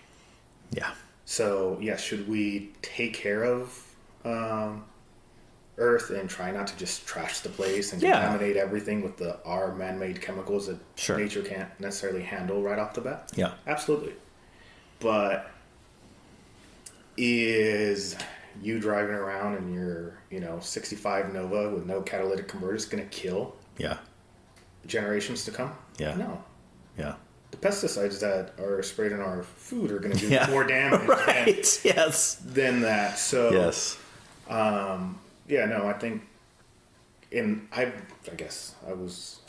Yeah. So, yes, should we take care of Earth and try not to just trash the place and contaminate everything with our man-made chemicals that nature can't necessarily handle right off the bat? Yeah. Absolutely. But is you driving around in your, 65 Nova with no catalytic converters going to kill generations to come? Yeah. No. Yeah. The pesticides that are sprayed in our food are going to do more damage than that. So, yes. I think, I guess I was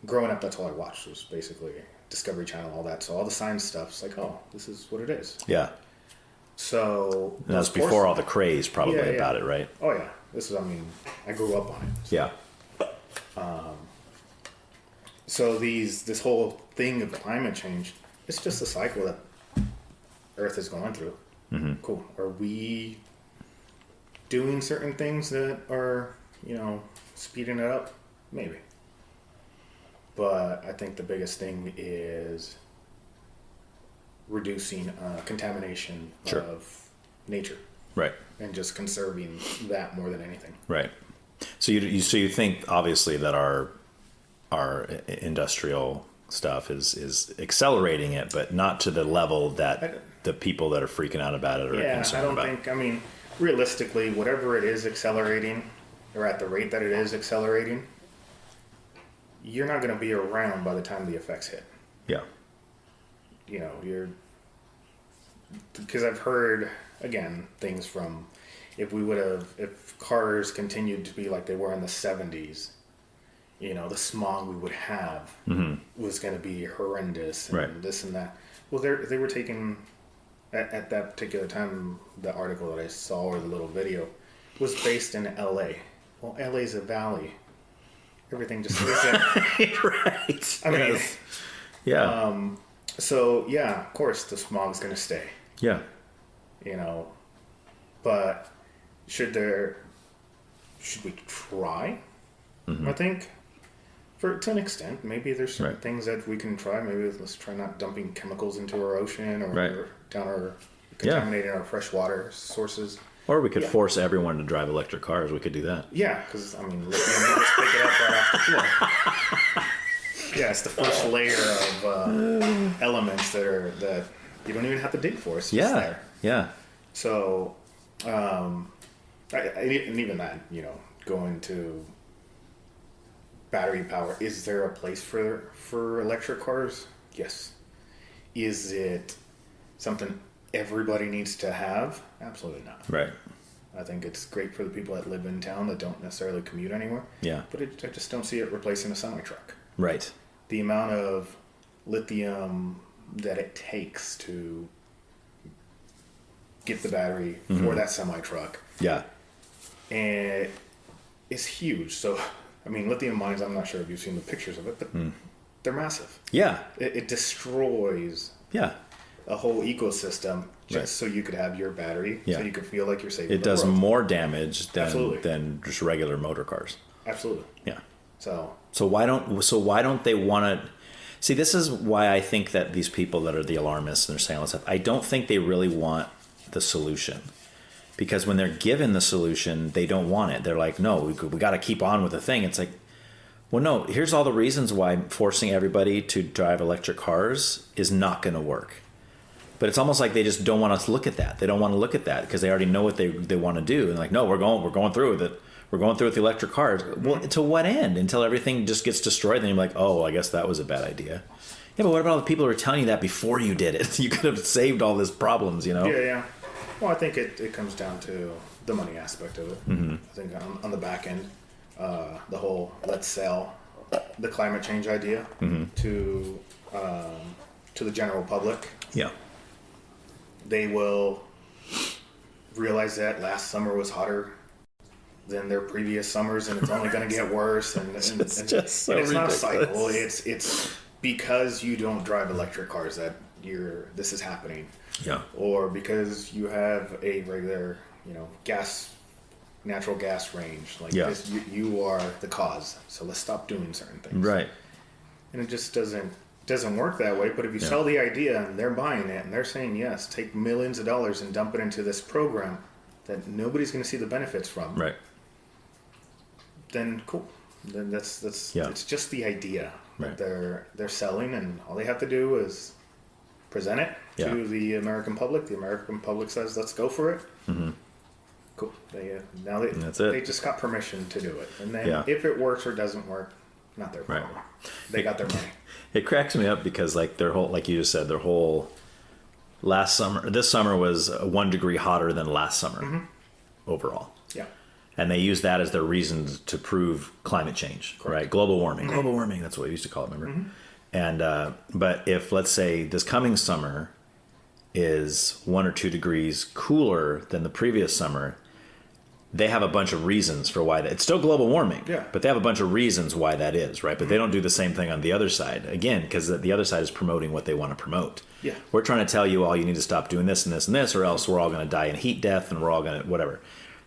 growing up, that's all I watched was basically Discovery Channel, all that. So all the science stuff's like, oh, this is what it is. Yeah. So. And that's before all the craze probably about it, right? Oh, yeah. I grew up on it. So. Yeah. So this whole thing of climate change, it's just a cycle that Earth is going through. Cool. Are we doing certain things that are, speeding it up? Maybe. But I think the biggest thing is reducing contamination of nature. Right. And just conserving that more than anything. Right. So you think obviously that our industrial stuff is accelerating it, but not to the level that the people that are freaking out about it are concerned about. Realistically, whatever it is accelerating, or at the rate that it is accelerating, you're not going to be around by the time the effects hit. Yeah. Because I've heard, again, things from, if cars continued to be like they were in the 70s, the smog we would have was going to be horrendous and this and that. Well, they were taking, at that particular time, the article that I saw or the little video was based in LA. Well, LA's a valley. Everything just isn't. Right. I mean, yeah. So, yeah, of course the smog's going to stay. Yeah. But should we try? I think. To an extent, maybe there's certain things that we can try. Maybe let's try not dumping chemicals into our ocean or down our contaminating our fresh water sources. Or we could force everyone to drive electric cars. We could do that. Yeah, because lithium, you just pick it up right off the floor. Yeah, it's the first layer of elements that you don't even have to dig for. It's just there. Yeah. So, and even that, going to battery power, is there a place for electric cars? Yes. Is it something everybody needs to have? Absolutely not. Right. I think it's great for the people that live in town that don't necessarily commute anywhere. Yeah. But I just don't see it replacing a semi-truck. Right. The amount of lithium that it takes to get the battery for that semi-truck. Yeah. And it's huge. So, lithium mines, I'm not sure if you've seen the pictures of it, but they're massive. Yeah. It destroys a whole ecosystem just so you could have your battery, so you could feel like you're saving the world. It does more damage than just regular motor cars. Absolutely. Yeah. So why don't they want to? See, this is why I think that these people that are the alarmists and they're saying all this stuff, I don't think they really want the solution. Because when they're given the solution, they don't want it. They're like, no, we got to keep on with the thing. It's like, well, no, here's all the reasons why forcing everybody to drive electric cars is not going to work. But it's almost like they just don't want us to look at that. They don't want to look at that because they already know what they want to do. And like, no, we're going through with it. We're going through with the electric cars. Well, to what end? Until everything just gets destroyed. Then you're like, oh, I guess that was a bad idea. Yeah, but what about all the people who were telling you that before you did it? You could have saved all these problems, you know? Yeah. Well, I think it comes down to the money aspect of it. Mm-hmm. I think on the back end, the whole let's sell the climate change idea to the general public. Yeah. They will realize that last summer was hotter than their previous summers, and it's only going to get worse. And it's just so it's not a cycle. ridiculous. It's because you don't drive electric cars that this is happening. Yeah. Or because you have a regular, natural gas range. Like this, you are the cause. So let's stop doing certain things. Right. And it just doesn't work that way. But if you sell the idea and they're buying it and they're saying yes, take millions of dollars and dump it into this program that nobody's going to see the benefits from. Right. Then cool. Then that's it's just the idea right. that they're selling, and all they have to do is present it to the American public. The American public says, "Let's go for it." Mm-hmm. Cool. They just got permission to do it, and then if it works or doesn't work, not their problem. Right. They got their money. It cracks me up because their whole, like you just said, their whole this summer was 1 degree hotter than last summer overall. Yeah. And they use that as their reason to prove climate change, correct. Right? Global warming. Mm-hmm. Global warming, that's what we used to call it, remember? Mm-hmm. And but if, let's say, this coming summer is 1 or 2 degrees cooler than the previous summer, they have a bunch of reasons for why that. It's still global warming, but they have a bunch of reasons why that is, right? But they don't do the same thing on the other side, again, because the other side is promoting what they want to promote. Yeah. We're trying to tell you, you need to stop doing this and this and this, or else we're all going to die in heat death and we're all going to, whatever.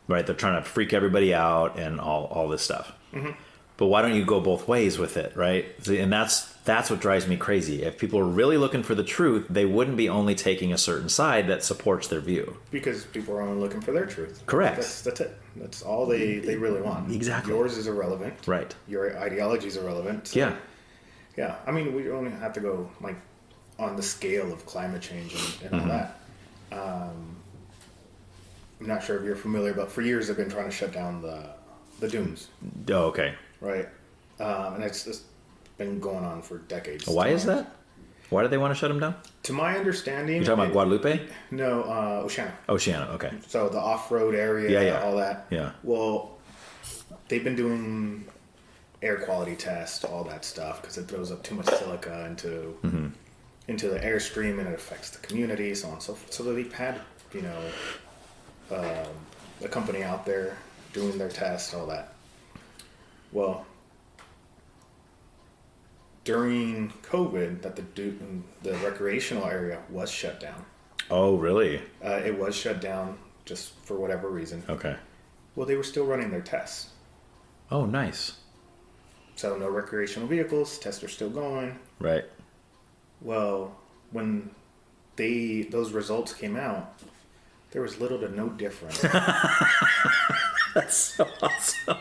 Right? They're trying to freak everybody out and all this stuff. Mm-hmm. But why don't you go both ways with it, right? And that's what drives me crazy. If people are really looking for the truth, they wouldn't be only taking a certain side that supports their view. Because people are only looking for their truth. Correct. That's it. That's all they really want. Exactly. Yours is irrelevant. Right. Your ideology is irrelevant. So, yeah. I mean, we only have to go on the scale of climate change and all that. I'm not sure if you're familiar, but for years they've been trying to shut down the dunes. Oh, okay. Right. And it's been going on for decades. Why is that? Why do they want to shut them down? To my understanding... You're talking about Guadalupe? No, Oceana. Oceana, okay. So the off-road area, all that. Yeah. Well, they've been doing air quality tests, all that stuff, because it throws up too much silica into the airstream and it affects the community, so on and so forth. So they've had, a company out there doing their tests, all that. Well, during COVID, that the recreational area was shut down. Oh, really? It was shut down just for whatever reason. Okay. Well, they were still running their tests. Oh, nice. So no recreational vehicles, tests are still going. Right. Well, when those results came out, there was little to no difference. That's so awesome.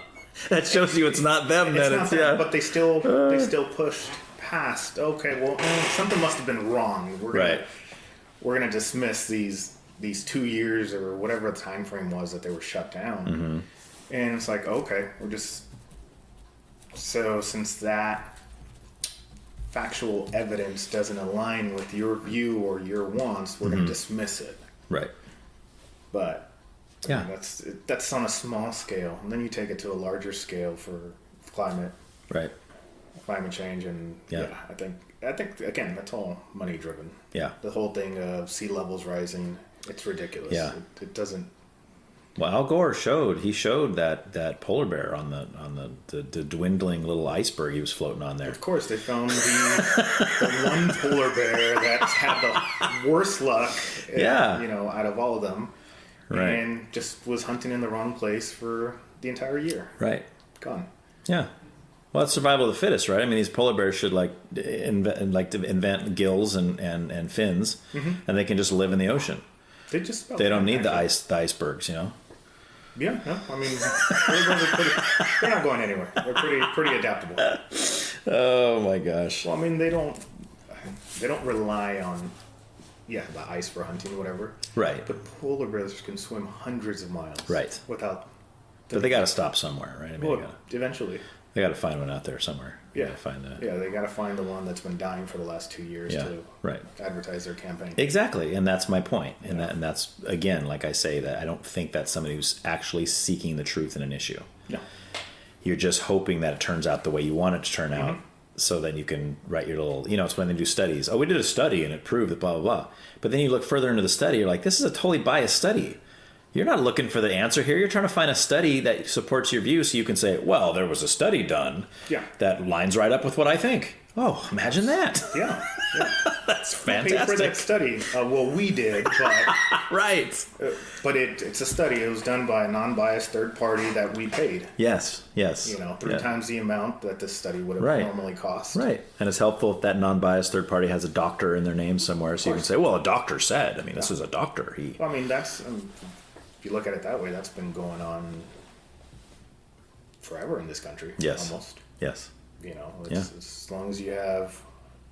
That shows you it's not them. But they still pushed past. Okay, well, something must have been wrong. We're gonna dismiss these 2 years or whatever the time frame was that they were shut down. Mm-hmm. And it's like, okay, since that factual evidence doesn't align with your view or your wants, we're gonna dismiss it. Right. But that's on a small scale, and then you take it to a larger scale for climate change, and I think again that's all money driven. Yeah, the whole thing of sea levels rising, it's ridiculous. Yeah, it doesn't. Well, Al Gore showed that polar bear on the dwindling little iceberg he was floating on there. Of course, they found the one polar bear that's had the worst luck. Out of all of them. Right. And just was hunting in the wrong place for the entire year. Right. Gone. Yeah. Well, it's survival of the fittest, right? I mean, these polar bears should invent gills and fins, and they can just live in the ocean. They don't need the icebergs, you know. Yeah, no, I mean, they're not going anywhere. They're pretty adaptable. Oh my gosh. Well, I mean, they don't rely on the ice for hunting, whatever. Right. But polar bears can swim hundreds of miles. Right. Without. But they got to stop somewhere, right? I mean, eventually. They got to find one out there somewhere. Yeah. They got to find the one that's been dying for the last 2 years to advertise their campaign. Exactly, and that's my point. And that's again, like I say, that I don't think that's somebody who's actually seeking the truth in an issue. No. You're just hoping that it turns out the way you want it to turn out, so then you can write your little. You know, it's when they do studies. Oh, we did a study and it proved that blah blah blah. But then you look further into the study, you're like, this is a totally biased study. You're not looking for the answer here. You're trying to find a study that supports your view so you can say, well, there was a study done that lines right up with what I think. Oh, imagine that. Yeah. That's fantastic. Paid for that study. We did, but... Right. But it's a study. It was done by a non-biased third party that we paid. Yes. You know, 3 times the amount that this study would have normally cost. Right. And it's helpful if that non-biased third party has a doctor in their name somewhere, so you can say, well, a doctor said. I mean, this is a doctor. Well, I mean, that's... if you look at it that way, that's been going on forever in this country. Yes. Almost. Yes. You know, as long as you have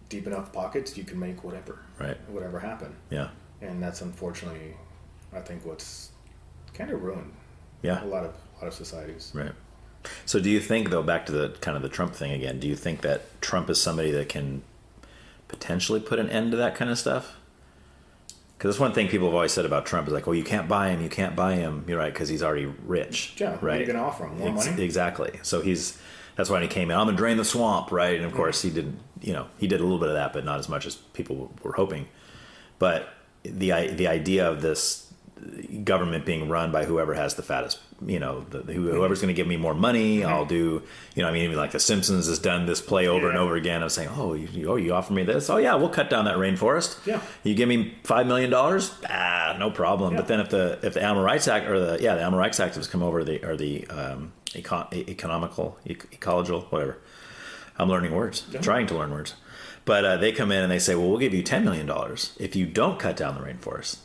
deep enough pockets, you can make whatever happen. Yeah. And that's unfortunately, I think, what's kind of ruined a lot of societies. Right. So do you think, though, back to the kind of the Trump thing again, do you think that Trump is somebody that can potentially put an end to that kind of stuff? Because that's one thing people have always said about Trump is like, well, you can't buy him. You're right, because he's already rich. Yeah, right? What are you going to offer him? More money? Exactly. So that's why when he came in, I'm going to drain the swamp, right? And of course he did a little bit of that, but not as much as people were hoping. But the idea of this government being run by whoever has the fattest, whoever's going to give me more money, I'll do, I mean, even like The Simpsons has done this play over and over again of saying, you offer me this? Oh yeah, we'll cut down that rainforest. Yeah. You give me $5 million? No problem. Yeah. But then if the Animal Rights Act or the Animal Rights activists come over, ecological, whatever. I'm learning words, trying to learn words. But they come in and they say, well, we'll give you $10 million if you don't cut down the rainforest.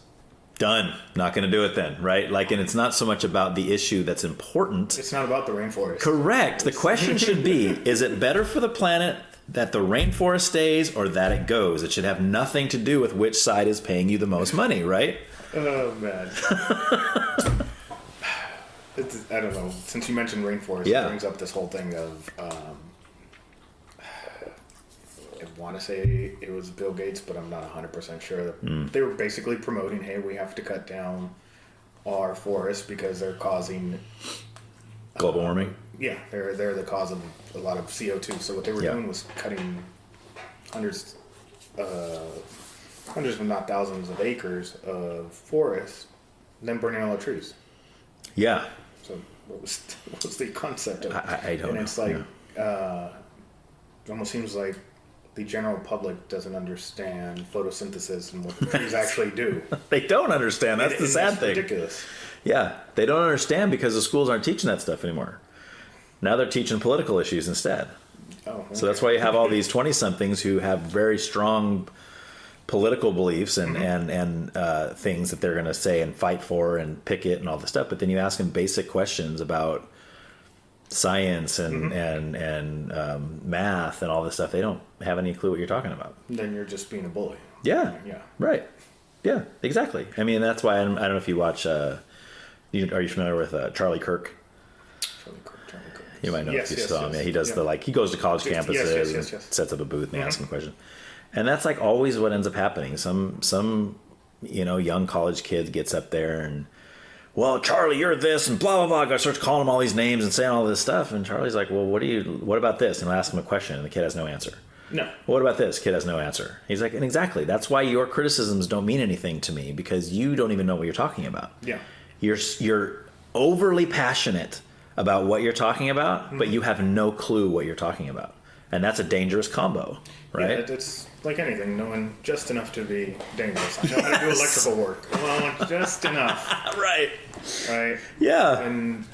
Done. Not going to do it then, right? And it's not so much about the issue that's important. It's not about the rainforest. Correct. The question should be, is it better for the planet that the rainforest stays or that it goes? It should have nothing to do with which side is paying you the most money, right? Oh, man. I don't know. Since you mentioned rainforest, it brings up this whole thing of... I want to say it was Bill Gates, but I'm not 100% sure. They were basically promoting, hey, we have to cut down our forests because they're causing... global warming? Yeah, they're the cause of a lot of CO2. So what they were doing was cutting hundreds if not thousands of acres of forest, and then burning all the trees. Yeah. So what was the concept of it? I don't know. And it's like, it almost seems like the general public doesn't understand photosynthesis and what the trees actually do. They don't understand. That's the sad thing. It's ridiculous. Yeah, they don't understand because the schools aren't teaching that stuff anymore. Now they're teaching political issues instead. Oh, okay. So that's why you have all these 20-somethings who have very strong political beliefs and things that they're going to say and fight for and picket and all this stuff. But then you ask them basic questions about science and math and all this stuff. They don't have any clue what you're talking about. Then you're just being a bully. Yeah. Right. Yeah, exactly. I mean, that's why I don't know if you watch. Are you familiar with Charlie Kirk? Charlie Kirk. You might know if you saw him. Yeah, he does he goes to college campuses and sets up a booth and they ask him questions. And that's like always what ends up happening. Some young college kid gets up there and, well, Charlie, you're this and blah, blah, blah. I starts calling him all these names and saying all this stuff. And Charlie's like, well, what about this? And I'll ask him a question and the kid has no answer. No. Well, what about this? Kid has no answer. He's like, and exactly. That's why your criticisms don't mean anything to me because you don't even know what you're talking about. Yeah. You're overly passionate about what you're talking about, but you have no clue what you're talking about. And that's a dangerous combo, right? Yeah, it's like anything, knowing just enough to be dangerous. I know how to do electrical work. Well, just enough. Right. Right? Yeah. And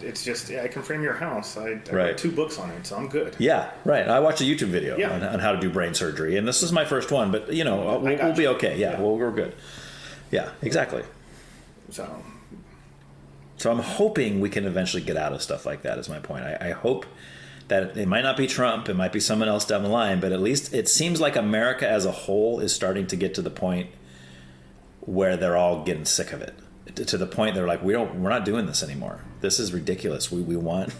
it's just, I can frame your house. I Right. wrote 2 books on it, so I'm good. Yeah, right. I watched a YouTube video Yeah. on how to do brain surgery, and this is my first one, but we'll be okay. Yeah, Yeah. well, we're good. Yeah, exactly. So I'm hoping we can eventually get out of stuff like that, is my point. I hope that it might not be Trump, it might be someone else down the line, but at least it seems like America as a whole is starting to get to the point where they're all getting sick of it. To the point they're like, we're not doing this anymore. This is ridiculous. We want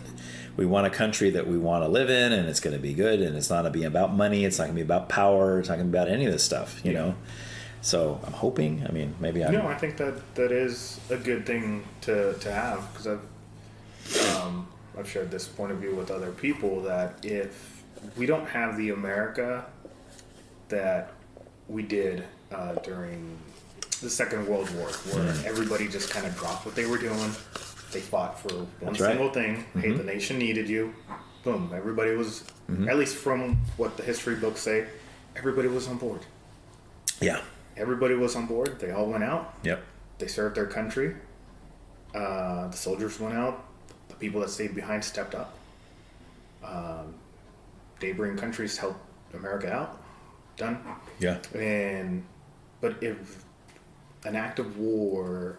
a country that we want to live in, and it's going to be good, and it's not going to be about money, it's not going to be about power, it's not going to be about any of this stuff, you know? So I'm hoping, maybe I'm... No, I think that is a good thing to have, because I've shared this point of view with other people, that if we don't have the America that we did during the Second World War, where everybody just kind of dropped what they were doing, they fought for one single thing, hey, the nation needed you, boom, everybody was, at least from what the history books say, everybody was on board. Yeah. Everybody was on board, they all went out. Yep. They served their country. The soldiers went out. The people that stayed behind stepped up. Neighboring countries helped America out. Done. Yeah. But if an act of war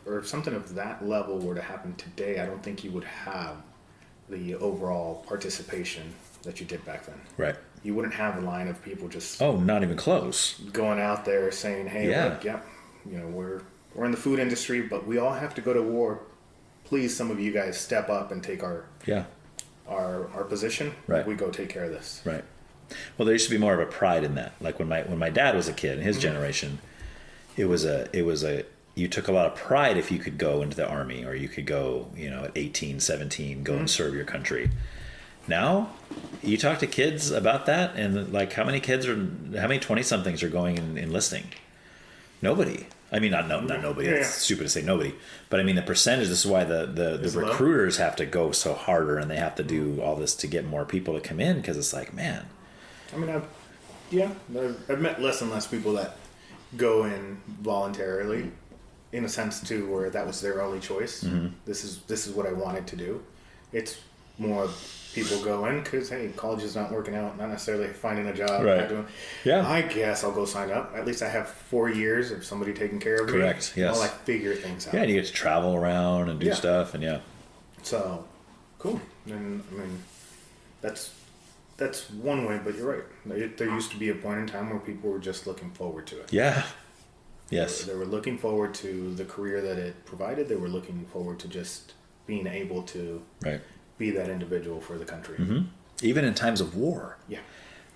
or something of that level were to happen today, I don't think you would have the overall participation that you did back then. Right. You wouldn't have a line of people just not even close. going out there saying, "Hey, look, we're in the food industry, but we all have to go to war. Please, some of you guys step up and take our position. Right. We go take care of this." Right. Well, there used to be more of a pride in that. Like when my dad was a kid, in his generation, it was you took a lot of pride if you could go into the army, or you could go, at 18, 17, go and serve your country. Now, you talk to kids about that, and like how many 20-somethings are going and enlisting? Nobody. Not nobody. It's stupid to say nobody. But the percentage, this is why the recruiters have to go so harder, and they have to do all this to get more people to come in, because it's like, man. I've met less and less people that go in voluntarily, in a sense too, where that was their only choice. This is what I wanted to do. It's more of people go in because, hey, college is not working out, not necessarily finding a job. Right. I guess I'll go sign up. At least I have 4 years of somebody taking care of me. Correct, yes. While I figure things out. Yeah, and you get to travel around and do stuff, and So, cool. And that's one way, but you're right. There used to be a point in time where people were just looking forward to it. Yeah. Yes. They were looking forward to the career that it provided. They were looking forward to just being able to be that individual for the country. Mm-hmm. Even in times of war. Yeah.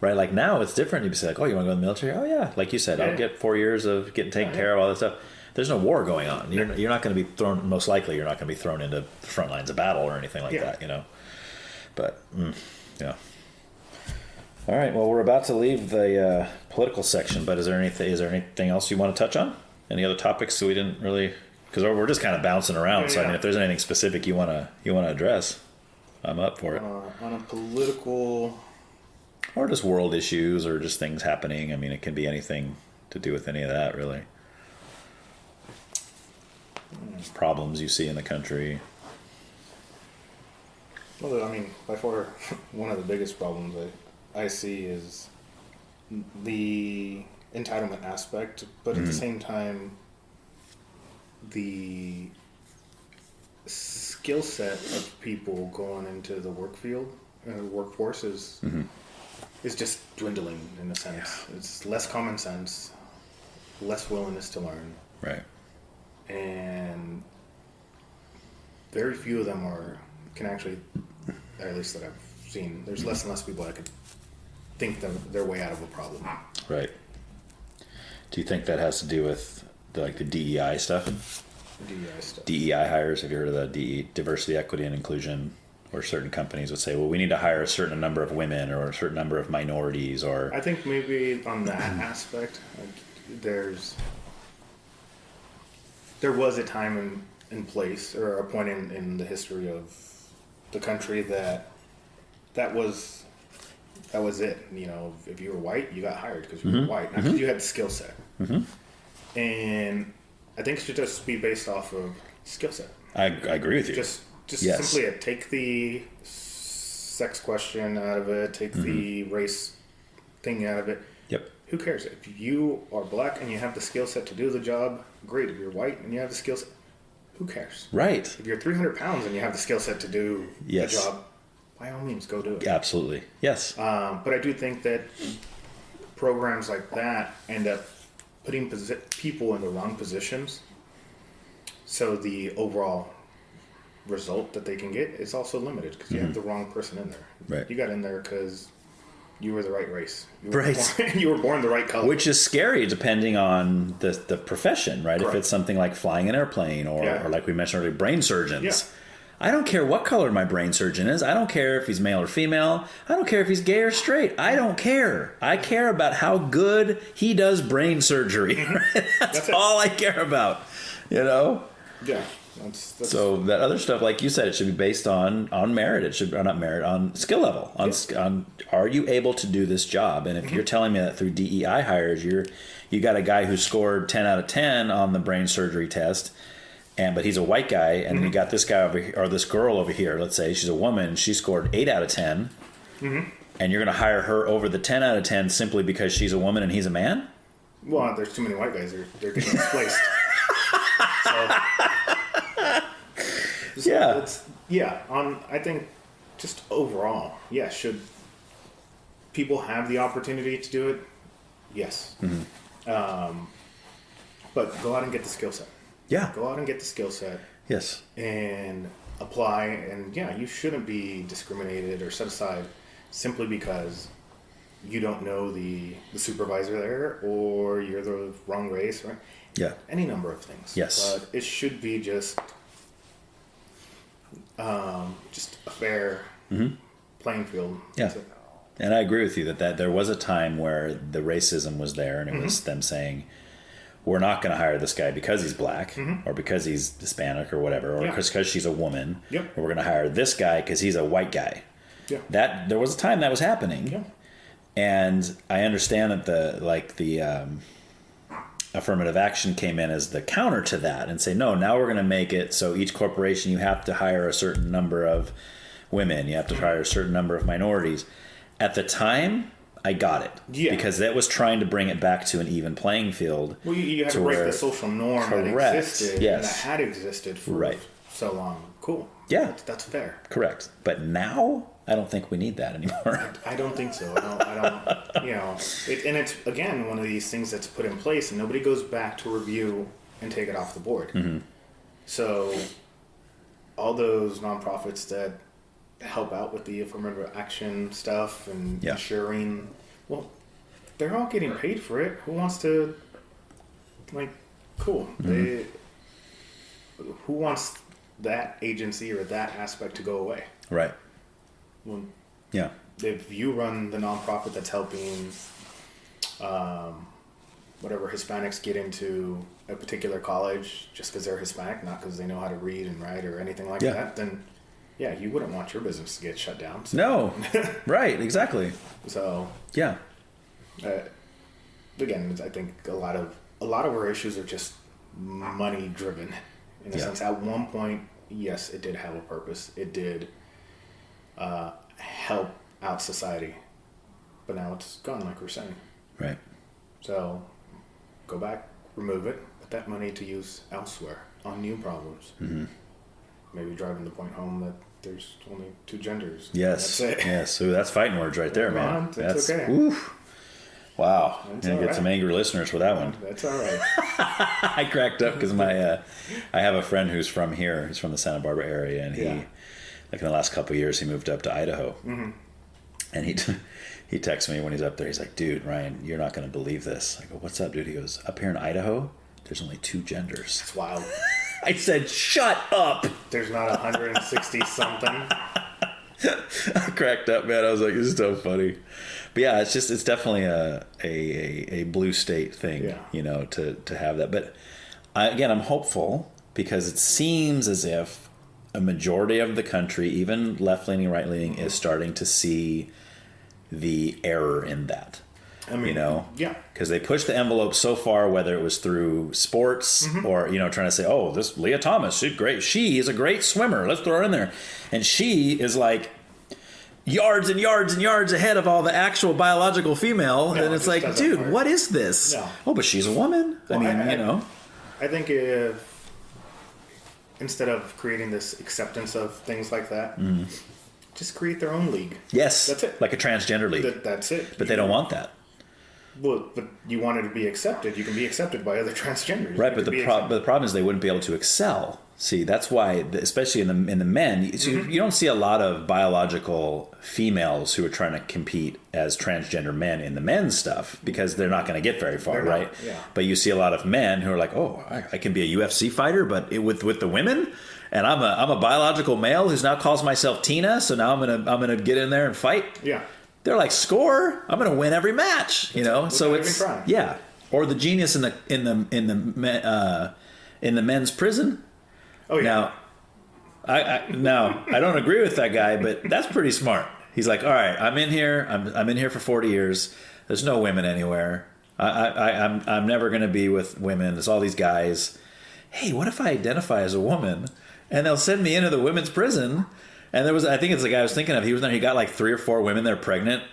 Right, like now it's different. You'd be like, oh, you want to go in the military? Oh, yeah. Like you said, I'll get 4 years of getting taken care of, all that stuff. There's no war going on. You're not going to be thrown, most likely, you're not going to be thrown into the front lines of battle or anything like that, But, yeah. All right, well, we're about to leave the political section, but is there anything else you want to touch on? Any other topics we didn't really... Because we're just kind of bouncing around, so if there's anything specific you want to address, I'm up for it. On a political... Or just world issues, or just things happening. It can be anything to do with any of that, really. Problems you see in the country. Well, by far, one of the biggest problems I see is the entitlement aspect, but at the same time, the skill set of people going into the workforce is just dwindling in a sense. Yeah. It's less common sense, less willingness to learn. Right. And very few of them can actually, at least that I've seen, there's less and less people that can think their way out of a problem. Right. Do you think that has to do with the DEI stuff? DEI stuff. DEI hires. Have you heard of the diversity, equity, and inclusion? Or certain companies would say, well, we need to hire a certain number of women or a certain number of minorities. Or I think maybe on that aspect, there was a time and place, or a point in the history of the country that was it. If you were white, you got hired because you were white, not because you had the skill set. And I think it should just be based off of skill set. I agree with you. Just Just Yes. simply take the sex question out of it, take the race thing out of it. Yep. Who cares? If you are black and you have the skill set to do the job, great. If you're white and you have the skill set, who cares? Right. If you're 300 pounds and you have the skill set to do Yes. the job, by all means, go do it. Absolutely. Yes. But I do think that programs like that end up putting people in the wrong positions. So the overall result that they can get is also limited because you have the wrong person in there. Right. You got in there because you were the right race. You were Right. you were born the right color. Which is scary depending on the profession, right? Correct. If it's something like flying an airplane or like we mentioned earlier, brain surgeons. Yeah. I don't care what color my brain surgeon is. I don't care if he's male or female. I don't care if he's gay or straight. I don't care. I care about how good he does brain surgery. That's all I care about, you know? Yeah. That's So that other stuff, like you said, it should be based on merit. It should, or not merit, on skill level. On are you able to do this job? And if you're telling me that through DEI hires, you got a guy who scored 10 out of 10 on the brain surgery test, but he's a white guy, and then you got this guy over here, or this girl over here. Let's say she's a woman, she scored 8 out of 10, and you're going to hire her over the 10 out of 10 simply because she's a woman and he's a man? well, there's too many white guys. They're getting displaced. Yeah. I think just overall, should people have the opportunity to do it? Yes. But go out and get the skill set. Yeah. Go out and get the skill set Yes. and apply. And you shouldn't be discriminated or set aside simply because you don't know the supervisor there or you're the wrong race, right? Yeah. Any number of things. Yes. But it should be just a fair playing field. Yeah. That's it. And I agree with you that there was a time where the racism was there, and it was them saying, we're not going to hire this guy because he's black or because he's Hispanic or whatever, or because she's a woman. Yep. Or we're going to hire this guy because he's a white guy. Yeah. That there was a time that was happening. Yeah. And I understand that the affirmative action came in as the counter to that and say, no, now we're going to make it so each corporation, you have to hire a certain number of women. You have to hire a certain number of minorities. At the time, I got it. Yeah. Because that was trying to bring it back to an even playing field. Well, you had to break the social norm Correct. that existed Yes. and that had existed for so long. Cool. Yeah. That's fair. Correct. But now, I don't think we need that anymore. I don't think so. I don't and it's, again, one of these things that's put in place and nobody goes back to review and take it off the board. So all those nonprofits that help out with the affirmative action stuff and ensuring, well, they're all getting paid for it. Who wants to, cool. Who wants that agency or that aspect to go away? Right. Well, Yeah. if you run the nonprofit that's helping whatever Hispanics get into a particular college just because they're Hispanic, not because they know how to read and write or anything like that, then you wouldn't want your business to get shut down. So. No. Right. Exactly. So Yeah. Again, I think a lot of our issues are just money driven in a sense. At one point, yes, it did have a purpose. It did help out society, but now it's gone, like we're saying. Right. So go back, remove it, put that money to use elsewhere on new problems. Maybe driving the point home that there's only 2 genders. Yes. That's it. Yes. Ooh, that's fighting words right there, man. That's okay. Oof. Wow. That's You're all gonna get right. some angry listeners for that one. That's all right. I cracked up because I have a friend who's from here. He's from the Santa Barbara area, and he, like in the last couple of years, he moved up to Idaho. And he texts me when he's up there. He's like, "Dude, Ryan, you're not going to believe this." I go, "What's up, dude?" He goes, "Up here in Idaho, there's only 2 genders." It's wild. I said, "Shut up." There's not 160 something. I cracked up, man. I was like, "This is so funny." But yeah, it's definitely a blue state thing, to have that. But again, I'm hopeful because it seems as if a majority of the country, even left-leaning, right-leaning, is starting to see the error in that. I mean, yeah. Because they pushed the envelope so far, whether it was through sports or, trying to say, oh, this Leah Thomas, she's great. She is a great swimmer. Let's throw her in there. And she is like yards and yards and yards ahead of all the actual biological female. No, and it's like, dude, what is this? No. Oh, but she's a woman. Well, I I think if instead of creating this acceptance of things like that, just create their own league. Yes. That's it. Like a transgender league. That's it. But they don't want that. Well, but you want it to be accepted. You can be accepted by other transgenders. Right, but the problem is they wouldn't be able to excel. See, that's why, especially in the men, you don't see a lot of biological females who are trying to compete as transgender men in the men's stuff because they're not going to get very far, right? Yeah. But you see a lot of men who are like, oh, I can be a UFC fighter, but with the women, and I'm a biological male who's now calls myself Tina, so now I'm gonna get in there and fight. Yeah. They're like, score! I'm gonna win every match, So it's or the genius in the men's prison. Oh yeah. Now I don't agree with that guy, but that's pretty smart. He's like, all right, I'm in here. I'm in here for 40 years. There's no women anywhere. I'm never gonna be with women. There's all these guys. Hey, what if I identify as a woman and they'll send me into the women's prison? And I think it's the guy I was thinking of. He was there. He got like 3 or 4 women. They're pregnant.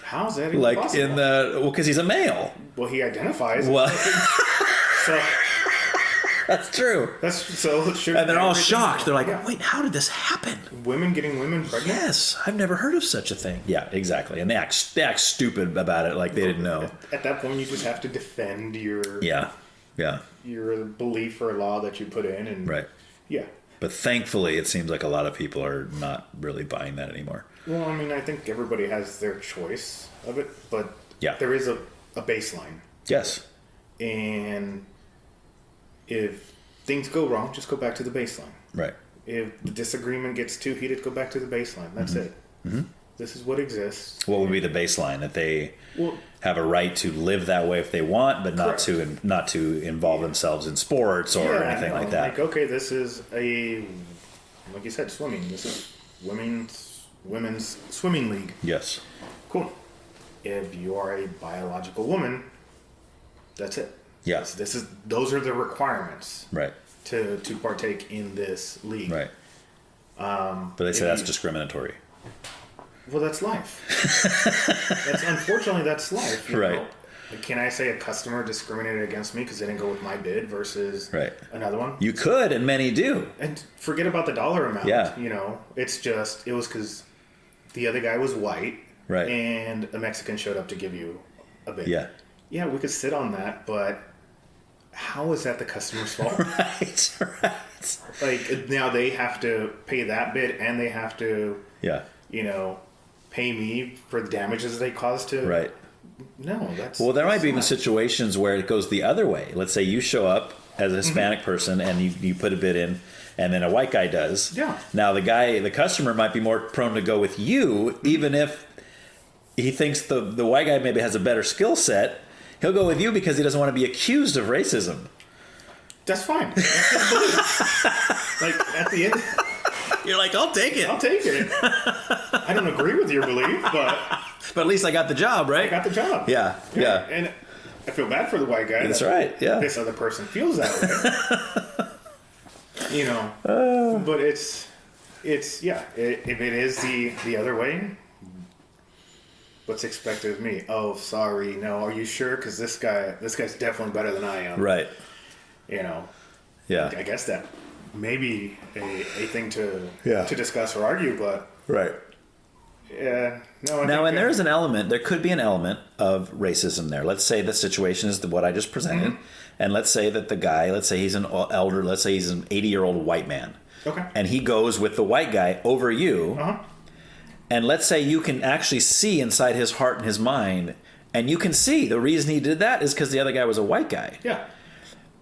How's that even possible? Because he's a male. Well, he identifies. Well, so that's true. And they're all shocked. They're like, wait, how did this happen? Women getting women pregnant? Yes, I've never heard of such a thing. Yeah, exactly. And they act stupid about it, like they didn't know. At that point, you just have to defend your your belief or law that you put in, and right. Yeah. But thankfully, it seems like a lot of people are not really buying that anymore. Well, I mean, I think everybody has their choice of it, but there is a baseline. Yes. And if things go wrong, just go back to the baseline. Right. If the disagreement gets too heated, go back to the baseline. That's it. Mm-hmm. This is what exists. What would be the baseline? That they have a right to live that way if they want, but not to involve themselves in sports or anything like that. Like, okay, this is like you said, swimming. This is women's swimming league. Yes. Cool. If you are a biological woman, that's it. Yes. Those are the requirements. Right. To partake in this league. Right. But they say that's discriminatory. Well, that's life. Unfortunately, that's life. You know? Can I say a customer discriminated against me because they didn't go with my bid versus another one? You could, and many do. And forget about the dollar amount. Yeah. It was because the other guy was white. Right. And a Mexican showed up to give you a bid. Yeah. Yeah, we could sit on that, but how is that the customer's fault? Right. Like, now they have to pay that bid and they have to, pay me for the damages they caused to. Right. No, Well, there might be even situations where it goes the other way. Let's say you show up as a Hispanic person and you put a bid in, and then a white guy does. Yeah. Now the customer might be more prone to go with you, even if he thinks the white guy maybe has a better skill set. He'll go with you because he doesn't want to be accused of racism. That's fine. Like, at the end, you're like, I'll take it. I'll take it. I don't agree with your belief, but at least I got the job, right? I got the job. Yeah. And I feel bad for the white guy. That's right. Yeah. This other person feels that way. But it's if it is the other way, what's expected of me? Oh, sorry. No, are you sure? Because this guy's definitely better than I am. Right. Yeah. I guess that may be a thing to discuss or argue, but right. Yeah. No. There could be an element of racism there. Let's say the situation is what I just presented, and let's say that the guy, he's an elder, let's say he's an 80-year-old white man. Okay. And he goes with the white guy over you. Uh-huh. And let's say you can actually see inside his heart and his mind, and you can see the reason he did that is because the other guy was a white guy. Yeah.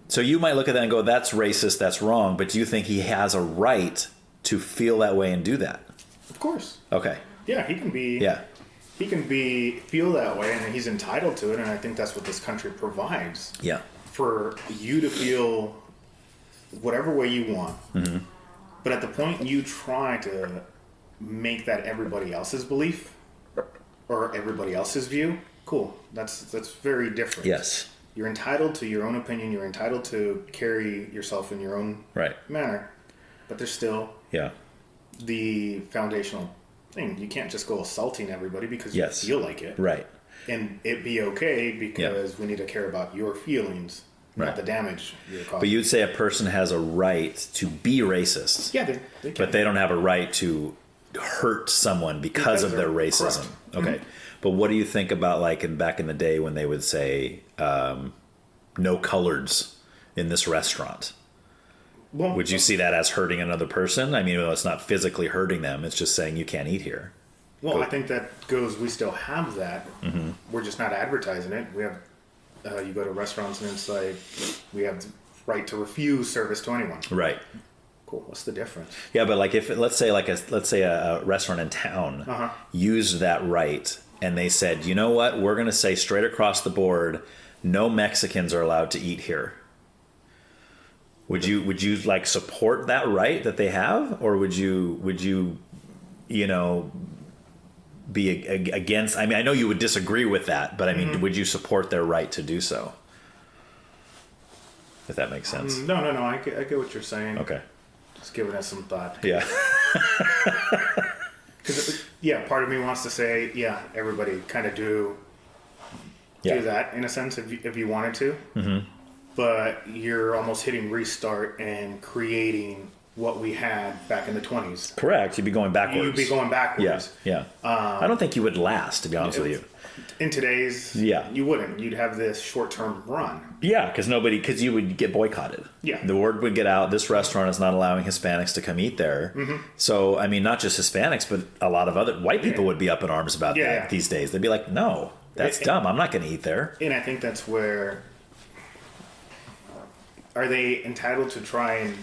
So you might look at that and go, that's racist, that's wrong, but do you think he has a right to feel that way and do that? Of course. Okay. Yeah, he can be. Yeah. He can feel that way, and he's entitled to it, and I think that's what this country provides. Yeah. For you to feel whatever way you want. Mm-hmm. But at the point you try to make that everybody else's belief or everybody else's view, Cool. That's very different. Yes. You're entitled to your own opinion. You're entitled to carry yourself in your own manner. But there's still the foundational thing. You can't just go assaulting everybody because you feel like it. Right. And it be okay because we need to care about your feelings, not the damage you're causing. But you'd say a person has a right to be racist. Yeah, they can. But they don't have a right to hurt someone because of their racism. Correct. Okay. Mm-hmm. But what do you think about back in the day when they would say no coloreds in this restaurant? Well, would you see that as hurting another person? I mean, it's not physically hurting them. It's just saying you can't eat here. Well, I think that goes, we still have that. Mm-hmm. We're just not advertising it. We have, you go to restaurants and it's like, we have the right to refuse service to anyone. Right. Cool. What's the difference? Yeah, but if let's say a restaurant in town used that right and they said, you know what, we're going to say straight across the board, no Mexicans are allowed to eat here. Would you support that right that they have, or would you be against? I mean, I know you would disagree with that, but I mean, would you support their right to do so? If that makes sense. No. I get what you're saying. Okay. Just giving us some thought. Yeah. Because part of me wants to say, everybody kind of do that in a sense if you wanted to. Mm-hmm. But you're almost hitting restart and creating what we had back in the 20s. Correct. You'd be going backwards. You'd be going backwards. Yeah. I don't think you would last, to be honest with you. In today's, you wouldn't. You'd have this short-term run. Yeah, because you would get boycotted. Yeah. The word would get out, this restaurant is not allowing Hispanics to come eat there. Mm-hmm. So, I mean, not just Hispanics, but a lot of other white people would be up in arms about that these days. They'd be like, no, that's dumb. I'm not going to eat there. And I think that's where... Are they entitled to try and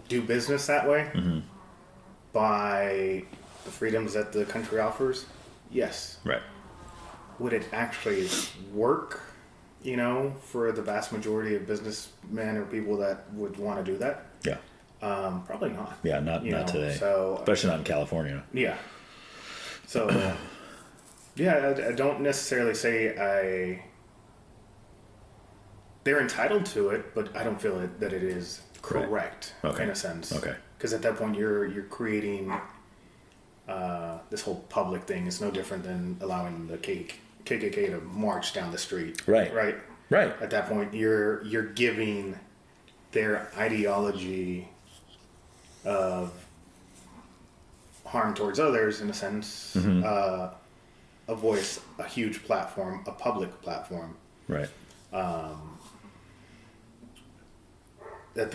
do business that way by the freedoms that the country offers? Yes. Right. Would it actually work, for the vast majority of businessmen or people that would want to do that? Yeah. Probably not. Yeah, not today. So, especially not in California. Yeah. So, I don't necessarily say they're entitled to it, but I don't feel that it is correct in a sense. Okay. Because at that point, you're creating this whole public thing. It's no different than allowing the KKK to march down the street. Right. At that point, you're giving their ideology of harm towards others, in a sense, a voice, a huge platform, a public platform. Right. That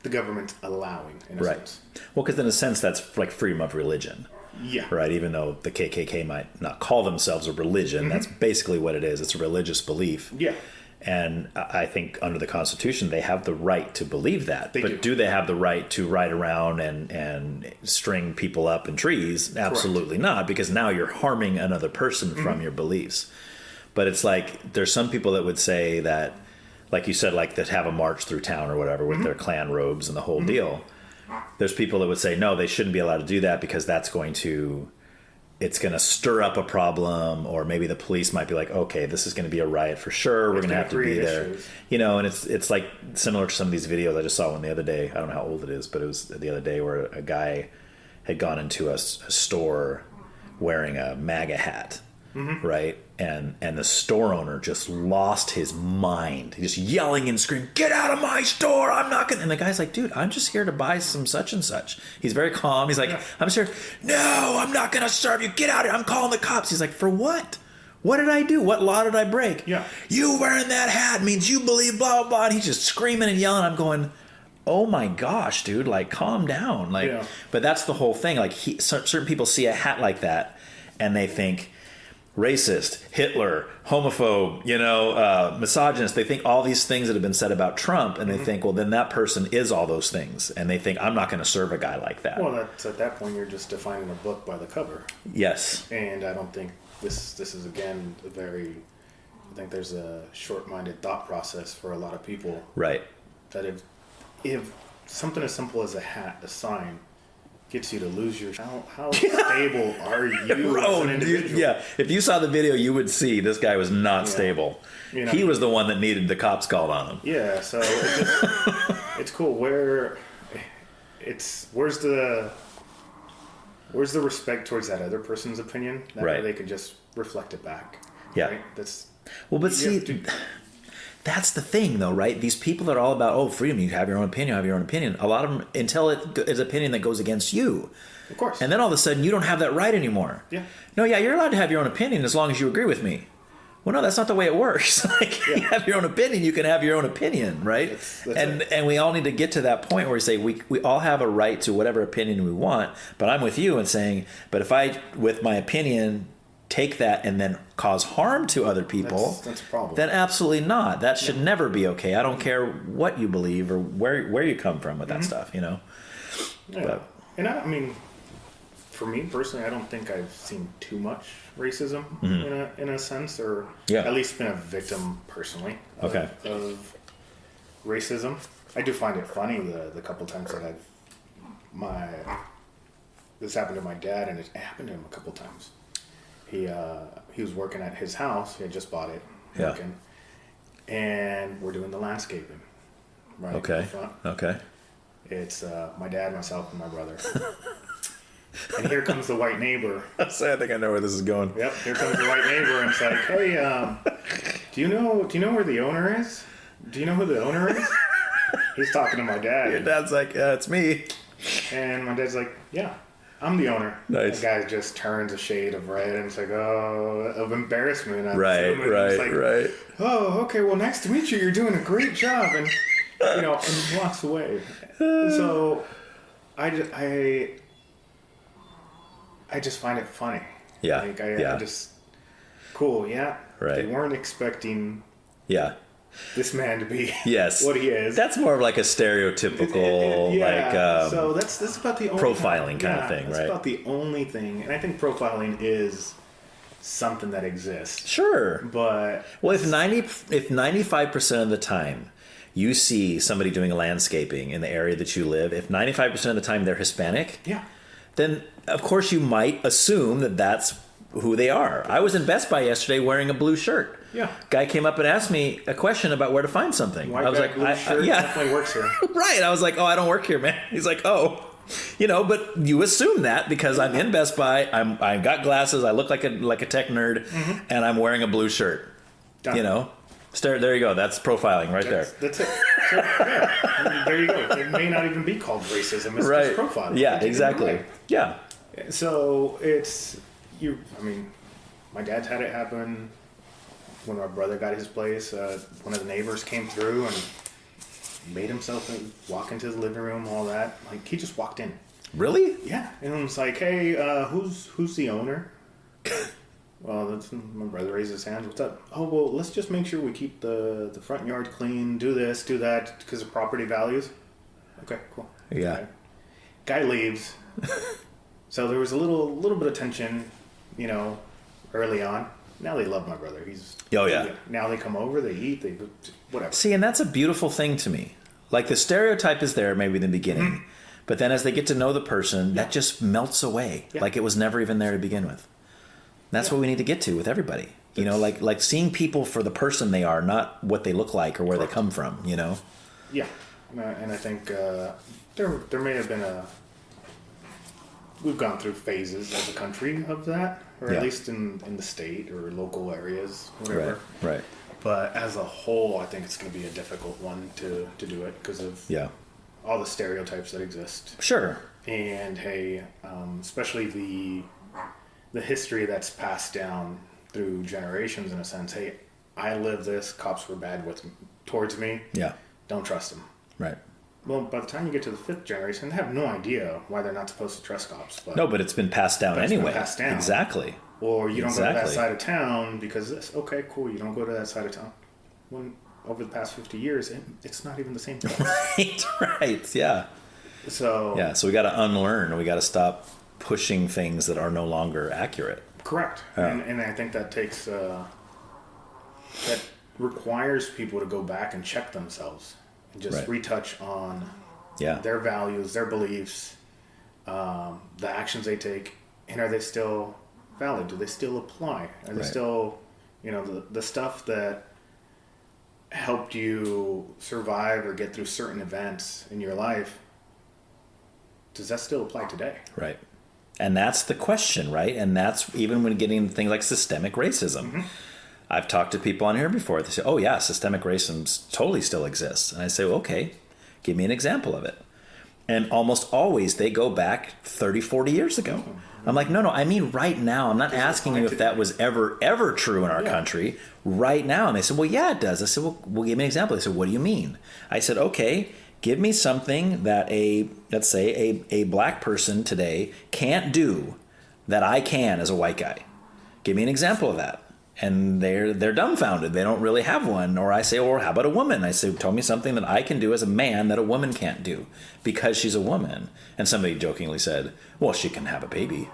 the government's allowing, in a sense. Well, because in a sense, that's like freedom of religion. Yeah. Right? Even though the KKK might not call themselves a religion, that's basically what it is. It's a religious belief. Yeah. And I think under the Constitution, they have the right to believe that. But do they have the right to ride around and string people up in trees? Absolutely not, because now you're harming another person from your beliefs. But it's like, there's some people that would say that, like you said, that have a march through town or whatever with their Klan robes and the whole deal. There's people that would say, no, they shouldn't be allowed to do that because it's going to stir up a problem, or maybe the police might be like, okay, this is going to be a riot for sure. We're going to have to be there. Issues. And it's like similar to some of these videos. I just saw one the other day. I don't know how old it is, but it was the other day where a guy had gone into a store wearing a MAGA hat. Right, and the store owner just lost his mind, just yelling and screaming, "Get out of my store! I'm not gonna." And the guy's like, "Dude, I'm just here to buy some such and such." He's very calm. He's like, "I'm just here." "No, I'm not gonna serve you. Get out of here! I'm calling the cops." He's like, "For what? What did I do? What law did I break?" Yeah. "You wearing that hat means you believe blah blah blah." And he's just screaming and yelling. I'm going, oh my gosh, dude! Calm down. But that's the whole thing. Certain people see a hat like that, and they think racist, Hitler, homophobe, misogynist. They think all these things that have been said about Trump, and they think, well, then that person is all those things. And they think, I'm not going to serve a guy like that. Well, that's, at that point, you're just defining a book by the cover. Yes. And I don't think this is, again, I think there's a short-minded thought process for a lot of people. Right. That if something as simple as a hat, a sign, gets you to lose your... How stable are you as an individual? Yeah. If you saw the video, you would see this guy was not stable. You know, he was the one that needed the cops called on him. Yeah, so it's cool. Where's the respect towards that other person's opinion? That way they can just reflect it back. Yeah. Right? That's... Well, but see... That's the thing, though, right? These people that are all about, freedom, you have your own opinion, have your own opinion. A lot of them, until it is an opinion that goes against you. Of course. And then all of a sudden, you don't have that right anymore. Yeah. No, you're allowed to have your own opinion as long as you agree with me. Well, no, that's not the way it works. You have your own opinion, you can have your own opinion, right? And we all need to get to that point where we say we all have a right to whatever opinion we want, but I'm with you in saying, but if I, with my opinion... take that and then cause harm to other people, that's a problem. Then absolutely not. That should never be okay. I don't care what you believe or where you come from with that stuff, you know? Yeah. But, and I mean, for me personally, I don't think I've seen too much racism in a sense, or at least been a victim personally of racism. I do find it funny the couple times that this happened to my dad, and it happened to him a couple times. He was working at his house. He had just bought it. Working, and we're doing the landscaping. Right. Okay. Okay. It's my dad, myself, and my brother. And here comes the white neighbor. I think I know where this is going. Yep. Here comes the white neighbor, and it's like, hey, do you know where the owner is? Do you know who the owner is? He's talking to my dad. Your dad's like, it's me. And my dad's like, yeah. I'm the owner. Nice. The guy just turns a shade of red, and it's like, of embarrassment. Right. Oh, okay. Well, nice to meet you. You're doing a great job, and and walks away. So, I just find it funny. Yeah. Like I just cool. Yeah. Right. They weren't expecting. Yeah. This man to be what he is. That's more of like a stereotypical so that's about the only profiling kind of thing, right? That's about the only thing, and I think profiling is something that exists. Sure, but if 95% of the time you see somebody doing landscaping in the area that you live, if 95% of the time they're Hispanic, then of course you might assume that that's who they are. I was in Best Buy yesterday wearing a blue shirt. Yeah. Guy came up and asked me a question about where to find something. White I was like, blue shirt definitely works here. Right. I was like, I don't work here, man. He's like, but you assume that because I'm in Best Buy. I've got glasses. I look like a tech nerd, and I'm wearing a blue shirt. Done. There you go. That's profiling there. That's it. So, there you go. It may not even be called racism. It's just profiling. Yeah, exactly. Right. Yeah. So it's my dad's had it happen. When my brother got his place, one of the neighbors came through and made himself walk into the living room, all that. Like, he just walked in. Really? Yeah. And it was like, hey, who's the owner? Well, my brother raised his hand. What's up? Oh, well, let's just make sure we keep the front yard clean, do this, do that, because of property values. Okay, cool. Yeah. Okay. Guy leaves. So there was a little bit of tension, early on. Now they love my brother. Now they come over, they eat, they whatever. See, and that's a beautiful thing to me. Like the stereotype is there maybe in the beginning, but then as they get to know the person, that just melts away. Yeah. Like it was never even there to begin with. That's what we need to get to with everybody. Like seeing people for the person they are, not what they look like or where they come from. Yeah, and I think there may have been we've gone through phases as a country of that. Or at least in the state or local areas, whatever. Right. But as a whole, I think it's going to be a difficult one to do it because of all the stereotypes that exist. Sure. And especially the history that's passed down through generations in a sense. Hey, I lived this. Cops were bad towards me. Yeah. Don't trust them. Right. Well, by the time you get to the fifth generation, they have no idea why they're not supposed to trust cops. But it's been passed down anyway. Exactly. Or you don't go to that side of town because this. Okay, cool. You don't go to that side of town. When over the past 50 years, it's not even the same place. Right. Yeah. So we got to unlearn. We got to stop pushing things that are no longer accurate. Correct. And I think that takes that requires people to go back and check themselves. And just retouch on their values, their beliefs, the actions they take, and are they still valid? Do they still apply? Are they still, the stuff that helped you survive or get through certain events in your life, does that still apply today? Right. And that's the question, right? And that's even when getting into things like systemic racism. I've talked to people on here before. They say, oh, yeah, systemic racism totally still exists. And I say, well, okay, give me an example of it. And almost always they go back 30, 40 years ago. I'm like, no, I mean right now. I'm not asking you if that was ever true in our country. Right now. And they said, well, yeah, it does. I said, well, give me an example. They said, what do you mean? I said, okay, give me something that let's say a black person today can't do that I can as a white guy. Give me an example of that. And they're dumbfounded. They don't really have one. Or I say, well, how about a woman? I say, tell me something that I can do as a man that a woman can't do because she's a woman. And somebody jokingly said, well, she can have a baby.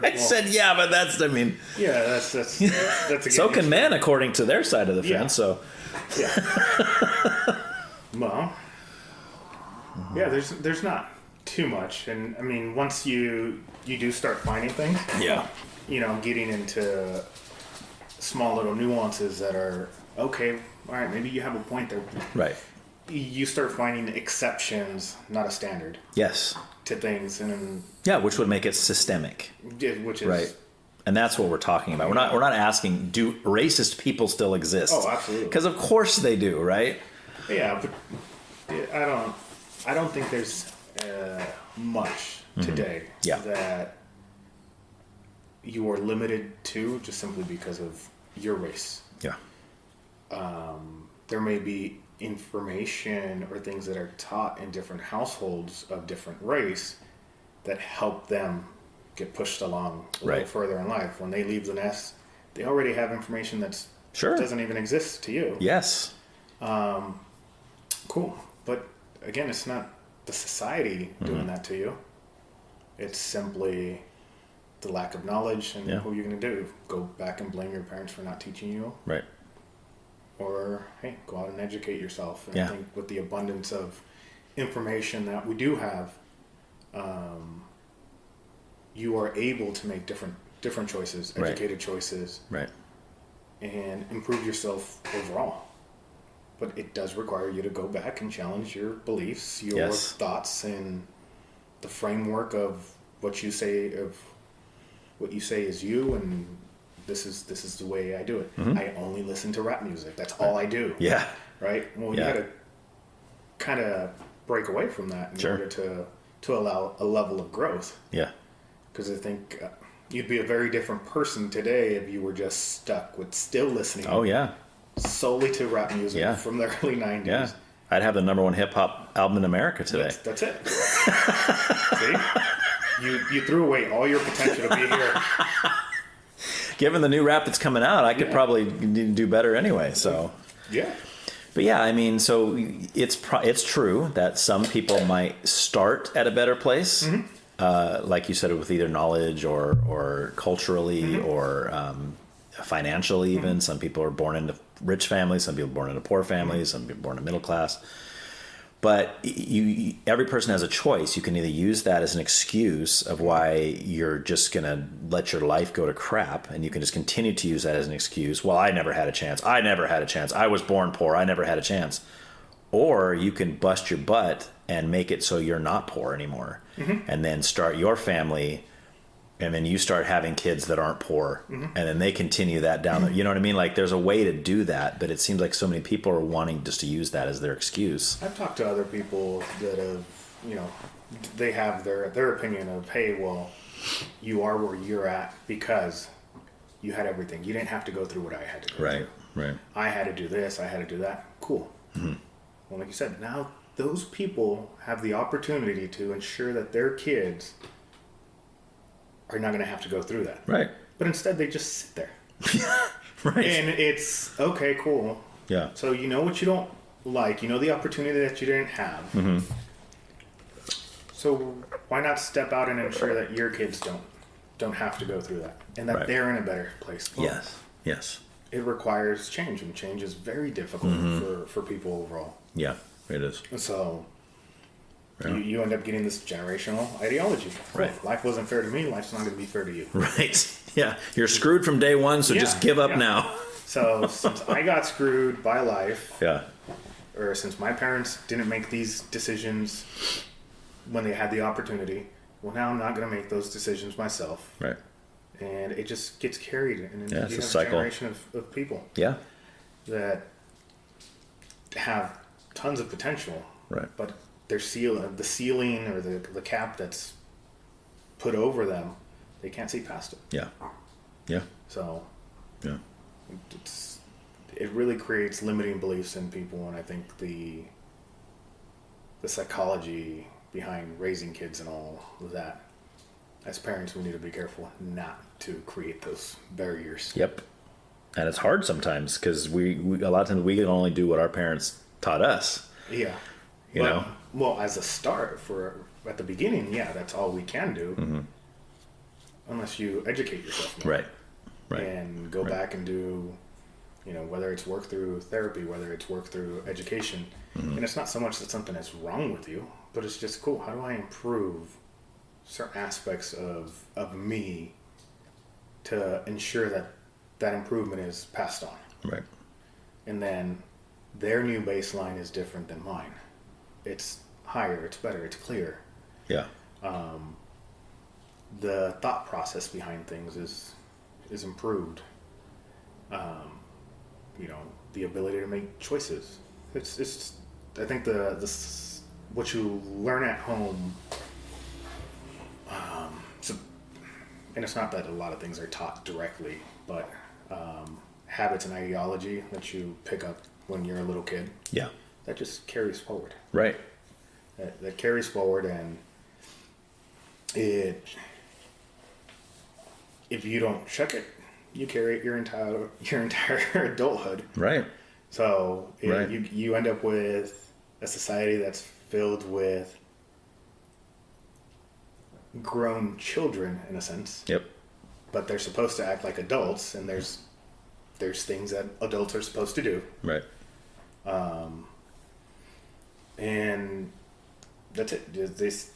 I said, yeah, but that's that's a so can men according to their side of the fence. So well, yeah, there's not too much. And I mean, once you do start finding things, getting into small little nuances that are okay, all right, maybe you have a point there, right? You start finding exceptions, not a standard, to things, and which would make it systemic, which is right. And that's what we're talking about. We're not asking, do racist people still exist? Oh, absolutely, because of course they do, right? Yeah, but I don't think there's much today that you are limited to just simply because of your race. Yeah. There may be information or things that are taught in different households of different race that help them get pushed along a little further in life. When they leave the nest, they already have information that doesn't even exist to you. Yes. Cool. But again, it's not the society doing that to you. It's simply the lack of knowledge, and what you're going to do, go back and blame your parents for not teaching you, right? Or hey, go out and educate yourself. And I think with the abundance of information that we do have, you are able to make different choices, educated choices, right, and improve yourself overall. But it does require you to go back and challenge your beliefs, your thoughts, and the framework of what you say is you, and this is the way I do it. I only listen to rap music. That's all I do. Yeah. Right? Well, you got to kind of break away from that in order to allow a level of growth. Yeah. Because I think you'd be a very different person today if you were just stuck with still listening. Oh, yeah. Solely to rap music from the early 90s. Yeah. I'd have the #1 hip-hop album in America today. That's it. See? You threw away all your potential to be here. Given the new rap that's coming out, I could probably do better anyway. So but I mean, so it's true that some people might start at a better place, like you said, with either knowledge or culturally or financially even. Some people are born into rich families, some people are born into poor families, some people are born in middle class. But every person has a choice. You can either use that as an excuse of why you're just going to let your life go to crap, and you can just continue to use that as an excuse. Well, I never had a chance. I never had a chance. I was born poor. I never had a chance. Or you can bust your butt and make it so you're not poor anymore, and then start your family, and then you start having kids that aren't poor, and then they continue that down. You know what I mean? Like, there's a way to do that, but it seems like so many people are wanting just to use that as their excuse. I've talked to other people that have, they have their opinion of, hey, well, you are where you're at because you had everything. You didn't have to go through what I had to go through. Right. I had to do this. I had to do that. Cool. Well, like you said, now those people have the opportunity to ensure that their kids are not going to have to go through that. Right. But instead, they just sit there. Right. And it's, okay, cool. Yeah. So you know what you don't like. You know the opportunity that you didn't have. So why not step out and ensure that your kids don't have to go through that, and that they're in a better place? Well, yes. It requires change, and change is very difficult for people overall. Yeah, it is. So Yeah. You end up getting this generational ideology. Right. Life wasn't fair to me. Life's not going to be fair to you. Right. Yeah. You're screwed from day one, so just give up now. So since I got screwed by life, Yeah. or since my parents didn't make these decisions when they had the opportunity, well, now I'm not going to make those decisions myself. Right. And it just gets carried. And Yeah, it's you a have cycle. a generation of people Yeah. that have tons of potential, Right. but the ceiling or the cap that's put over them, they can't see past it. Yeah. Yeah. So Yeah. it really creates limiting beliefs in people, and I think the psychology behind raising kids and all of that, as parents, we need to be careful not to create those barriers. Yep. And it's hard sometimes because we a lot of times we can only do what our parents taught us. Yeah. You know? Well, as a start at the beginning, yeah, that's all we can do. Mm-hmm. Unless you educate yourself more. Right. Right. And go back and do, whether it's work through therapy, whether it's work through education. Mm-hmm. And it's not so much that something is wrong with you, but it's just cool. How do I improve certain aspects of me to ensure that improvement is passed on? Right. And then their new baseline is different than mine. It's higher, it's better, it's clearer. Yeah. The thought process behind things is improved. The ability to make choices. It's I think what you learn at home. And it's not that a lot of things are taught directly, but habits and ideology that you pick up when you're a little kid, Yeah. that just carries forward. Right. That carries forward, and if you don't check it, you carry it your entire adulthood. Right. So Right. you end up with a society that's filled with grown children, in a sense, Yep. but they're supposed to act like adults, and there's things that adults are supposed to do, Right. and that's it.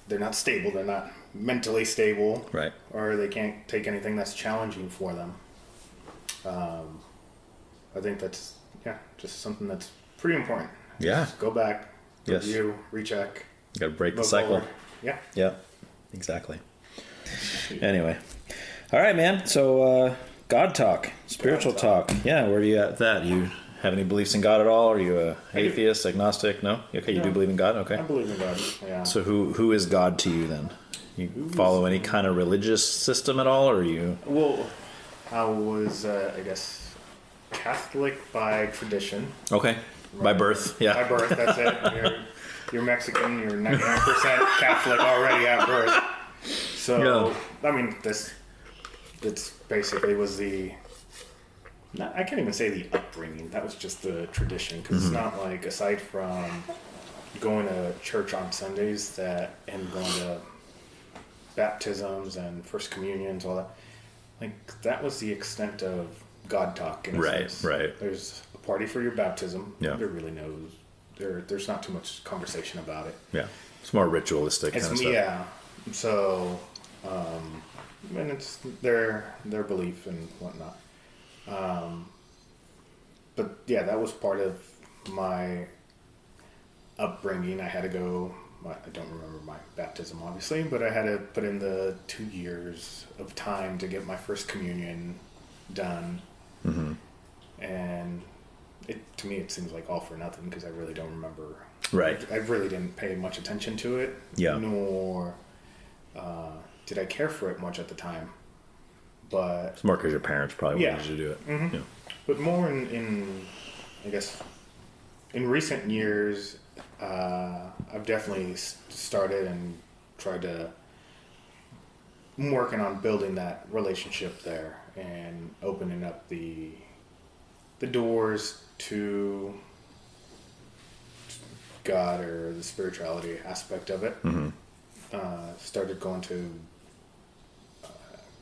They're not stable. They're not mentally stable, Right. or they can't take anything that's challenging for them. I think that's just something that's pretty important. Yeah. Just go back, Yes. review, recheck. You got to break the move cycle. forward. Yeah. Yeah. Exactly. Anyway. All right, man. So, God talk, spiritual God talk. Yeah. Where do you at with that? You have any beliefs in God at all? Are you a I do. atheist, agnostic? No. Okay. You do No. believe in God. Okay. I believe in God. Yeah. So who is God to you then? You follow any kind of religious system at all, or you? Well, I was, I guess, Catholic by tradition. Okay. By birth. Yeah. By birth, that's it. You're Mexican. You're 99% Catholic already at birth. So, I mean, that's basically was I can't even say the upbringing. That was just the tradition, because it's not like, aside from going to church on Sundays and going to baptisms and first communions, all that. Like, that was the extent of God talk. In a Right, sense. right. There's a party for your baptism. Yeah. There really knows. There's not too much conversation about it. Yeah. It's more ritualistic kind of stuff. Yeah. So, and it's their belief and whatnot. But yeah, that was part of my upbringing. I had to go. I don't remember my baptism, obviously, but I had to put in the 2 years of time to get my first communion done. Mm-hmm. And to me, it seems like all for nothing, because I really don't remember. Right. I really didn't pay much attention to it. Yeah. Nor did I care for it much at the time. But It's more because your parents probably Yeah. wanted you to do it. Mhm. Yeah. But more in I guess, in recent years, I've definitely started and tried to. I'm working on building that relationship there and opening up the doors to God, or the spirituality aspect of it. Mm-hmm. Started going to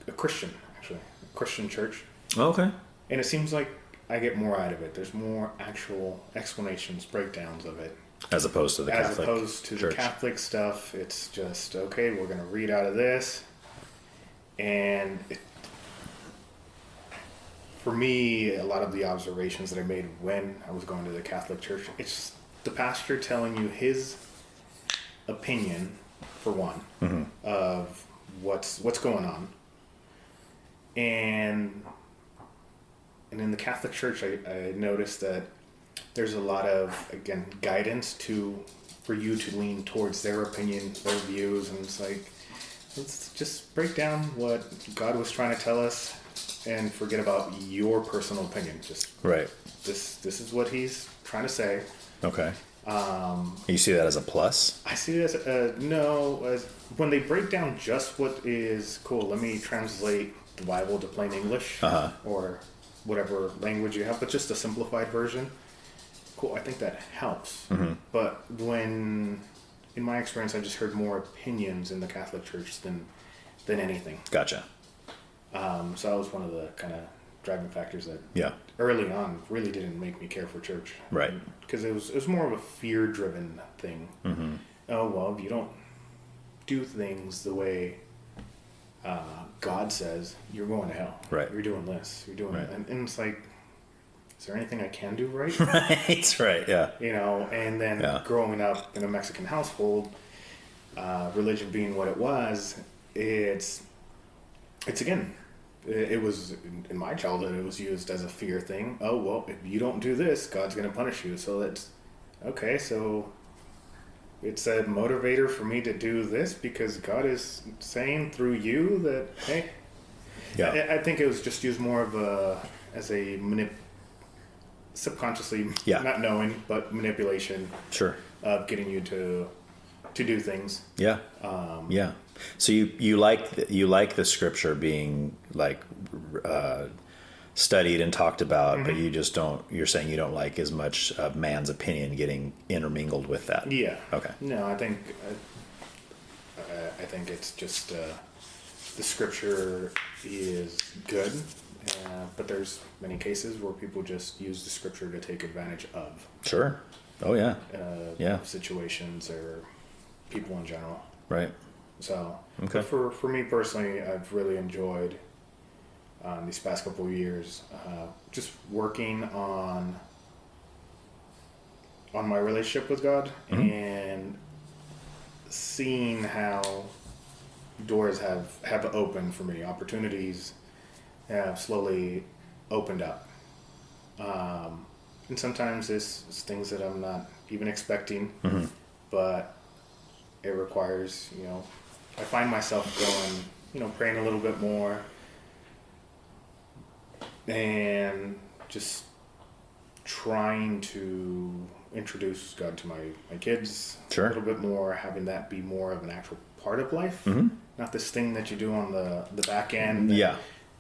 a Christian church. Oh, okay. And it seems like I get more out of it. There's more actual explanations, breakdowns of it. As opposed to the as Catholic opposed to Church. the Catholic stuff. It's just, okay, we're going to read out of this. And for me, a lot of the observations that I made when I was going to the Catholic Church, it's the pastor telling you his opinion, for one, of what's going on. And in the Catholic Church, I noticed that there's a lot of, again, guidance for you to lean towards their opinion, their views, and it's like, let's just break down what God was trying to tell us and forget about your personal opinion. Just Right. this is what he's trying to say. Okay. You see that as a plus? I see it as as when they break down just what is cool. Let me translate the Bible to plain English or whatever language you have, but just a simplified version. Cool. I think that helps. But when, in my experience, I just heard more opinions in the Catholic Church than anything. Gotcha. So that was one of the kind of driving factors that Yeah. early on really didn't make me care for church. Right. Because it was more of a fear-driven thing. Oh, well, if you don't do things the way God says, you're going to hell. Right. You're doing this. You're doing Right. that. And it's like, is there anything I can do right? Right. Yeah. You know, and then growing up in a Mexican household, religion being what it was, it's again, it was, in my childhood, it was used as a fear thing. Oh, well, if you don't do this, God's going to punish you. So that's, okay, so it's a motivator for me to do this because God is saying through you that, hey. Yeah. I think it was just used more of as a subconsciously, not knowing, but manipulation. Sure. Of getting you to do things. Yeah. Yeah. So you like the scripture being like studied and talked about, but you just don't. You're saying you don't like as much of man's opinion getting intermingled with that. Yeah. Okay. No, I think it's just the scripture is good, but there's many cases where people just use the scripture to take advantage of. Sure. Oh yeah. Situations or people in general. Right. So, okay. But for me personally, I've really enjoyed these past couple of years just working on my relationship with God and seeing how doors have opened for me, opportunities have slowly opened up. And sometimes it's things that I'm not even expecting, but it requires, I find myself going, praying a little bit more and just trying to introduce God to my kids a little bit more, having that be more of an actual part of life, not this thing that you do on the back end. Yeah.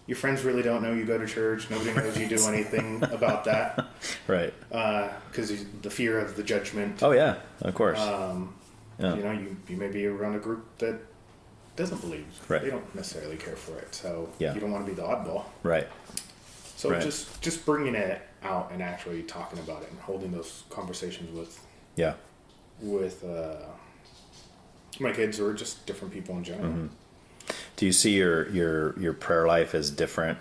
Your friends really don't know you go to church. Nobody knows you do anything about that. Right. Because the fear of the judgment. Oh yeah, of course. You may be around a group that doesn't believe. Right. They don't necessarily care for it. So you don't want to be the oddball. Right. So just bringing it out and actually talking about it and holding those conversations with my kids or just different people in general. Do you see your prayer life as different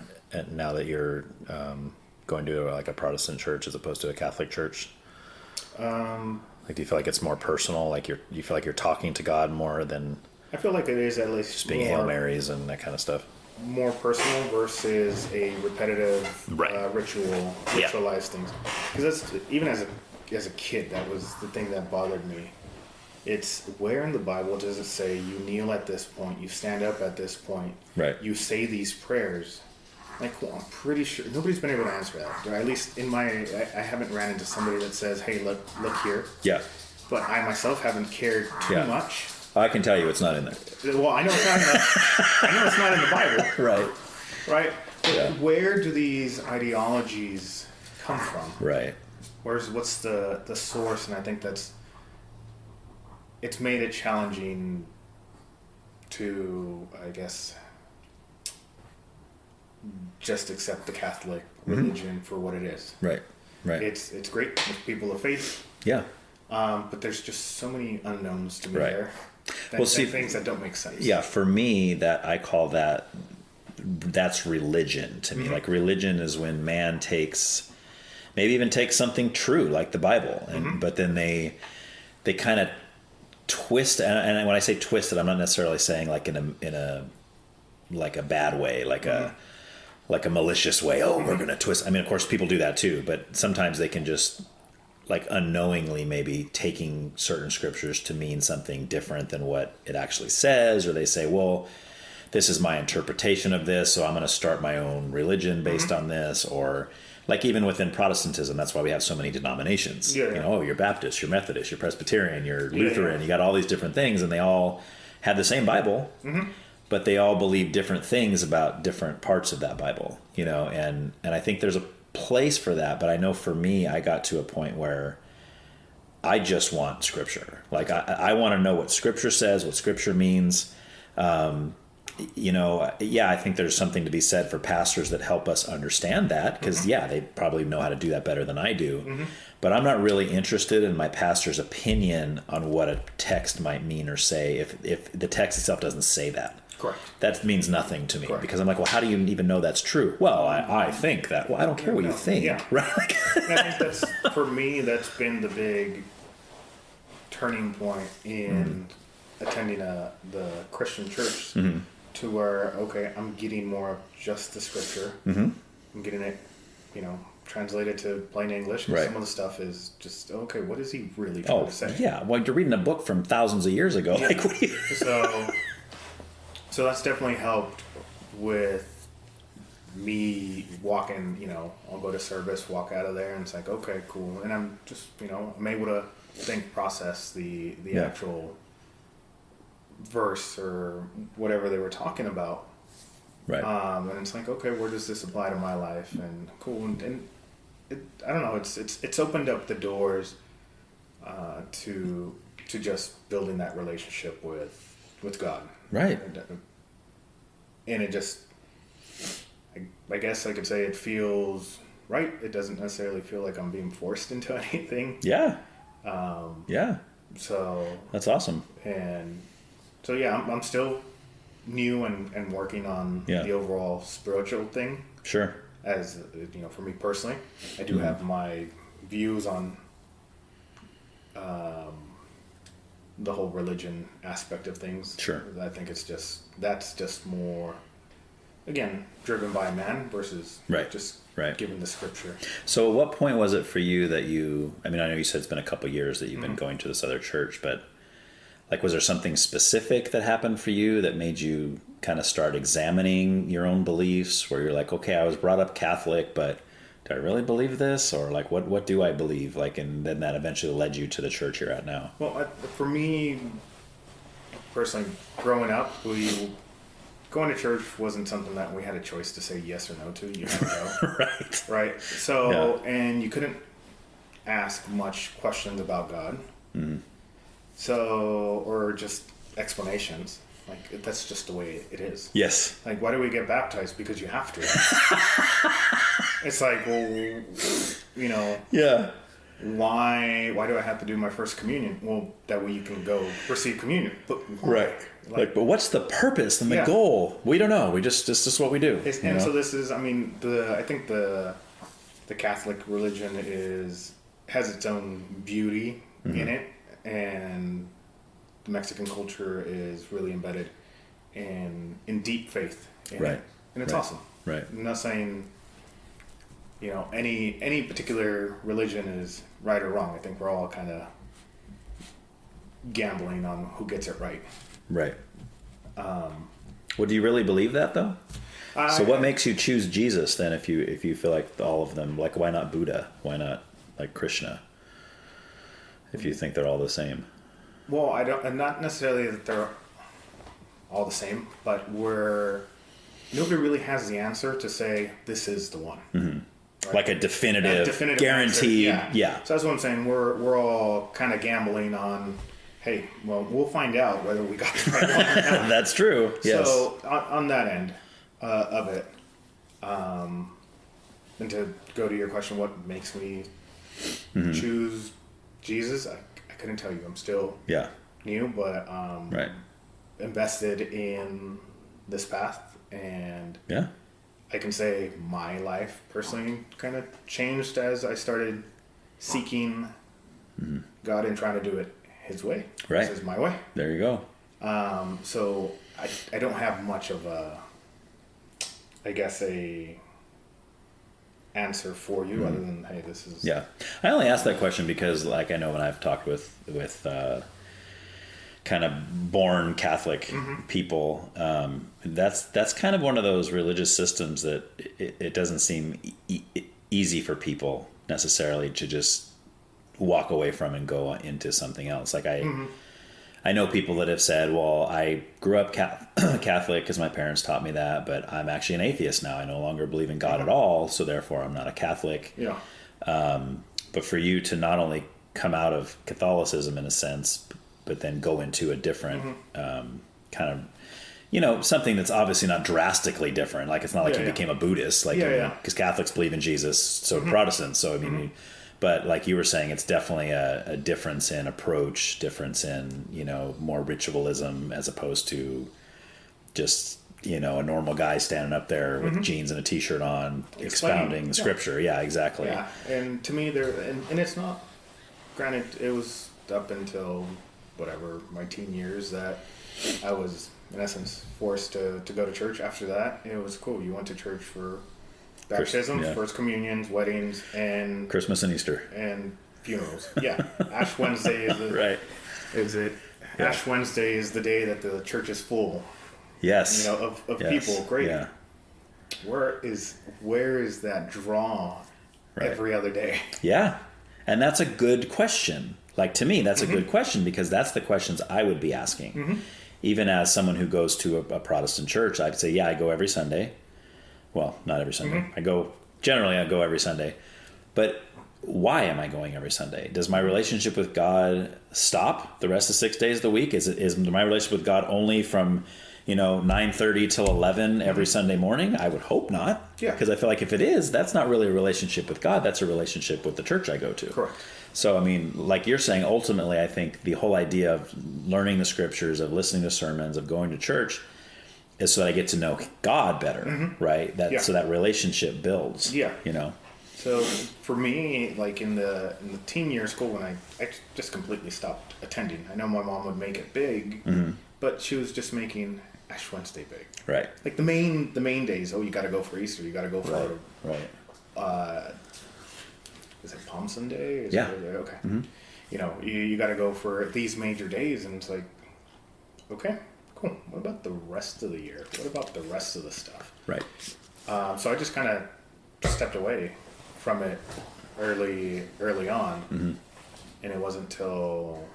now that you're going to like a Protestant church as opposed to a Catholic church? Like, do you feel like it's more personal? Like you feel like you're talking to God more than? I feel like it is at least just being Hail Marys and that kind of stuff. More personal versus a repetitive ritualized things. Because that's even as a kid, that was the thing that bothered me. It's where in the Bible does it say you kneel at this point, you stand up at this point, you say these prayers? Like, well, I'm pretty sure nobody's been able to answer that. Or at least I haven't ran into somebody that says, "Hey, look here." Yeah. But I myself haven't cared too much. I can tell you it's not in there. Well, I know it's not in the Bible. Right. Yeah. Where do these ideologies come from? Right. What's the source? And I think it's made it challenging to, I guess, just accept the Catholic religion for what it is. Right. It's great with people of faith. Yeah. But there's just so many unknowns to me Right. there. Well, see, things that don't make sense. Yeah, for me, I call that's religion to me. Like religion is when man maybe even takes something true like the Bible, but then they kind of twist. And when I say twisted, I'm not necessarily saying like in a like a bad way, like a malicious way. Oh, we're going to twist. I mean, of course, people do that too, but sometimes they can just like unknowingly maybe taking certain scriptures to mean something different than what it actually says, or they say, well, this is my interpretation of this, so I'm going to start my own religion based on this. Or like even within Protestantism, that's why we have so many denominations. Yeah. You know, you're Baptist, you're Methodist, you're Presbyterian, you're Lutheran, you got all these different things, and they all have the same Bible, but they all believe different things about different parts of that Bible, you know, and I think there's a place for that, but I know for me, I got to a point where I just want scripture. Like I want to know what scripture says, what scripture means. You know, yeah, I think there's something to be said for pastors that help us understand that, because they probably know how to do that better than I do. But I'm not really interested in my pastor's opinion on what a text might mean or say if the text itself doesn't say that. Correct. That means nothing to me. Correct. Because I'm like, well, how do you even know that's true? Well, I think that. Well, I don't care what you think. Yeah. Right? Like, I think that's, for me, that's been the big turning point in attending the Christian church, to where, okay, I'm getting more of just the scripture. I'm getting it, you know, translated to plain English. Right. Some of the stuff is just, okay, what is he really trying to say? Yeah. Well, you're reading a book from thousands of years ago. Yeah. Like, what do you... So that's definitely helped with me walking, you know, I'll go to service, walk out of there, and it's like, okay, cool. And I'm just, you know, I'm able to process the actual verse or whatever they were talking about. Right. And it's like, okay, where does this apply to my life? And cool. And it, I don't know, it's opened up the doors to just building that relationship with God. Right. And it just, I guess I could say it feels right. It doesn't necessarily feel like I'm being forced into anything. Yeah. Yeah. So that's awesome. And so, yeah, I'm still new and working on the overall spiritual thing. Sure. As, you know, for me personally, I do have my views on the whole religion aspect of things. Sure. I think that's just more, again, driven by man versus just given the scripture. So at what point was it for you that I mean, I know you said it's been a couple of years that you've been going to this other church, but like, was there something specific that happened for you that made you kind of start examining your own beliefs, where you're like, okay, I was brought up Catholic, but do I really believe this? Or like, what do I believe? Like, and then that eventually led you to the church you're at now. Well, for me, personally, growing up, going to church wasn't something that we had a choice to say yes or no to. You had to go. Right. Right. So, and you couldn't ask much questions about God. So, or just explanations. Like, that's just the way it is. Yes. Like, why do we get baptized? Because you have to. It's like, well, you know. Yeah. Why do I have to do my first communion? Well, that way you can go receive communion. But why? Right. Like, but what's the purpose and the goal? We don't know. This is what we do. And so this is, I mean, I think the Catholic religion has its own beauty in it, and the Mexican culture is really embedded in deep faith in it. And it's awesome. Right. I'm not saying, you know, any particular religion is right or wrong. I think we're all kind of gambling on who gets it right. Right. Well, do you really believe that though? So what makes you choose Jesus then? If you feel like all of them, like, why not Buddha? Why not like Krishna? If you think they're all the same. Well, I'm not necessarily that they're all the same, but nobody really has the answer to say this is the one. Right? Like a definitive guaranteed. Yeah. So that's what I'm saying. We're all kind of gambling on, hey, well, we'll find out whether we got the right one or not. That's true. Yes. So on that end of it, and to go to your question, what makes me choose Jesus? I couldn't tell you. I'm still Yeah. new, but Right. invested in this path, and Yeah. I can say my life personally kind of changed as I started seeking God and trying to do it His way. Right. This is my way. There you go. So I don't have much of a, I guess, a answer for you other than, hey, this is... Yeah. I only asked that question because, like, I know when I've talked with kind of born Catholic people, that's kind of one of those religious systems that it doesn't seem easy for people necessarily to just walk away from and go into something else. Like I know people that have said, well, I grew up Catholic because my parents taught me that, but I'm actually an atheist now. I no longer believe in God at all, so therefore I'm not a Catholic. Yeah. But for you to not only come out of Catholicism in a sense, but then go into a different kind of, you know, something that's obviously not drastically different. Like, it's not like you became a Buddhist, like, because Catholics believe in Jesus, so do Protestants. So, I mean, but like you were saying, it's definitely a difference in approach, difference in, you know, more ritualism as opposed to just, you know, a normal guy standing up there with jeans and a t-shirt on expounding scripture. Yeah, exactly. Yeah. And to me, and it's not, granted, it was up until whatever, my teen years, that I was, in essence, forced to go to church. After that, it was cool. You went to church for baptisms, first communions, weddings, and Christmas and Easter. And funerals. Yeah. Ash Wednesday is right. Is it? Yeah. Ash Wednesday is the day that the church is full. Yes. You know, of people. Great. Yeah. Where is that draw every other day? Yeah. And that's a good question. Like, to me, that's a good question, because that's the questions I would be asking. Even as someone who goes to a Protestant church, I'd say, yeah, I go every Sunday. Well, not every Sunday. I go every Sunday. But why am I going every Sunday? Does my relationship with God stop the rest of 6 days of the week? Is my relationship with God only from, you know, 9:30 till 11 every Sunday morning? I would hope not. Yeah. Because I feel like if it is, that's not really a relationship with God. That's a relationship with the church I go to. Correct. So, I mean, like you're saying, ultimately, I think the whole idea of learning the scriptures, of listening to sermons, of going to church is so that I get to know God better, right? So that relationship builds. Yeah. You know? So for me, like in the teen year school, when I just completely stopped attending. I know my mom would make it big, but she was just making Ash Wednesday big. Right. Like the main days. Oh, you got to go for Easter. You got to go for is it Palm Sunday? Yeah. Okay. You know, you got to go for these major days, and it's like, okay, cool. What about the rest of the year? What about the rest of the stuff? Right. So I just kind of stepped away from it early on, and it wasn't until,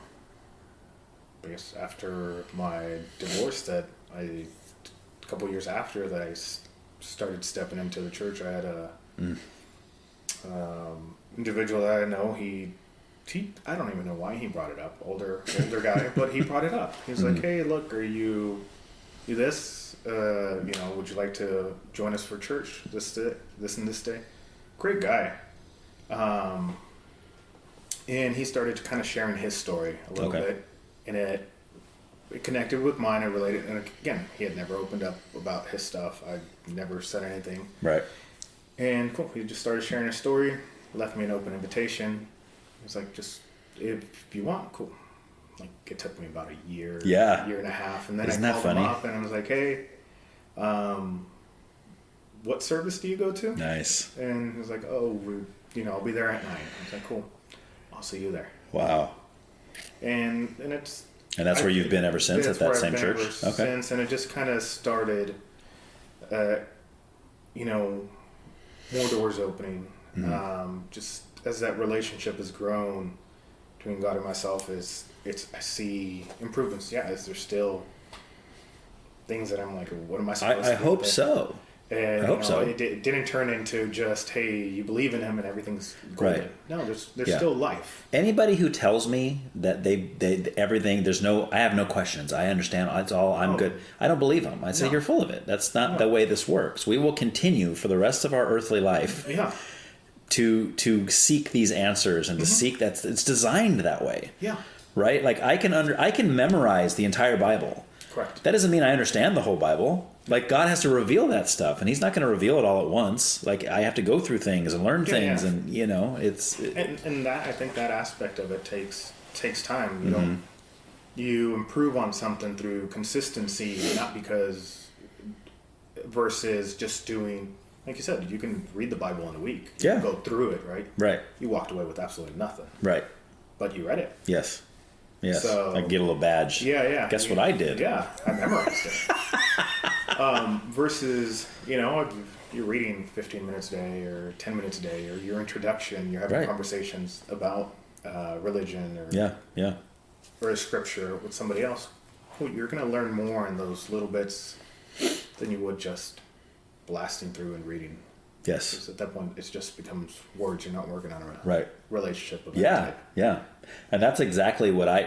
I guess, after my divorce that a couple years after that I started stepping into the church. I had a individual that I know. He I don't even know why he brought it up. Older guy, but he brought it up. He's like, "Hey, look, are you do this? You know, would you like to join us for church this and this day?" Great guy. And he started to kind of sharing his story a little bit, and it connected with mine. I related, and again, he had never opened up about his stuff. I never said anything. Right. And cool, he just started sharing his story. Left me an open invitation. He was like, "Just if you want, cool." Like, it took me about a year, year and a half, and then Isn't I that called funny? him up and I was like, "Hey, what service do you go to?" Nice. And he was like, "Oh, I'll be there at 9." I was like, "Cool, I'll see you there." Wow. And that's where you've been ever since, at that same church? Okay. Since, and it just kind of started, more doors opening. Just as that relationship has grown between God and myself, I see improvements. Yeah, is there still things that I'm like, what am I supposed to do? I hope so. And I hope so. It didn't turn into just, hey, you believe in him and everything's golden. Right. No, there's still life. Anybody who tells me that they everything, I have no questions. I understand. It's all, I'm good. I don't believe them. I say, you're full of it. That's not the way this works. We will continue for the rest of our earthly life to seek these answers and to seek it's designed that way. Yeah. right? Like I can memorize the entire Bible. Correct. That doesn't mean I understand the whole Bible. Like God has to reveal that stuff, and He's not going to reveal it all at once. Like I have to go through things and learn things, and it's and that I think that aspect of it takes time. You know, you improve on something through consistency, not because versus just doing. Like you said, you can read the Bible in a week. You can go through it, right? Right. You walked away with absolutely nothing. Right. But you read it. Yes. Yes. So, I get a little badge. Yeah. Guess what I did? Yeah, I memorized it. Versus, you're reading 15 minutes a day or 10 minutes a day, or your introduction, you're having conversations about religion or a scripture with somebody else. Well, you're going to learn more in those little bits than you would just blasting through and reading. Yes. Because at that point, it just becomes words. You're not working on a relationship with Yeah. And that's exactly what I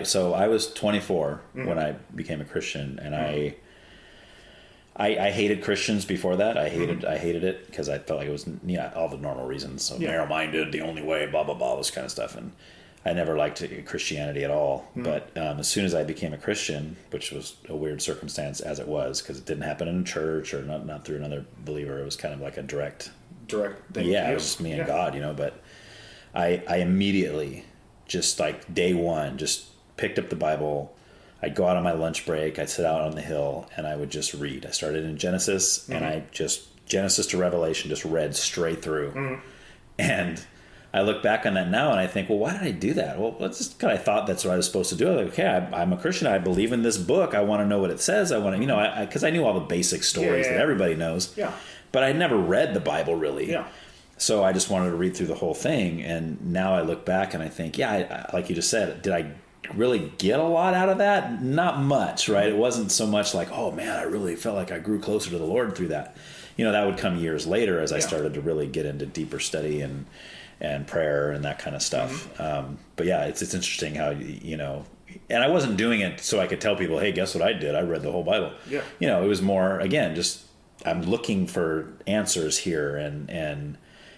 was 24 when I became a Christian, and I hated Christians before that. I hated it because I felt like it was all the normal reasons. So narrow-minded, the only way, blah, blah, blah, this kind of stuff. And I never liked Christianity at all. But as soon as I became a Christian, which was a weird circumstance as it was, because it didn't happen in a church or not through another believer. It was kind of like a direct thing. Yeah, it was just me and God, But I immediately, just like day one, just picked up the Bible. I'd go out on my lunch break. I'd sit out on the hill and I would just read. I started in Genesis and I just, Genesis to Revelation, just read straight through. And I look back on that now and I think, well, why did I do that? Well, it's just because I thought that's what I was supposed to do. Like, okay, I'm a Christian. I believe in this book. I want to know what it says. I want to, because I knew all the basic stories that everybody knows. Yeah. But I never read the Bible really. Yeah. So I just wanted to read through the whole thing. And now I look back and I think, I like you just said, did I really get a lot out of that? Not much, right? It wasn't so much like, oh man, I really felt like I grew closer to the Lord through that. That would come years later as I started to really get into deeper study and prayer and that kind of stuff. But yeah, it's interesting how, and I wasn't doing it so I could tell people, hey, guess what I did? I read the whole Bible. Yeah. It was more, again, just I'm looking for answers here.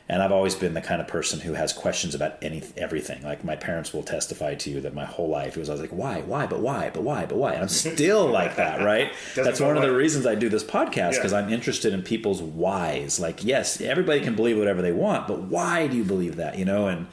And I've always been the kind of person who has questions about everything. Like my parents will testify to you that my whole life it was, I was like, why, but why? And I'm still like that, right? That's one of the reasons I do this podcast, because I'm interested in people's whys. Like, yes, everybody can believe whatever they want, but why do you believe that? And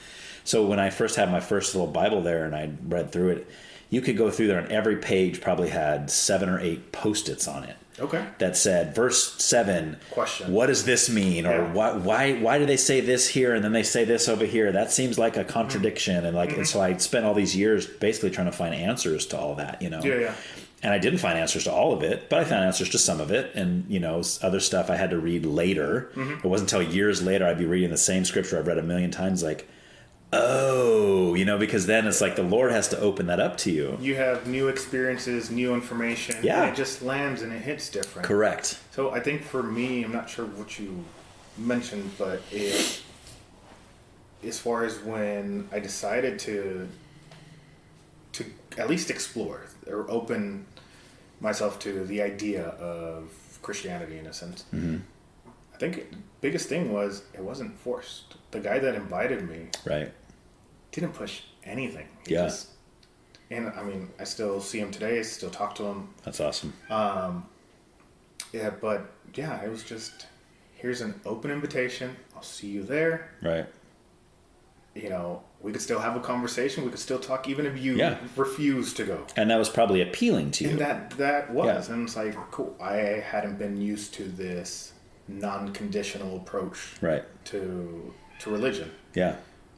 so when I first had my first little Bible there and I read through it, you could go through there and every page probably had 7 or 8 Post-its on it. Okay. That said, verse 7, question. What does this mean? Or why do they say this here and then they say this over here? That seems like a contradiction. And and so I spent all these years basically trying to find answers to all that, Yeah. And I didn't find answers to all of it, but I found answers to some of it. And, other stuff I had to read later. It wasn't until years later I'd be reading the same scripture I've read a million times, like, oh, because then it's like the Lord has to open that up to you. You have new experiences, new information. Yeah. And it just lands and it hits different. Correct. So I think for me, I'm not sure what you mentioned, but as far as when I decided to at least explore or open myself to the idea of Christianity in a sense, I think the biggest thing was it wasn't forced. The guy that invited me didn't push anything. He just, and I mean, I still see him today. I still talk to him. That's awesome. It was just, here's an open invitation. I'll see you there. Right. We could still have a conversation. We could still talk even if you refuse to go. And that was probably appealing to you. And that was. And it's like, cool. I hadn't been used to this non-conditional approach to religion. Yeah.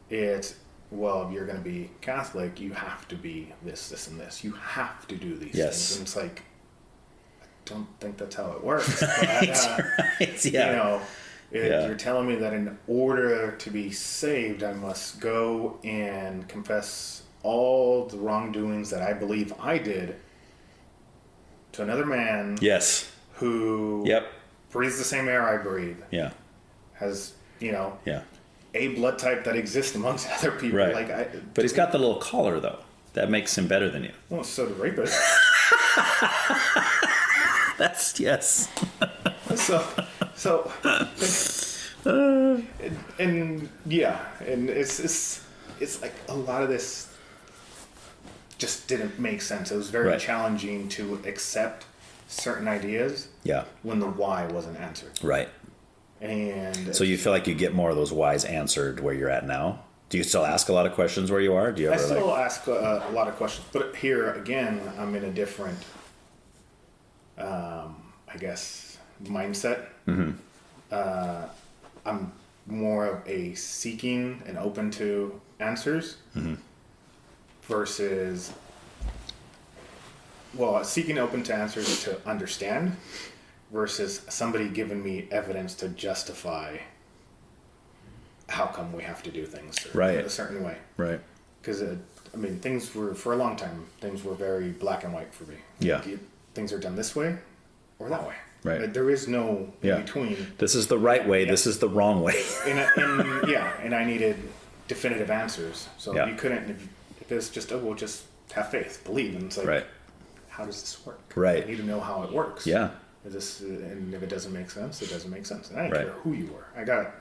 It's, well, you're going to be Catholic, you have to be this, this, and this. You have to do these things. And it's like, I don't think that's how it works. But, you're telling me that in order to be saved, I must go and confess all the wrongdoings that I believe I did to another man. Yes. Who breathes the same air I breathe. Yeah. Has, a blood type that exists amongst other people. Right. But he's got the little collar, though. That makes him better than you. Well, so do rapists. That's, yes. And it's like a lot of this just didn't make sense. It was very Right. challenging to accept certain ideas Yeah. when the why wasn't answered. Right. And So you feel like you get more of those whys answered where you're at now? Do you still ask a lot of questions where you are? Do you I ever still like? ask a lot of questions, but here again, I'm in a different, I guess, mindset. I'm more of a seeking and open to answers versus, well, seeking open to answers to understand versus somebody giving me evidence to justify how come we have to do things Right. a certain way. Right. Because, I mean, things were, for a long time, things were very black and white for me. Yeah. Like, things are done this way or that way. Right. Like, there is no Yeah. in between. This is the right way. This is the wrong way. And I needed definitive answers. So Yeah. you couldn't, if it's just, oh, well, just have faith, believe. And it's like, Right. how does this work? Right. I need to know how it works. Yeah. And if it doesn't make sense, it doesn't make sense. And I didn't Right. care who you were. I got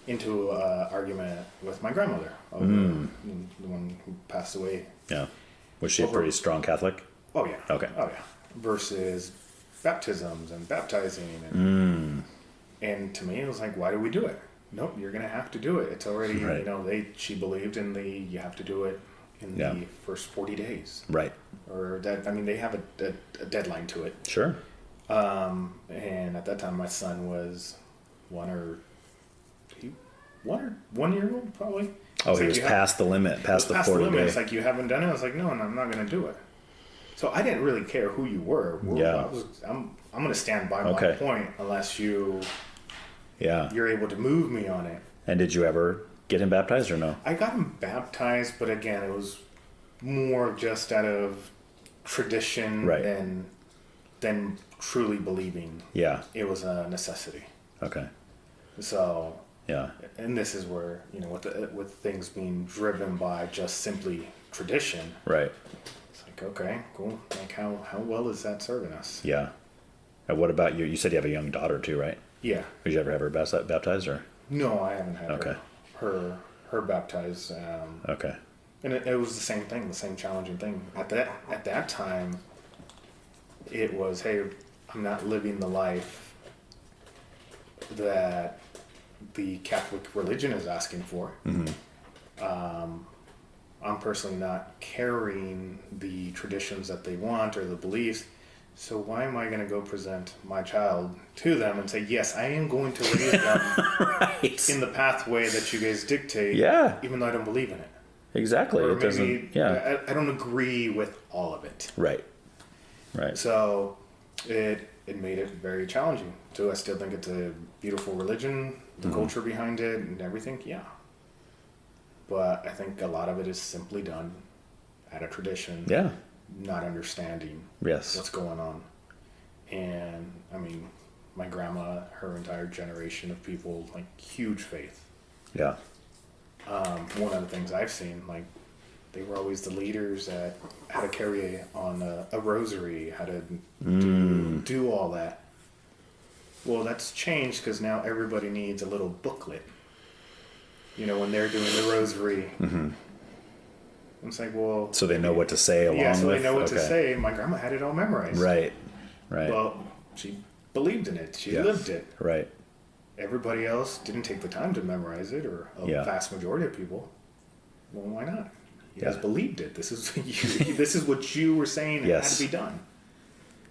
into an argument with my grandmother, the one who passed away. Yeah. Was she a Over- pretty strong Catholic? Oh yeah. Okay. Oh yeah. Versus baptisms and baptizing and to me it was like, why do we do it? Nope, you're gonna have to do it. It's already Right. she believed in you have to do it in Yeah. the first 40 days. Right. Or that, I mean, they have a deadline to it. Sure. And at that time my son was 1 year old probably. Oh, It's he like was you have- past the limit, past the past the 40 limit. day. It's like, you haven't done it. I was like, no, and I'm not going to do it. So I didn't really care who you were. Yeah. I'm going to stand by my Okay. point unless Yeah. you're able to move me on it. And did you ever get him baptized or no? I got him baptized, but again, it was more just out of tradition Right. than truly believing. Yeah. It was a necessity. Okay. So, Yeah. and this is where, with things being driven by just simply tradition, Right. it's like, okay, cool. Like, how well is that serving us? Yeah. And what about you? You said you have a young daughter too, right? Yeah. Did you ever have her baptized or? No, I haven't had Okay. her baptized. Okay. And it was the same thing, the same challenging thing. At that time, it was, hey, I'm not living the life that the Catholic religion is asking for. I'm personally not carrying the traditions that they want or the beliefs. So why am I going to go present my child to them and say, yes, I am going to raise them Right. in the pathway that you guys dictate, Yeah. even though I don't believe in it. Exactly. Or It doesn't. maybe Yeah. I don't agree with all of it. Right. Right. So it made it very challenging. So I still think it's a beautiful religion, the culture behind it and everything, yeah. But I think a lot of it is simply done out of tradition, Yeah. not understanding Yes. what's going on. And I mean, my grandma, her entire generation of people, like, huge faith. Yeah. One of the things I've seen, like, they were always the leaders at how to carry on a rosary, how to do all that. Well, that's changed because now everybody needs a little booklet. When they're doing the rosary. It's like, well... So they know what to say along with. Yeah, so they know what to Okay. say. My grandma had it all memorized. Right. Right. Well, she believed in it. She Yes. lived it. Right. Everybody else didn't take the time to memorize it, or a Yeah. vast majority of people. Well, why not? You guys Yeah. believed it. This is this is what you were saying it Yes. had to be done.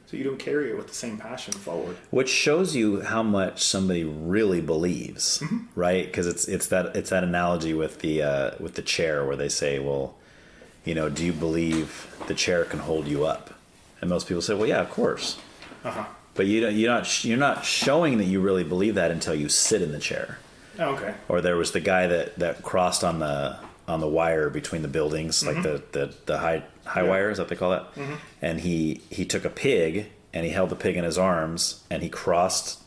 So you don't carry it with the same passion forward. Which shows you how much somebody really believes, right? Because it's that analogy with the chair where they say, well, do you believe the chair can hold you up? And most people say, well, yeah, of course. But you're not showing that you really believe that until you sit in the chair. Oh, okay. Or there was the guy that crossed on the wire between the buildings, like the high wire, is that what they call that? And he took a pig and he held the pig in his arms and he crossed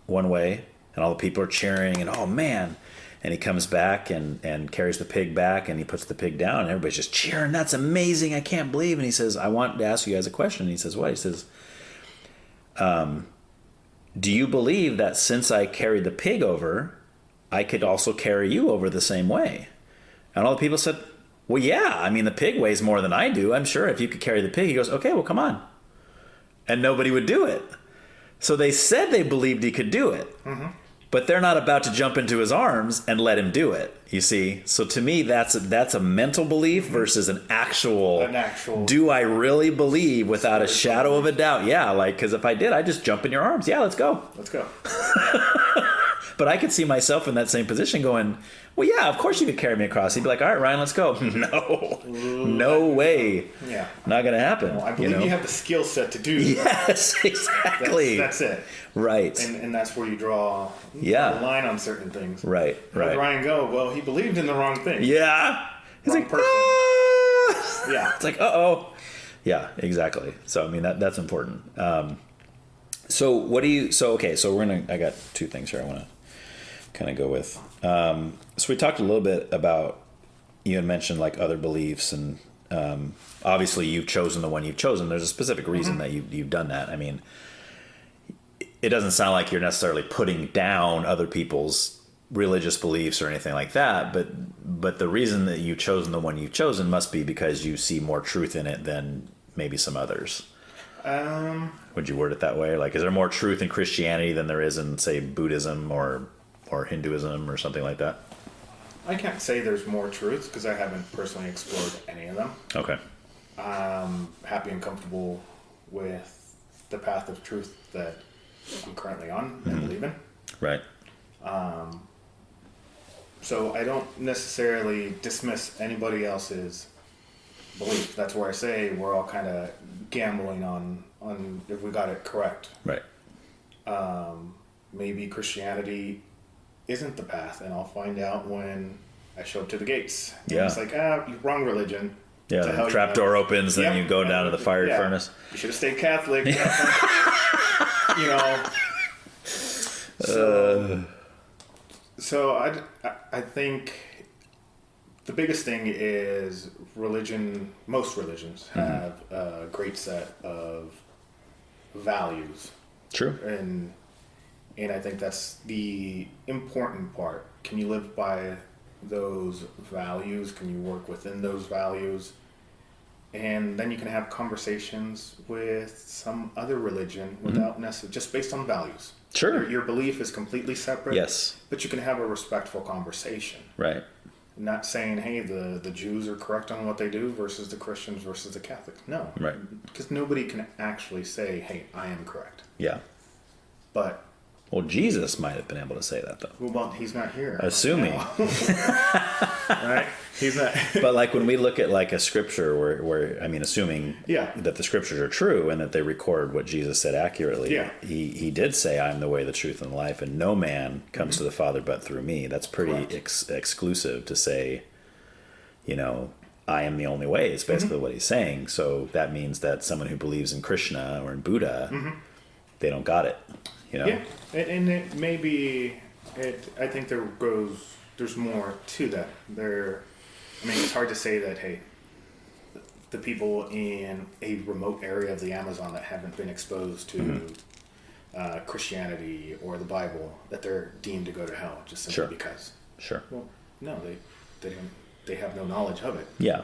one way and all the people are cheering and, oh man, and he comes back and carries the pig back and he puts the pig down and everybody's just cheering. That's amazing. I can't believe. And he says, I want to ask you guys a question. And he says, what? He says, do you believe that since I carried the pig over, I could also carry you over the same way? And all the people said, Well, yeah. I mean, the pig weighs more than I do. I'm sure if you could carry the pig, he goes, okay, well, come on. And nobody would do it. So they said they believed he could do it. But they're not about to jump into his arms and let him do it, you see? So to me, that's a mental belief versus an actual, do I really believe without a shadow of a doubt? Yeah, like, because if I did, I'd just jump in your arms. Yeah, let's go. Let's go. But I could see myself in that same position going, well, yeah, of course you could carry me across. He'd be like, all right, Ryan, let's go. No way. Yeah. Not going to happen. Well, I believe you have the skill set to do that. Yes, exactly. That's it. Right. And that's where you draw the line on certain things. Right. Where did Ryan go? Well, he believed in the wrong thing. Yeah. He's wrong like, person. Ah! Yeah. It's like, uh-oh. Yeah, exactly. So, I mean, that's important. So what do you, so I got two things here I want to kind of go with. So we talked a little bit about, you had mentioned like other beliefs, and obviously you've chosen the one you've chosen. There's a specific reason that you've done that. I mean, it doesn't sound like you're necessarily putting down other people's religious beliefs or anything like that, but the reason that you've chosen the one you've chosen must be because you see more truth in it than maybe some others. Would you word it that way? Like, is there more truth in Christianity than there is in, say, Buddhism or Hinduism or something like that? I can't say there's more truth because I haven't personally explored any of them. Okay. I'm happy and comfortable with the path of truth that I'm currently on and believe in. Right. So I don't necessarily dismiss anybody else's belief. That's where I say we're all kind of gambling on if we got it correct. Right. Maybe Christianity isn't the path, and I'll find out when I show up to the gates. Yeah. It's like, wrong religion. Yeah, the trap door opens, then you go down to the fire furnace. You should have stayed Catholic. So I think the biggest thing is religion. Most religions have a great set of values. True. And I think that's the important part. Can you live by those values? Can you work within those values? And then you can have conversations with some other religion without necessarily, just based on values. Sure. Your belief is completely separate. Yes. But you can have a respectful conversation. Right. Not saying, hey, the Jews are correct on what they do versus the Christians versus the Catholics. No. Right. Because nobody can actually say, hey, I am correct. Yeah. But... Well, Jesus might have been able to say that, though. Well, he's not here. Assuming. Right? He's not. But like when we look at like a scripture where I mean, assuming that the scriptures are true and that they record what Jesus said accurately, he did say, I'm the way, the truth, and the life, and no man comes to the Father but through me. That's pretty exclusive to say, I am the only way is basically what he's saying. So that means that someone who believes in Krishna or in Buddha, they don't got it. Yeah, and it may be. I think there's more to that. It's hard to say that, hey, the people in a remote area of the Amazon that haven't been exposed to Christianity or the Bible, that they're deemed to go to hell just simply because. Sure. Well, no, they have no knowledge of it. Yeah.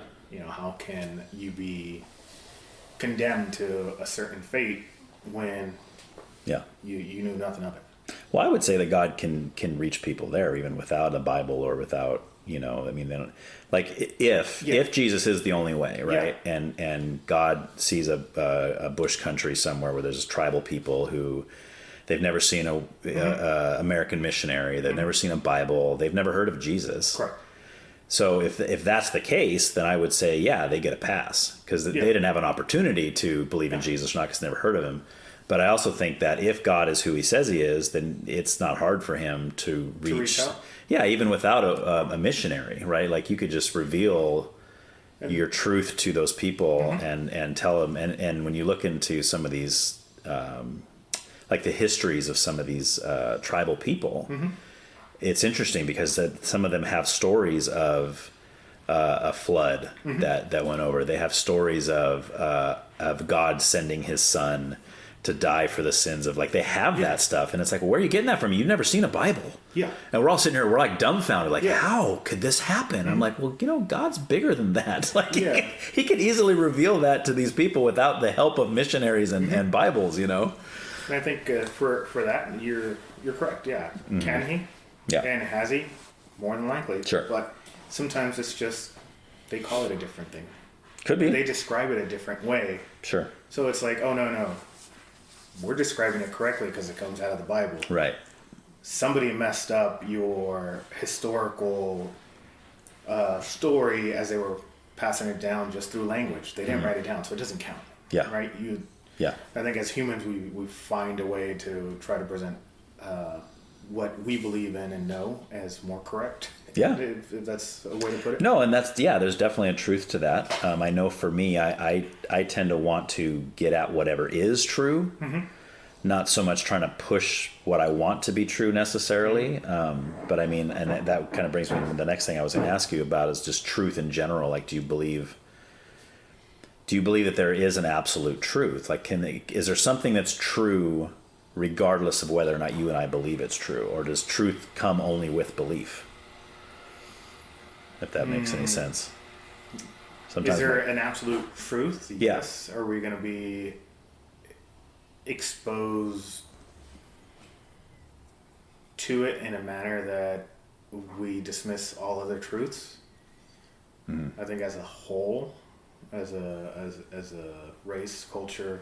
How can you be condemned to a certain fate when you knew nothing of it? Well, I would say that God can reach people there even without a Bible or without, they don't, like if Jesus is the only way, right? Yeah. And God sees a bush country somewhere where there's tribal people who they've never seen a American missionary, they've never seen a Bible, they've never heard of Jesus. Correct. So if that's the case, then I would say, they get a pass because they didn't have an opportunity to believe in Jesus or not because they never heard of him. But I also think that if God is who he says he is, then it's not hard for him to reach out. Yeah, even without a missionary, right? Like you could just reveal your truth to those people and tell them. And when you look into some of these, like the histories of some of these tribal people, it's interesting because some of them have stories of a flood that went over. They have stories of God sending his son to die for the sins of, like, they have that stuff, and it's like, well, where are you getting that from? You've never seen a Bible. Yeah. And we're all sitting here, we're like dumbfounded, like, Yeah. how could this happen? I'm like, well, God's bigger than that. Like, Yeah. he could easily reveal that to these people without the help of missionaries and Bibles, And I think for that, you're correct. Yeah. Can he? Yeah. And has he? More than likely. Sure. But sometimes it's just they call it a different thing. Could be. They describe it a different way. Sure. So it's like, oh no, we're describing it correctly because it comes out of the Bible. Right. Somebody messed up your historical story as they were passing it down just through language. They didn't write it down, so it doesn't count. Yeah. Right. Yeah. I think as humans, we find a way to try to present what we believe in and know as more correct. Yeah. If that's a way to put it. No, and there's definitely a truth to that. I know for me, I tend to want to get at whatever is true, not so much trying to push what I want to be true necessarily. But I mean, and that kind of brings me to the next thing I was going to ask you about is just truth in general. Like, do you believe that there is an absolute truth? Like, is there something that's true regardless of whether or not you and I believe it's true, or does truth come only with belief? If that makes any sense. Sometimes Is there an absolute truth? Yeah. Yes. Are we going to be exposed to it in a manner that we dismiss all other truths? I think as a whole, as a race, culture,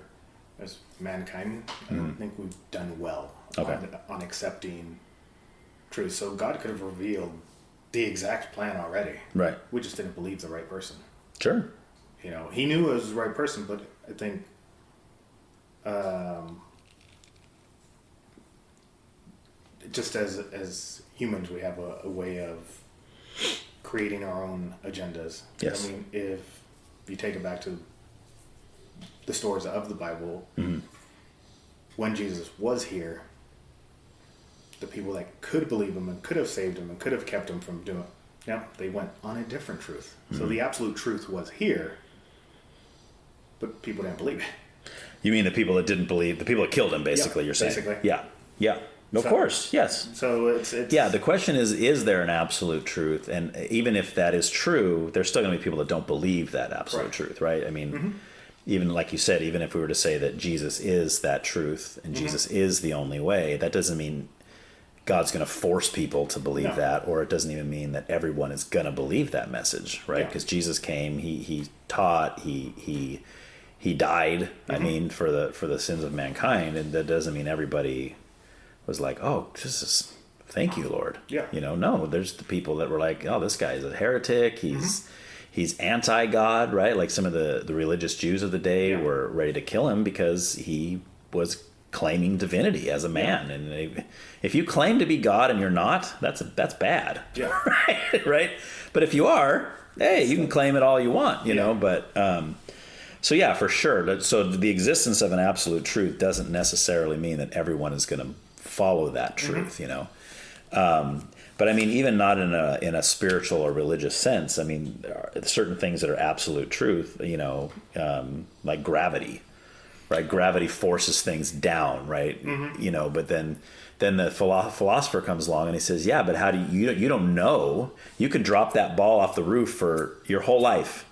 as mankind, I don't think we've done well on accepting truth. So God could have revealed the exact plan already. Right. We just didn't believe the right person. Sure. He knew it was the right person, but I think just as humans, we have a way of creating our own agendas. Yes. I mean, if you take it back to the stories of the Bible, when Jesus was here, the people that could believe him and could have saved him and could have kept him from doing it, they went on a different truth. So the absolute truth was here, but people didn't believe it. You mean the people that didn't believe, the people that killed him, basically, Yeah, you're saying? basically. Yeah. Yeah. Of course, yes. So it's Yeah, the question is there an absolute truth? And even if that is true, there's still going to be people that don't believe that absolute Right. truth, right? I mean, even like you said, even if we were to say that Jesus is that truth and Jesus is the only way, that doesn't mean God's going to force people to believe that, or it doesn't even mean that everyone is going to believe that message, right? Because Jesus came, he taught, he died. I mean, for the sins of mankind, and that doesn't mean everybody was like, oh, thank you, Lord. Yeah. No, there's the people that were like, oh, this guy is a heretic. He's anti-God, right? Like some of the religious Jews of the day were ready to kill him because he was claiming divinity as a man. And if you claim to be God and you're not, that's bad. Yeah. Right? But if you are, hey, you can claim it all you want, you know, but so yeah, for sure. So the existence of an absolute truth doesn't necessarily mean that everyone is going to follow that truth, but I mean, even not in a spiritual or religious sense. I mean, there are certain things that are absolute truth, like gravity, right? Gravity forces things down, right? But then the philosopher comes along and he says, yeah, but how do you don't know? You could drop that ball off the roof for your whole life.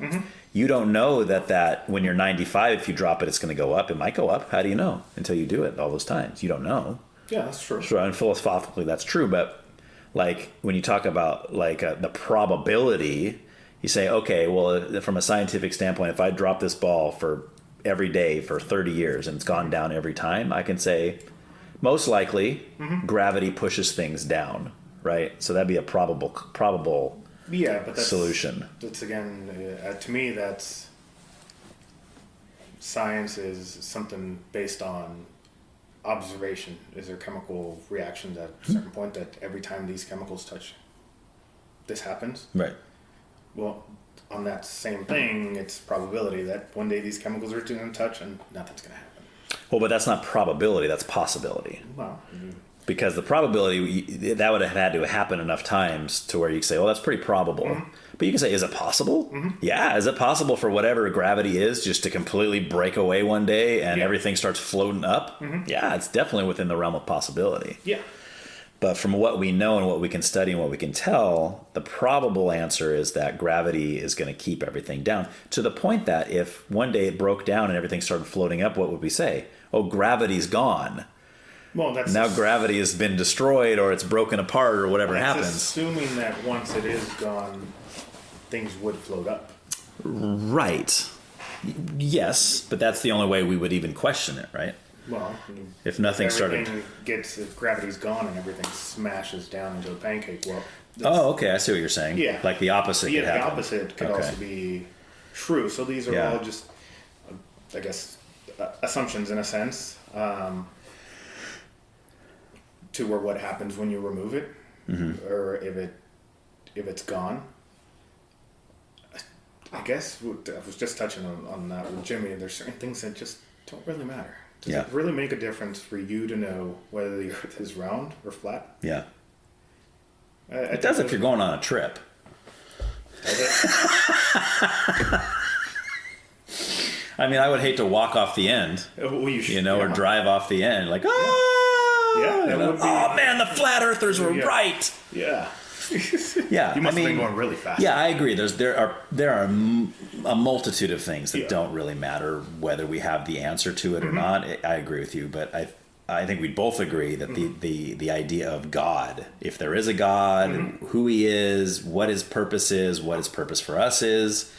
You don't know that when you're 95, if you drop it, it's going to go up. It might go up. How do you know until you do it all those times? You don't know. Yeah, that's true. So, and philosophically, that's true. But like when you talk about like the probability, you say, okay, well, from a scientific standpoint, if I drop this ball for every day for 30 years and it's gone down every time, I can say most likely gravity pushes things down, right? So that'd be a probable But that's, solution. That's again, to me, that's science is something based on observation. Is there chemical reactions at a certain point that every time these chemicals touch, this happens? Right. Well, on that same thing, it's probability that one day these chemicals are going to touch and nothing's going to happen. Well, but that's not probability. That's possibility. Well, Because the probability, that would have had to happen enough times to where you could say, well, that's pretty probable. Mm-hmm. But you can say, is it possible? Mm-hmm. Yeah. Is it possible for whatever gravity is just to completely break away one day and everything starts floating up? Mm-hmm. Yeah, it's definitely within the realm of possibility. Yeah. But from what we know and what we can study and what we can tell, the probable answer is that gravity is going to keep everything down. To the point that if one day it broke down and everything started floating up, what would we say? Oh, gravity's gone. Well, that's now gravity has been destroyed or it's broken apart or whatever happens. Assuming that once it is gone, things would float up. Right. Yes, but that's the only way we would even question it, right? Well, if nothing started, if gravity's gone and everything smashes down into a pancake, well. Oh, okay, I see what you're saying. Yeah, like the opposite. Yeah, could happen. The opposite could also be true. So these are all just, I guess, assumptions in a sense. To where what happens when you remove it, or if it's gone. I guess I was just touching on that with Jimmy. There's certain things that just don't really matter. Does it really make a difference for you to know whether the Earth is round or flat? Yeah. It does if you're going on a trip. Does it? I mean, I would hate to walk off the end, well, or drive off the end, like, oh man, the flat earthers were right. Yeah. Yeah, you must have been going really fast. Yeah, I agree. There are a multitude of things that don't really matter whether we have the answer to it or not. I agree with you, but I think we'd both agree that the idea of God, if there is a God, who He is, what His purpose is, what His purpose for us is,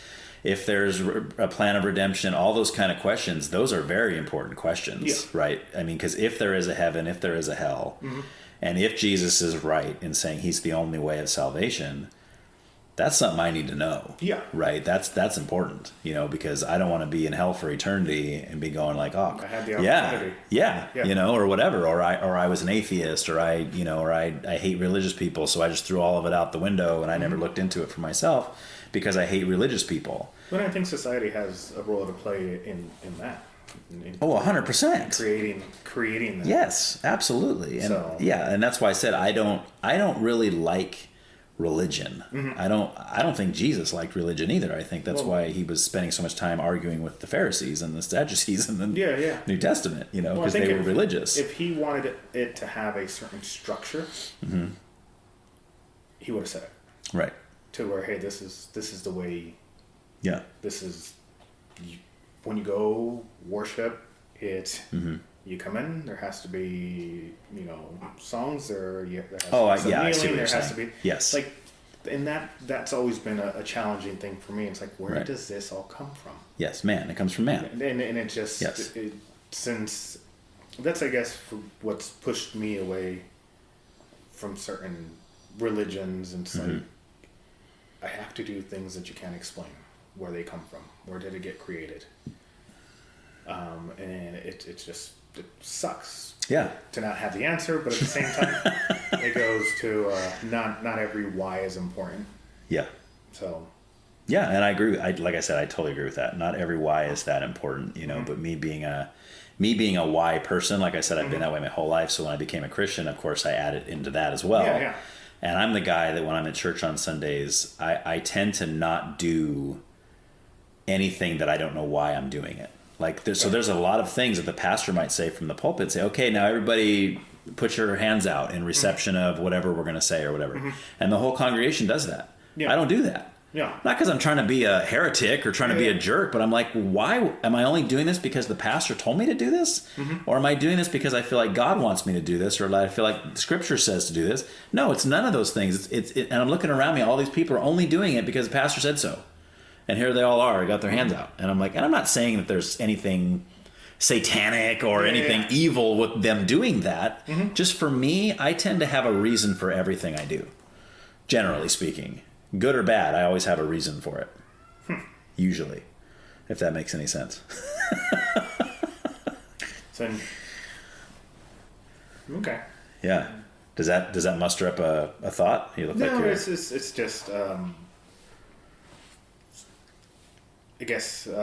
if there's a plan of redemption, all those kind of questions, those are very important questions, right? I mean, because if there is a heaven, if there is a hell, and if Jesus is right in saying He's the only way of salvation, that's something I need to know. Yeah. Right? That's important, because I don't want to be in hell for eternity and be going like, oh, I had the opportunity. Yeah, or whatever, or I was an atheist, or I hate religious people, so I just threw all of it out the window and I never looked into it for myself because I hate religious people. But I think society has a role to play in that. 100%. Creating that. Yes, absolutely. And and that's why I said I don't really like religion. I don't think Jesus liked religion either. I think that's why He was spending so much time arguing with the Pharisees and the Sadducees in the New Testament, because they were religious. If He wanted it to have a certain structure, He would have said it. Right. To where, hey, this is the way. Yeah. This is when you go worship. It's you come in. There has to be songs. There has to be I see what kneeling, you're saying. there has to be Yes. And that's always been a challenging thing for me. It's like, where does this all come from? Yes, man. It comes from man. And it just since that's, I guess, for what's pushed me away from certain religions and like I have to do things that you can't explain where they come from. Where did it get created? And it sucks. Yeah. To not have the answer, but at the same time, it goes to not every why is important. Yeah. So. Yeah, and I agree. Like I said, I totally agree with that. Not every why is that important, But me being a why person, like I said, I've been that way my whole life. So when I became a Christian, of course, I added into that as well. Yeah. And I'm the guy that when I'm at church on Sundays, I tend to not do anything that I don't know why I'm doing it. So there's a lot of things that the pastor might say from the pulpit. Say, okay, now everybody put your hands out in reception of whatever we're going to say or whatever. And the whole congregation does that. Yeah. I don't do that. Yeah. Not because I'm trying to be a heretic or trying to be a jerk, but I'm like, why am I only doing this because the pastor told me to do this? Or am I doing this because I feel like God wants me to do this, or I feel like Scripture says to do this? No, it's none of those things. And I'm looking around me, all these people are only doing it because the pastor said so. And here they all are, got their hands out. And I'm like, and I'm not saying that there's anything satanic or anything evil with them doing that. Just for me, I tend to have a reason for everything I do, generally speaking. Good or bad, I always have a reason for it. Usually, if that makes any sense. Okay. Yeah. Does that muster up a thought? You look like you're... it's just I guess if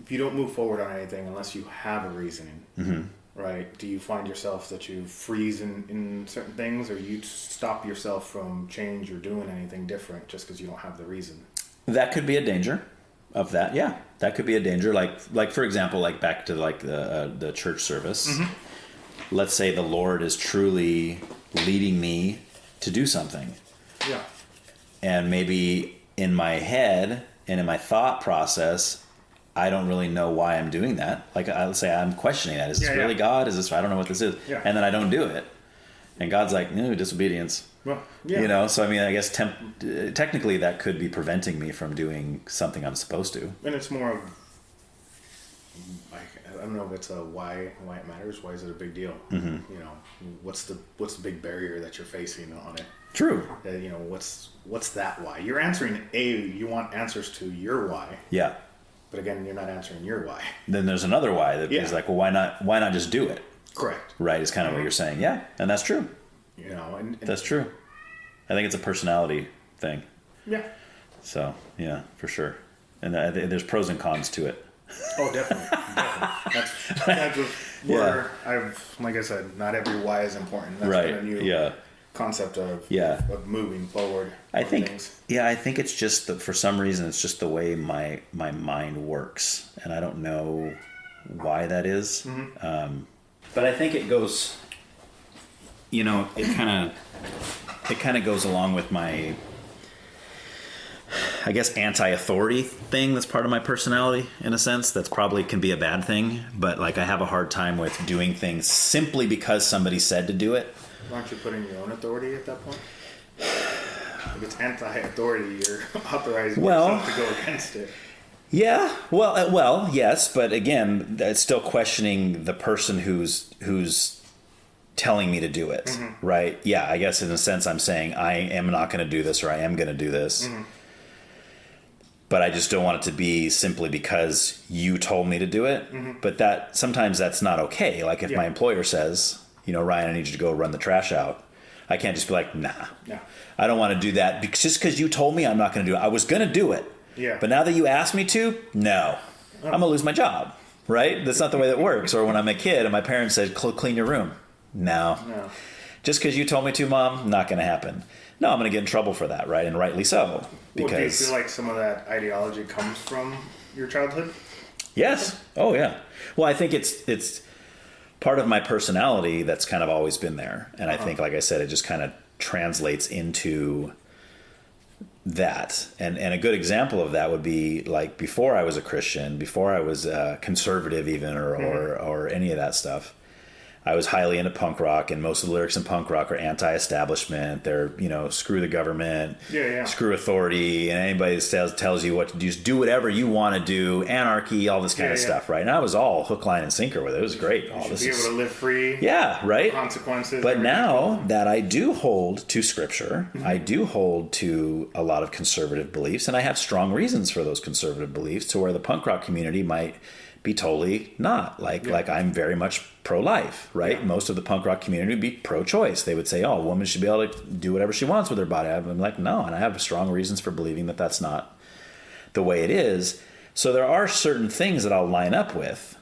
you don't move forward on anything unless you have a reasoning, right? Do you find yourself that you freeze in certain things, or you stop yourself from change or doing anything different just because you don't have the reason? That could be a danger of that. Yeah, that could be a danger. Like for example, like back to like the church service. Let's say the Lord is truly leading me to do something. Yeah. And maybe in my head and in my thought process, I don't really know why I'm doing that. Like I'll say I'm questioning that. Is this really God? Is this, I don't know what this is. Yeah. And then I don't do it. And God's like, no, disobedience. Well, yeah. You know, so I mean, I guess technically that could be preventing me from doing something I'm supposed to. And it's more of, I don't know if it's a why it matters. Why is it a big deal? You know, what's the big barrier that you're facing on it? True. You know, what's that why? You're answering you want answers to your why. Yeah. But again, you're not answering your why. Then there's another why that is like, well, why not just do it? Correct. Right, is kind of what you're saying. Yeah, and that's true. You know, and That's true. I think it's a personality thing. yeah. So, yeah, for sure. And there's pros and cons to it. Oh, definitely. That's where like I said, not every why is important. That's Right. kind of new Yeah. concept of moving forward. I think things. I think it's just that for some reason it's just the way my mind works, and I don't know why that is. But I think it goes, you know, it kind of goes along with my, I guess, anti-authority thing. That's part of my personality in a sense. That's probably can be a bad thing, but like I have a hard time with doing things simply because somebody said to do it. Aren't you putting your own authority at that point? If it's anti-authority, you're authorizing yourself to go against it. Yeah, well, yes, but again, it's still questioning the person who's telling me to do it, right? Yeah, I guess in a sense I'm saying I am not going to do this or I am going to do this. But I just don't want it to be simply because you told me to do it. But that sometimes that's not okay. Like if my employer says, you know, Ryan, I need you to go run the trash out. I can't just be like, nah, I don't want to do that just because you told me I'm not going to do it. I was going to do it. Yeah. But now that you asked me to, no, I'm going to lose my job, right? That's not the way that works. Or when I'm a kid and my parents said, clean your room. No. Just because you told me to, Mom, not going to happen. No, I'm going to get in trouble for that, right? And rightly so. Because Do you feel like some of that ideology comes from your childhood? Yes. Oh, yeah. Well, I think it's part of my personality that's kind of always been there. And I think, like I said, it just kind of translates into that. And a good example of that would be like before I was a Christian, before I was conservative even or any of that stuff. I was highly into punk rock, and most of the lyrics in punk rock are anti-establishment. They're, you know, screw the government, screw authority, and anybody that tells you what to do, just do whatever you want to do, anarchy, all this kind of stuff, right? And I was all hook, line, and sinker with it. It was great. You should be able to live free. Yeah, right? Consequences. But now that I do hold to Scripture, I do hold to a lot of conservative beliefs, and I have strong reasons for those conservative beliefs to where the punk rock community might be totally not. Like I'm very much pro-life, right? Most of the punk rock community would be pro-choice. They would say, oh, a woman should be able to do whatever she wants with her body. I'm like, no, and I have strong reasons for believing that that's not the way it is. So there are certain things that I'll line up with,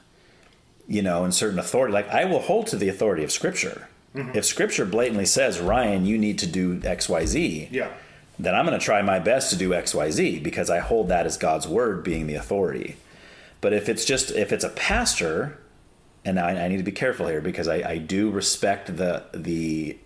you know, and certain authority. Like I will hold to the authority of Scripture. If Scripture blatantly says, Ryan, you need to do X, Y, Z, then I'm going to try my best to do X, Y, Z because I hold that as God's word being the authority. But if it's a pastor, and now I need to be careful here because I do respect the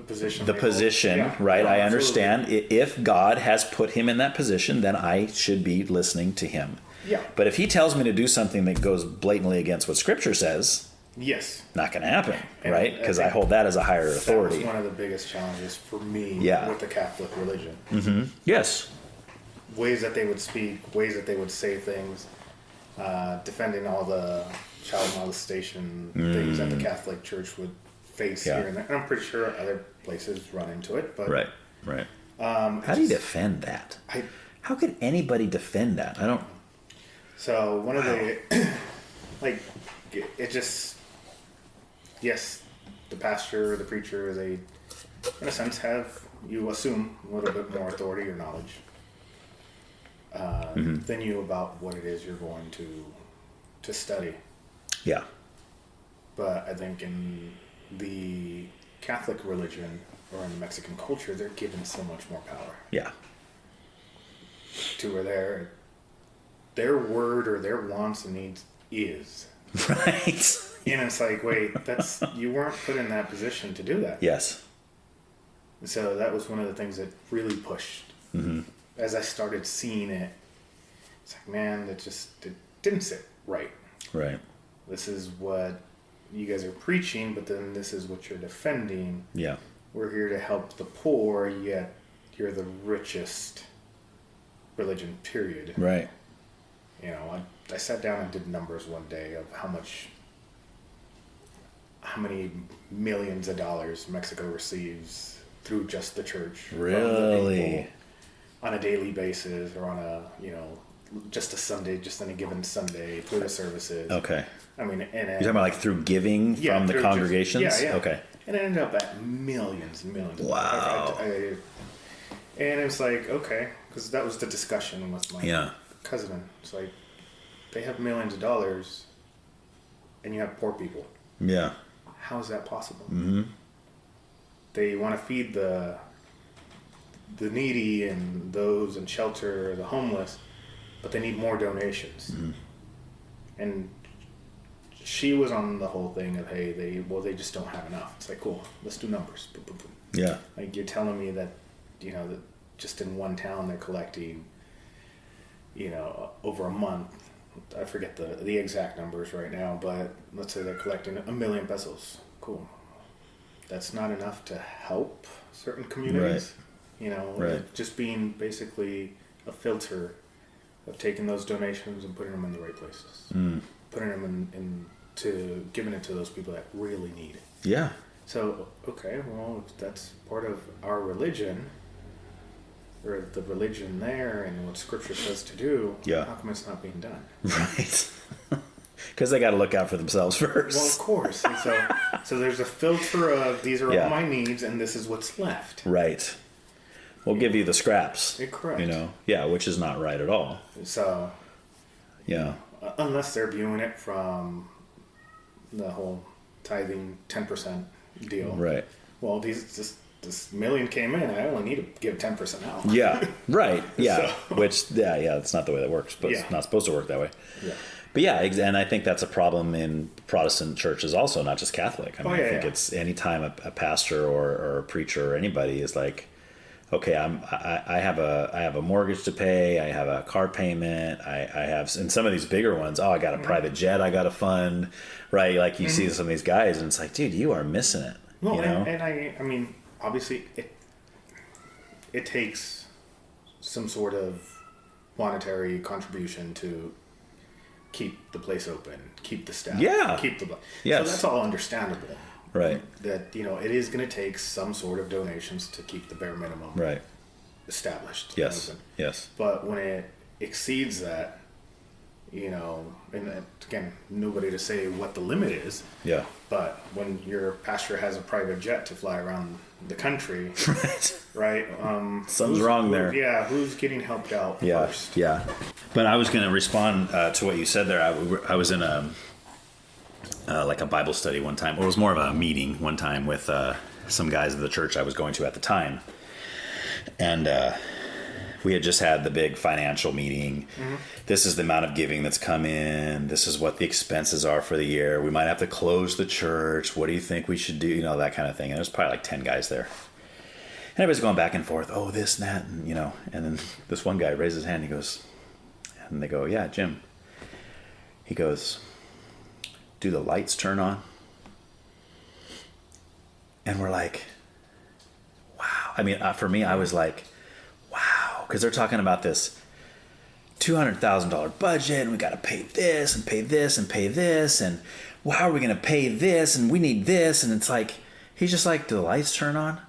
position, right? No, I understand if God has put him in that position, then I should be listening to him. Yeah. But if he tells me to do something that goes blatantly against what Scripture says, not going to happen, right? Because I hold that as a higher authority. That was one of the biggest challenges for me with the Catholic religion. Yes. Ways that they would speak, ways that they would say things. Defending all the child molestation things that the Catholic Church would face here and there. And I'm pretty sure other places run into it. But right. How do you defend that? How could anybody defend that? I don't. So one of the like it just the pastor or the preacher is in a sense you assume a little bit more authority or knowledge than you about what it is you're going to study. Yeah. But I think in the Catholic religion or in the Mexican culture, they're given so much more power. Yeah. To where their word or their wants and needs is. Right. And it's like, wait, you weren't put in that position to do that. Yes. So that was one of the things that really pushed. Mm-hmm. As I started seeing it, it's like, man, it didn't sit right. Right. This is what you guys are preaching, but then this is what you're defending. Yeah. We're here to help the poor, yet you're the richest religion, period. Right. You know, I sat down and did numbers one day of how many millions of dollars Mexico receives through just the church. Really? From the people on a daily basis or on a, just a Sunday, just on a given Sunday through the services. Okay. I mean, and You're talking about like through giving from the through congregations? Yeah. Okay. And it ended up at millions and millions. Wow. And it's like, okay, because that was the discussion with my cousin. It's like, they have millions of dollars and you have poor people. Yeah. How is that possible? Mm-hmm. They want to feed the needy and those in shelter, the homeless, but they need more donations. Mm-hmm. And she was on the whole thing of, hey, they just don't have enough. It's like, cool, let's do numbers. Boom, boom, boom. Yeah. Like, you're telling me that, that just in one town they're collecting, over a month. I forget the exact numbers right now, but let's say they're collecting 1 million pesos. Cool. That's not enough to help certain communities. Right. Just being basically a filter of taking those donations and putting them in the right places. Putting them to giving it to those people that really need it. Yeah. So, okay, well, if that's part of our religion, or the religion there and what Scripture says to do, how come it's not being done? Right. Because they got to look out for themselves first. Well, of course. And so there's a filter of, these are all my needs, and this is what's left. Right. We'll give you the scraps. Correct. Yeah, which is not right at all. So, yeah. Unless they're viewing it from the whole tithing 10% deal. Right. Well, this million came in, I only need to give 10% out. Yeah. Right. Yeah. So. Which, it's not the way that works, but it's not supposed to work that way. Yeah. But and I think that's a problem in Protestant churches also, not just Catholic. I think it's anytime a pastor or a preacher or anybody is like, okay, I have a mortgage to pay, I have a car payment, I have, and some of these bigger ones, I got a private jet I got to fund, right? Like you see some of these guys and it's like, dude, you are missing it. Well, and I mean, obviously it takes some sort of monetary contribution to keep the place open, keep the staff, keep the... Yes. So that's all understandable. Right. That, it is going to take some sort of donations to keep the bare minimum established. Yes. Open. Yes. But when it exceeds that, and again, nobody to say what the limit is. Yeah. But when your pastor has a private jet to fly around the country, right? Something's wrong there. Yeah, who's getting helped out first? Yeah. But I was going to respond to what you said there. I was in like a Bible study one time, or it was more of a meeting one time with some guys of the church I was going to at the time, and we had just had the big financial meeting. Mm-hmm. This is the amount of giving that's come in. This is what the expenses are for the year. We might have to close the church. What do you think we should do? That kind of thing. And there's probably like 10 guys there. And everybody's going back and forth. Oh, this and that. And, and then this one guy raises his hand. He goes, and they go, yeah, Jim. He goes, do the lights turn on? And we're like, wow. I mean, for me, I was like, wow. Because they're talking about this $200,000 budget, and we got to pay this and pay this and pay this, and how are we going to pay this, and we need this, and it's like, he's just like, do the lights turn on?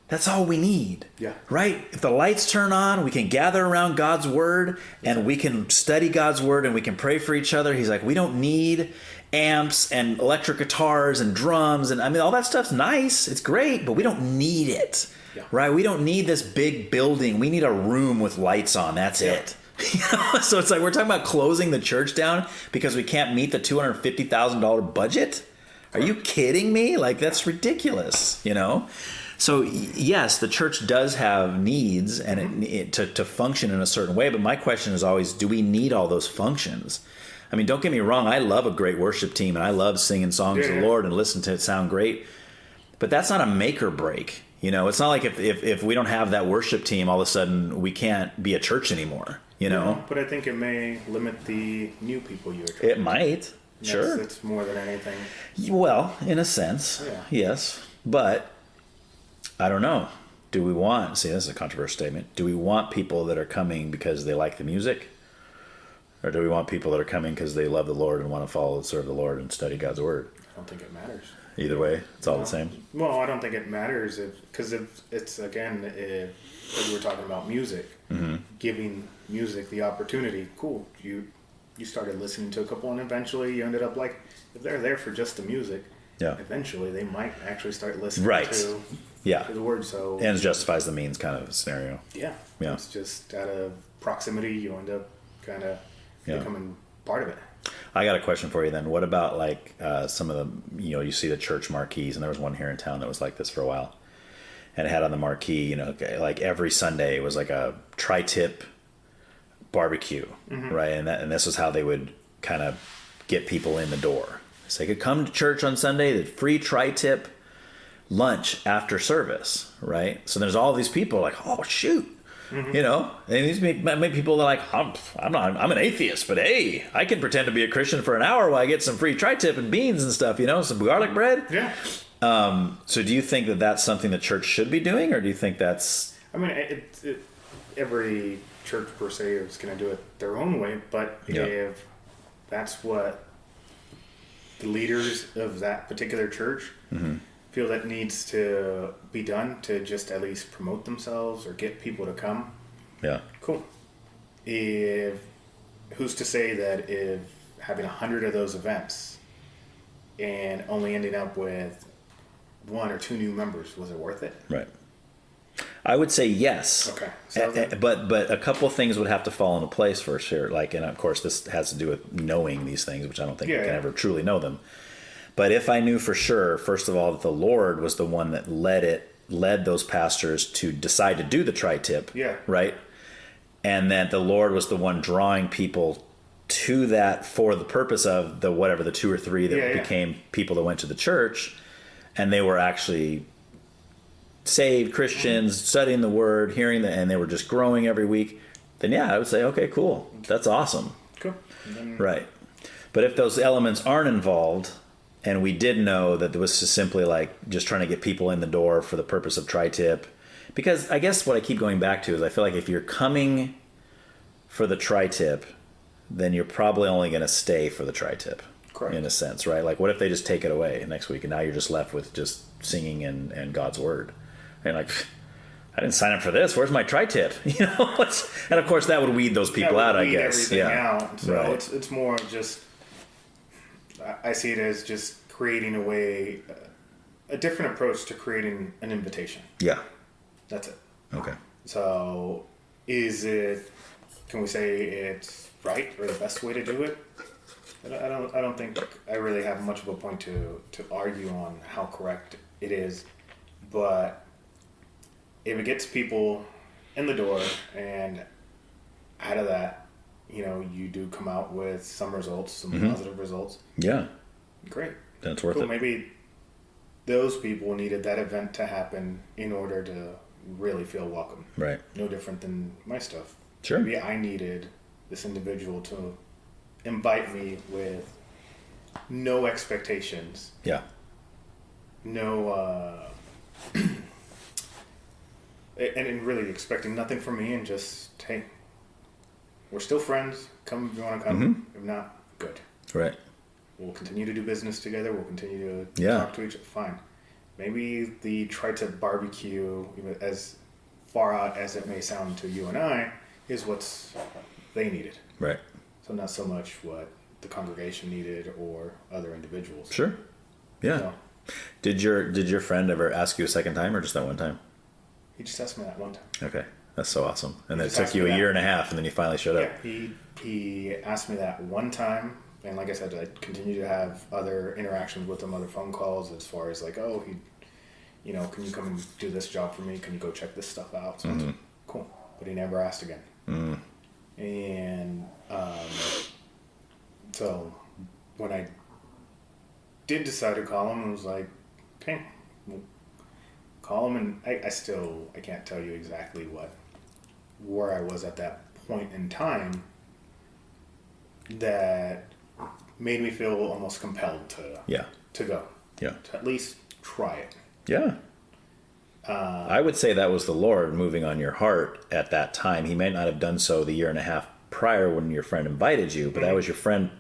That's all we need. Yeah. Right? If the lights turn on, we can gather around God's word, and we can study God's word, and we can pray for each other. He's like, we don't need amps and electric guitars and drums, and I mean, all that stuff's nice. It's great, but we don't need it. Yeah. Right? We don't need this big building. We need a room with lights on. That's it. So it's like we're talking about closing the church down because we can't meet the $250,000 budget. Are you kidding me? Like, that's ridiculous, you know? So yes, the church does have needs and to function in a certain way. But my question is always, do we need all those functions? I mean, don't get me wrong. I love a great worship team and I love singing songs of the Lord and listen to it sound great. But that's not a make or break. You know, it's not like if we don't have that worship team, all of a sudden we can't be a church anymore, you know? Yeah, but I think it may limit the new people you're attracting. It might. Sure. It's more than anything. Well, in a sense, yes. But I don't know. Do we want, see, this is a controversial statement. Do we want people that are coming because they like the music? Or do we want people that are coming because they love the Lord and want to follow and serve the Lord and study God's Word? I don't think it matters. Either way, it's all the same. Well, I don't think it matters because if it's, again, if we're talking about music, giving music the opportunity, cool. You started listening to a couple and eventually you ended up like, if they're there for just the music, eventually they might actually start listening to the Word. So and it justifies the means kind of scenario. Yeah. It's just out of proximity, you end up kind of becoming part of it. I got a question for you then. What about like some of the, you know, you see the church marquees, and there was one here in town that was like this for a while. And it had on the marquee, you know, like every Sunday it was like a tri-tip barbecue, right? And this was how they would kind of get people in the door. So they could come to church on Sunday, the free tri-tip lunch after service, right? So there's all these people like, oh, shoot. You know, and these make people that are like, I'm an atheist, but hey, I can pretend to be a Christian for an hour while I get some free tri-tip and beans and stuff, you know, some garlic bread. Yeah. So do you think that that's something the church should be doing, or do you think that's... I mean, every church per se is going to do it their own way, but if that's what the leaders of that particular church feel that needs to be done to just at least promote themselves or get people to come. Yeah. Cool. Who's to say that if having 100 of those events and only ending up with 1 or 2 new members, was it worth it? Right. I would say yes. Okay. So but a couple of things would have to fall into place for sure. Like, and of course this has to do with knowing these things, which I don't think we can ever truly know them. But if I knew for sure, first of all, that the Lord was the one that led those pastors to decide to do the tri-tip, right? And that the Lord was the one drawing people to that for the purpose of the 2 or 3 that became people that went to the church, and they were actually saved Christians, studying the Word, and they were just growing every week, then I would say, okay, cool. That's awesome. Cool. Right. But if those elements aren't involved, and we did know that it was just simply like just trying to get people in the door for the purpose of tri-tip. Because I guess what I keep going back to is I feel like if you're coming for the tri-tip, then you're probably only going to stay for the tri-tip. Correct. In a sense, right? Like, what if they just take it away next week and now you're just left with just singing and God's Word? And like, I didn't sign up for this. Where's my tri-tip? You know? And of course that would weed those people out, I guess. Out. So it's more just... I see it as just creating a different approach to creating an invitation. Yeah. That's it. Okay. So can we say it's right or the best way to do it? I don't think I really have much of a point to argue on how correct it is, but if it gets people in the door and out of that, you know, you do come out with some results, some positive results. Yeah. Great. That's worth it. Maybe those people needed that event to happen in order to really feel welcome. Right. No different than my stuff. Sure. Maybe I needed this individual to invite me with no expectations. Yeah. No, and really expecting nothing from me and just, hey, we're still friends. Come if you want to come. If not, good. Right. We'll continue to do business together. We'll continue to talk to each other. Fine. Maybe the tri-tip barbecue, as far out as it may sound to you and I, is what they needed. Right. So not so much what the congregation needed or other individuals. Sure. Yeah. So, did your friend ever ask you a second time or just that one time? He just asked me that one time. Okay. That's so awesome. And it took you a year and a half and then you finally showed up. Yeah, he asked me that one time and like I said, I continue to have other interactions with him, other phone calls as far as like, oh, can you come and do this job for me? Can you go check this stuff out? So it's cool. But he never asked again. And so when I did decide to call him, I was like, okay, we'll call him. And I can't tell you exactly where I was at that point in time that made me feel almost compelled to go. Yeah. To at least try it. Yeah. I would say that was the Lord moving on your heart at that time. He may not have done so the year and a half prior when your friend invited you, but that was your friend,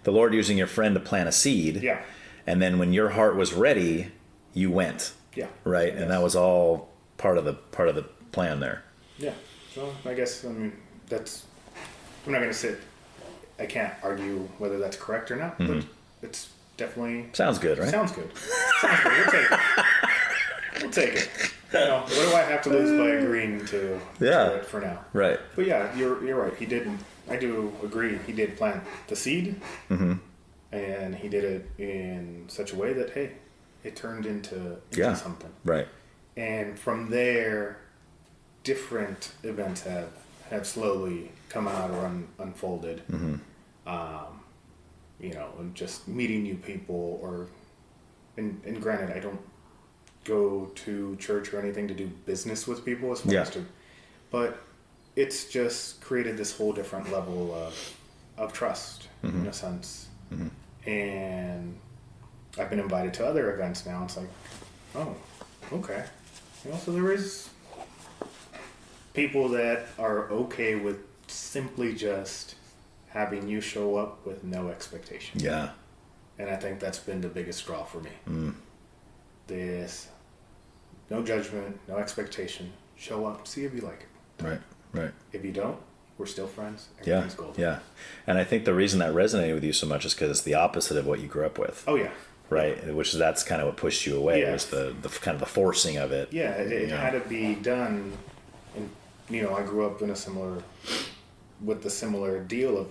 the Lord using your friend to plant a seed. Yeah. And then when your heart was ready, you went. Yeah. Right? Yes. And that was all part of the plan there. Yeah. So I guess, I'm not going to I can't argue whether that's correct or not, but it's definitely... Sounds good, right? Sounds good. We'll take it. We'll take it. What do I have to lose by agreeing to it for now? Right. But yeah, you're right. He didn't. I do agree. He did plant the seed, and he did it in such a way that it turned into something. Right. And from there, different events have slowly come out or unfolded. And just meeting new people, and granted, I don't go to church or anything to do business with people as far as but it's just created this whole different level of trust in a sense. And I've been invited to other events now. It's like, oh, okay. So there is people that are okay with simply just having you show up with no expectation. Yeah. And I think that's been the biggest draw for me. This no judgment, no expectation. Show up, see if you like it. Right. If you don't, we're still friends. Everything's golden. Yeah. And I think the reason that resonated with you so much is because it's the opposite of what you grew up with. Oh yeah. Right. That's kind of what pushed you away. Yeah. Was the kind of the forcing of it. Yeah. It had to be done. And I grew up in with the similar deal of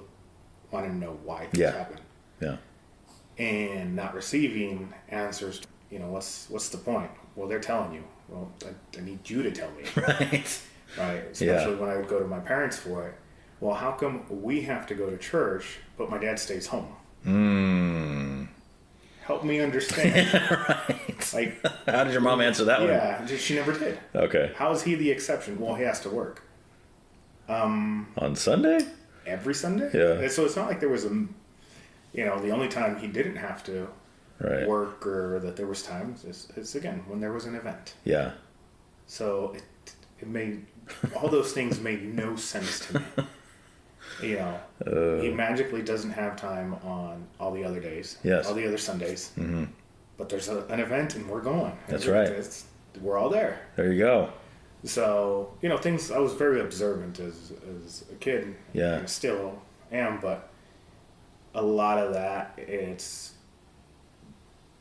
wanting to know why things happen. Yeah. And not receiving answers. What's the point? Well, they're telling you. Well, I need you to tell me. Right. Right. Especially when I would go to my parents for it. Well, how come we have to go to church, but my dad stays home? Help me understand. Right. Like, how did your mom answer that one? Yeah, she never did. Okay. How is he the exception? Well, he has to work. On Sunday? Every Sunday? Yeah. And so it's not like there was the only time he didn't have to work or that there was times it's again when there was an event. Yeah. So it made all those things made no sense to me. He magically doesn't have time on all the other days. Yes. All the other Sundays. But there's an event and we're going. That's right. We're all there. There you go. So things. I was very observant as a kid. Yeah. And still am, but a lot of that it's.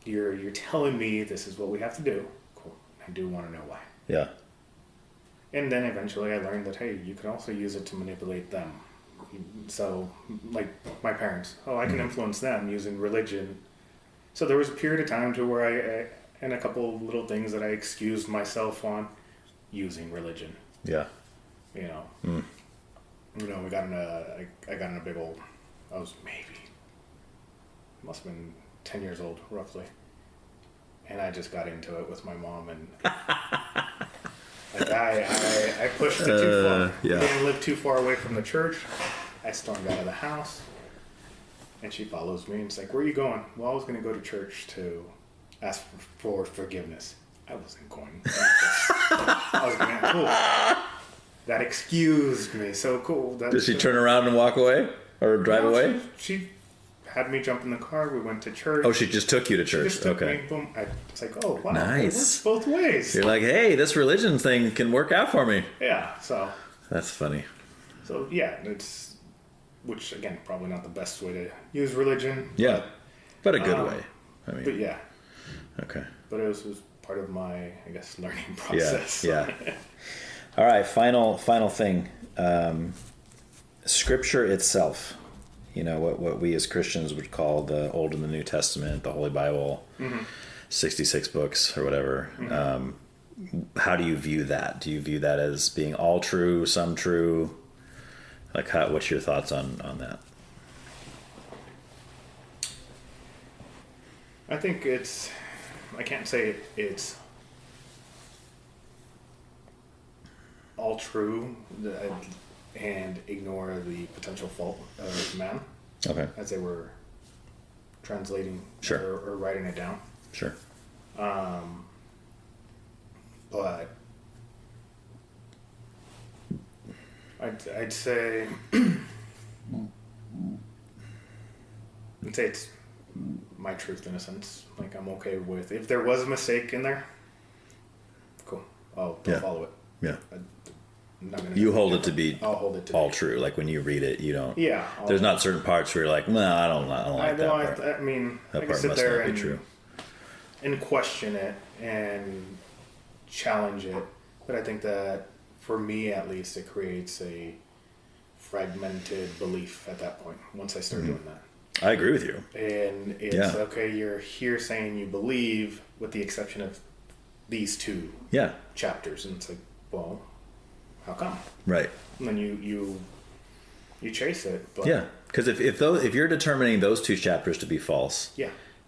You're telling me this is what we have to do. Cool. I do want to know why. Yeah. And then eventually I learned that, hey, you can also use it to manipulate them. So, like my parents, I can influence them using religion. So there was a period of time to where I and a couple of little things that I excused myself on using religion. Yeah. We got I got in a big old, I was must have been 10 years old, roughly. And I just got into it with my mom, and I pushed it too far. Yeah. I didn't live too far away from the church. I stormed out of the house, and she follows me, and it's like, where are you going? Well, I was going to go to church to ask for forgiveness. I wasn't going. I was going, cool. That excused me, so cool. Did she turn around and walk away? Or drive away? She had me jump in the car. We went to church. Oh, she just took you to church. She just took me, boom. It's like, oh, wow. Nice. It works both ways. You're like, hey, this religion thing can work out for me. Yeah, so. That's funny. So, yeah, which, again, probably not the best way to use religion. Yeah, but a good way. But, yeah. Okay. But it was part of my, I guess, learning process. Yeah. All right, final thing. Scripture itself. what we as Christians would call the Old and the New Testament, the Holy Bible, 66 books or whatever. How do you view that? Do you view that as being all true, some true? Like, what's your thoughts on that? I think I can't say it's all true and ignore the potential fault of man. Okay. As they were translating Sure. or writing it down. Sure. But I'd say it's my truth in a sense. Like, I'm okay with if there was a mistake in there. Cool, I'll follow it. Yeah. I'm not gonna You hold it to be I'll hold it to all be true. Like when you read it, you don't. Yeah. There's not certain parts where you're like, no, I don't like that part. I mean, That I can part sit must there not be true. and question it and challenge it, but I think that for me at least, it creates a fragmented belief at that point. Once I start doing that. I agree with you. And it's okay, you're here saying you believe with the exception of these two chapters. And it's like, well, how come? Right. And then you chase it. But Yeah. Because if you're determining those two chapters to be false,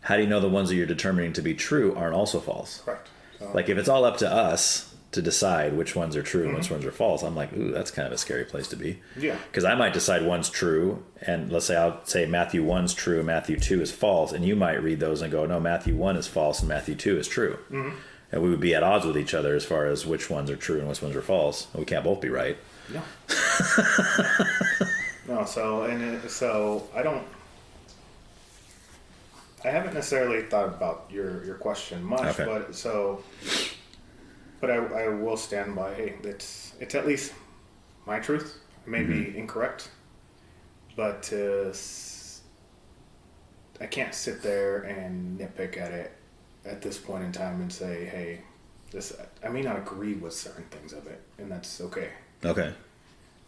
how do you know the ones that you're determining to be true aren't also false? Correct. So, Like if it's all up to us to decide which ones are true and which ones are false, I'm like, ooh, that's kind of a scary place to be. Yeah. Because I might decide one's true, and let's say I'll say Matthew 1's true and Matthew 2 is false, and you might read those and go, no, Matthew 1 is false and Matthew 2 is true. And we would be at odds with each other as far as which ones are true and which ones are false. We can't both be right. No. No, so I haven't necessarily thought about your question much, Okay. but I will stand by, hey, it's at least my truth. It may be incorrect, but I can't sit there and nitpick at it at this point in time and say, hey, I may not agree with certain things of it, and that's okay. Okay.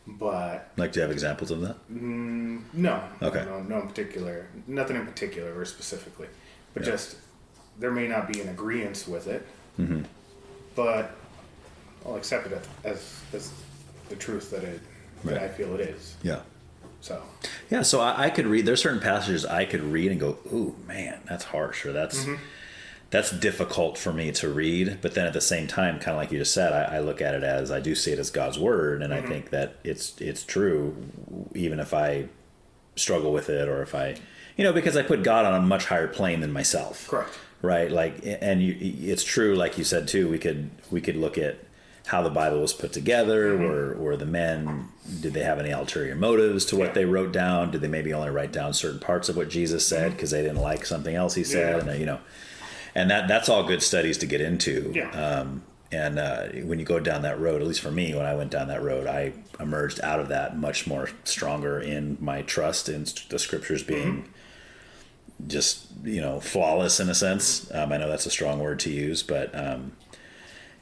But Like, do you have examples of that? no. Okay. No in particular. Nothing in particular or specifically. But just, there may not be an agreement with it. But I'll accept it as the truth that I feel it is. Yeah. So. Yeah, so I could read, there's certain passages I could read and go, ooh, man, that's harsh, or that's difficult for me to read. But then at the same time, kind of like you just said, I look at it as, I do see it as God's word, and I think that it's true, even if I struggle with it, or if I, because I put God on a much higher plane than myself. Correct. Right? Like, and it's true, like you said too, we could look at how the Bible was put together, or the men, did they have any ulterior motives to what they wrote down? Did they maybe only write down certain parts of what Jesus said because they didn't like something else he said? And and that's all good studies to get into. Yeah. And when you go down that road, at least for me, when I went down that road, I emerged out of that much more stronger in my trust in the scriptures being just, flawless in a sense. I know that's a strong word to use, but, and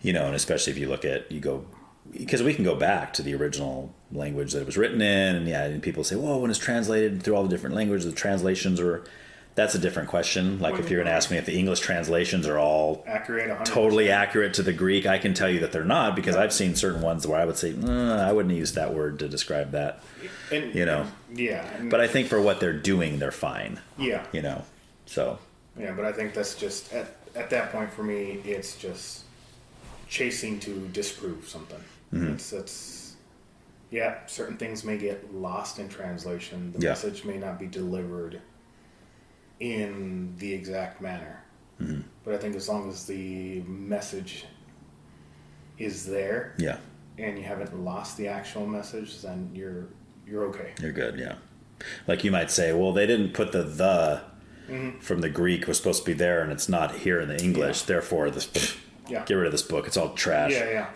especially if you go, because we can go back to the original language that it was written in. And people say, well, when it's translated through all the different languages, the translations that's a different question. Like if you're going to ask me if the English translations are all Accurate, 100%. totally accurate to the Greek, I can tell you that they're not, because I've seen certain ones where I would say, I wouldn't use that word to describe that, Yeah. But I think for what they're doing, they're fine. Yeah. So. Yeah, but I think that's just, at that point for me, it's just chasing to disprove something. It's certain things may get lost in translation. The message may not be delivered in the exact manner. But I think as long as the message is there, and you haven't lost the actual message, then you're okay. You're good, yeah. Like you might say, well, they didn't put the from the Greek was supposed to be there, and it's not here in the English. Therefore, this get rid of this book. It's all trash. Yeah.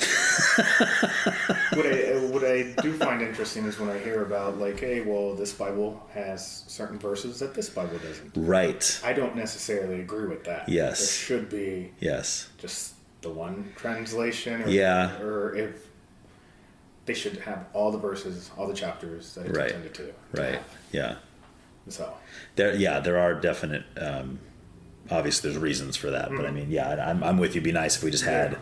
What I do find interesting is when I hear about, like, hey, well, this Bible has certain verses that this Bible doesn't. Right. I don't necessarily agree with that. Yes. There should be just the one translation. Or if they should have all the verses, all the chapters that it's intended to. Right. Yeah. So there are definite. Obviously, there's reasons for that, but I mean, I'm with you. It'd be nice if we just had,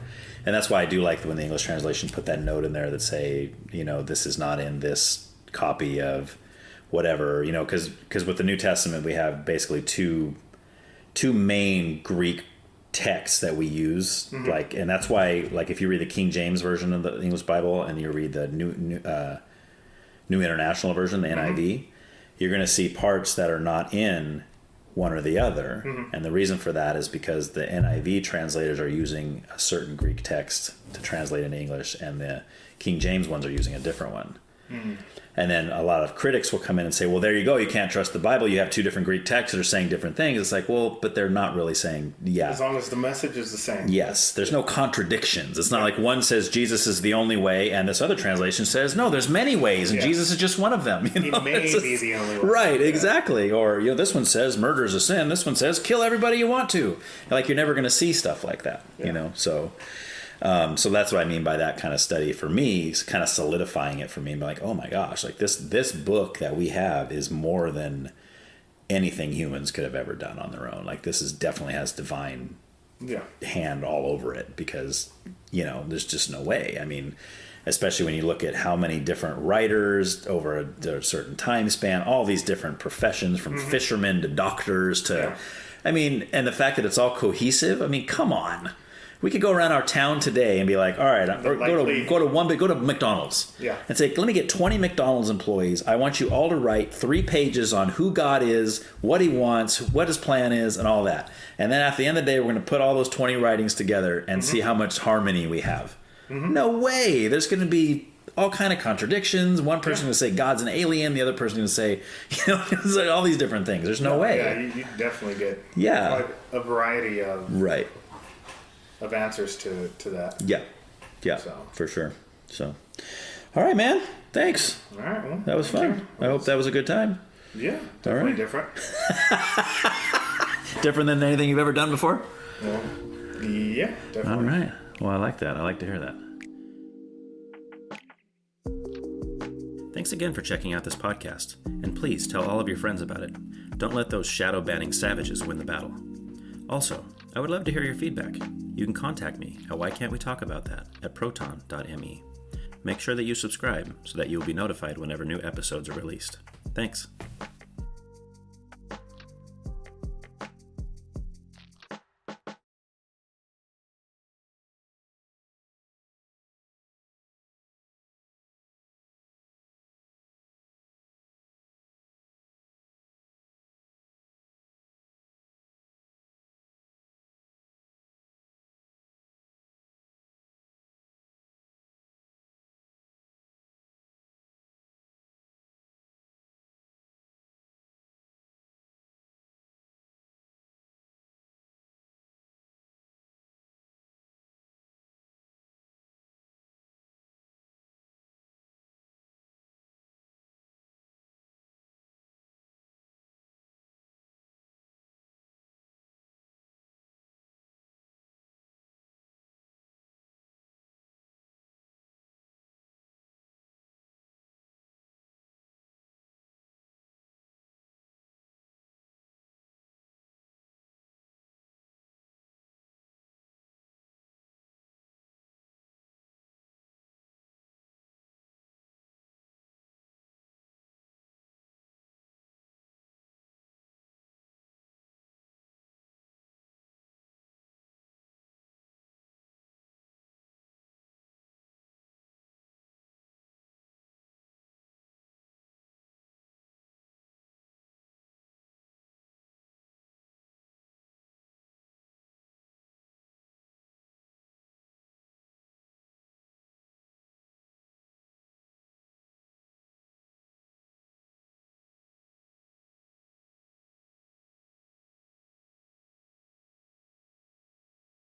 and that's why I do like when the English translation put that note in there that say, this is not in this copy of whatever, because with the New Testament we have basically two main Greek texts that we use, and that's why, if you read the King James version of the English Bible and you read the New International Version, the NIV, you're going to see parts that are not in one or the other. And the reason for that is because the NIV translators are using a certain Greek text to translate into English, and the King James ones are using a different one. And then a lot of critics will come in and say, well, there you go, you can't trust the Bible, you have two different Greek texts that are saying different things. It's like, well, but they're not really saying, as long as the message is the same. Yes, there's no contradictions. It's not like one says Jesus is the only way and this other translation says, no, there's many ways and Jesus is just one of them. He may be the only way. Right, exactly. Or, this one says murder is a sin, this one says kill everybody you want to. You're never going to see stuff like that, so... so that's what I mean by that kind of study for me, is kind of solidifying it for me. I'm like, oh my gosh, this book that we have is more than anything humans could have ever done on their own. This is definitely has divine hand all over it, because, there's just no way. I mean, especially when you look at how many different writers over a certain time span, all these different professions, from fishermen to doctors to, I mean, and the fact that it's all cohesive. I mean, come on. We could go around our town today and be like, all right, go to McDonald's and say, let me get 20 McDonald's employees. I want you all to write 3 pages on who God is, what he wants, what his plan is, and all that. And then at the end of the day, we're going to put all those 20 writings together and see how much harmony we have. No way. There's going to be all kind of contradictions. One person going to say God's an alien. The other person going to say, all these different things. There's no way. Yeah, you definitely get quite a variety of... Right. Of answers to that. Yeah, for sure. So, all right, man. Thanks. All right, well, that was fun. I hope that was a good time. Yeah, definitely different. Different than anything you've ever done before? Well, yeah, definitely. All right. Well, I like that. I like to hear that. Thanks again for checking out this podcast, and please tell all of your friends about it. Don't let those shadow banning savages win the battle. Also, I would love to hear your feedback. You can contact me at whycan'twetalkaboutthat at proton.me. Make sure that you subscribe so that you will be notified whenever new episodes are released. Thanks.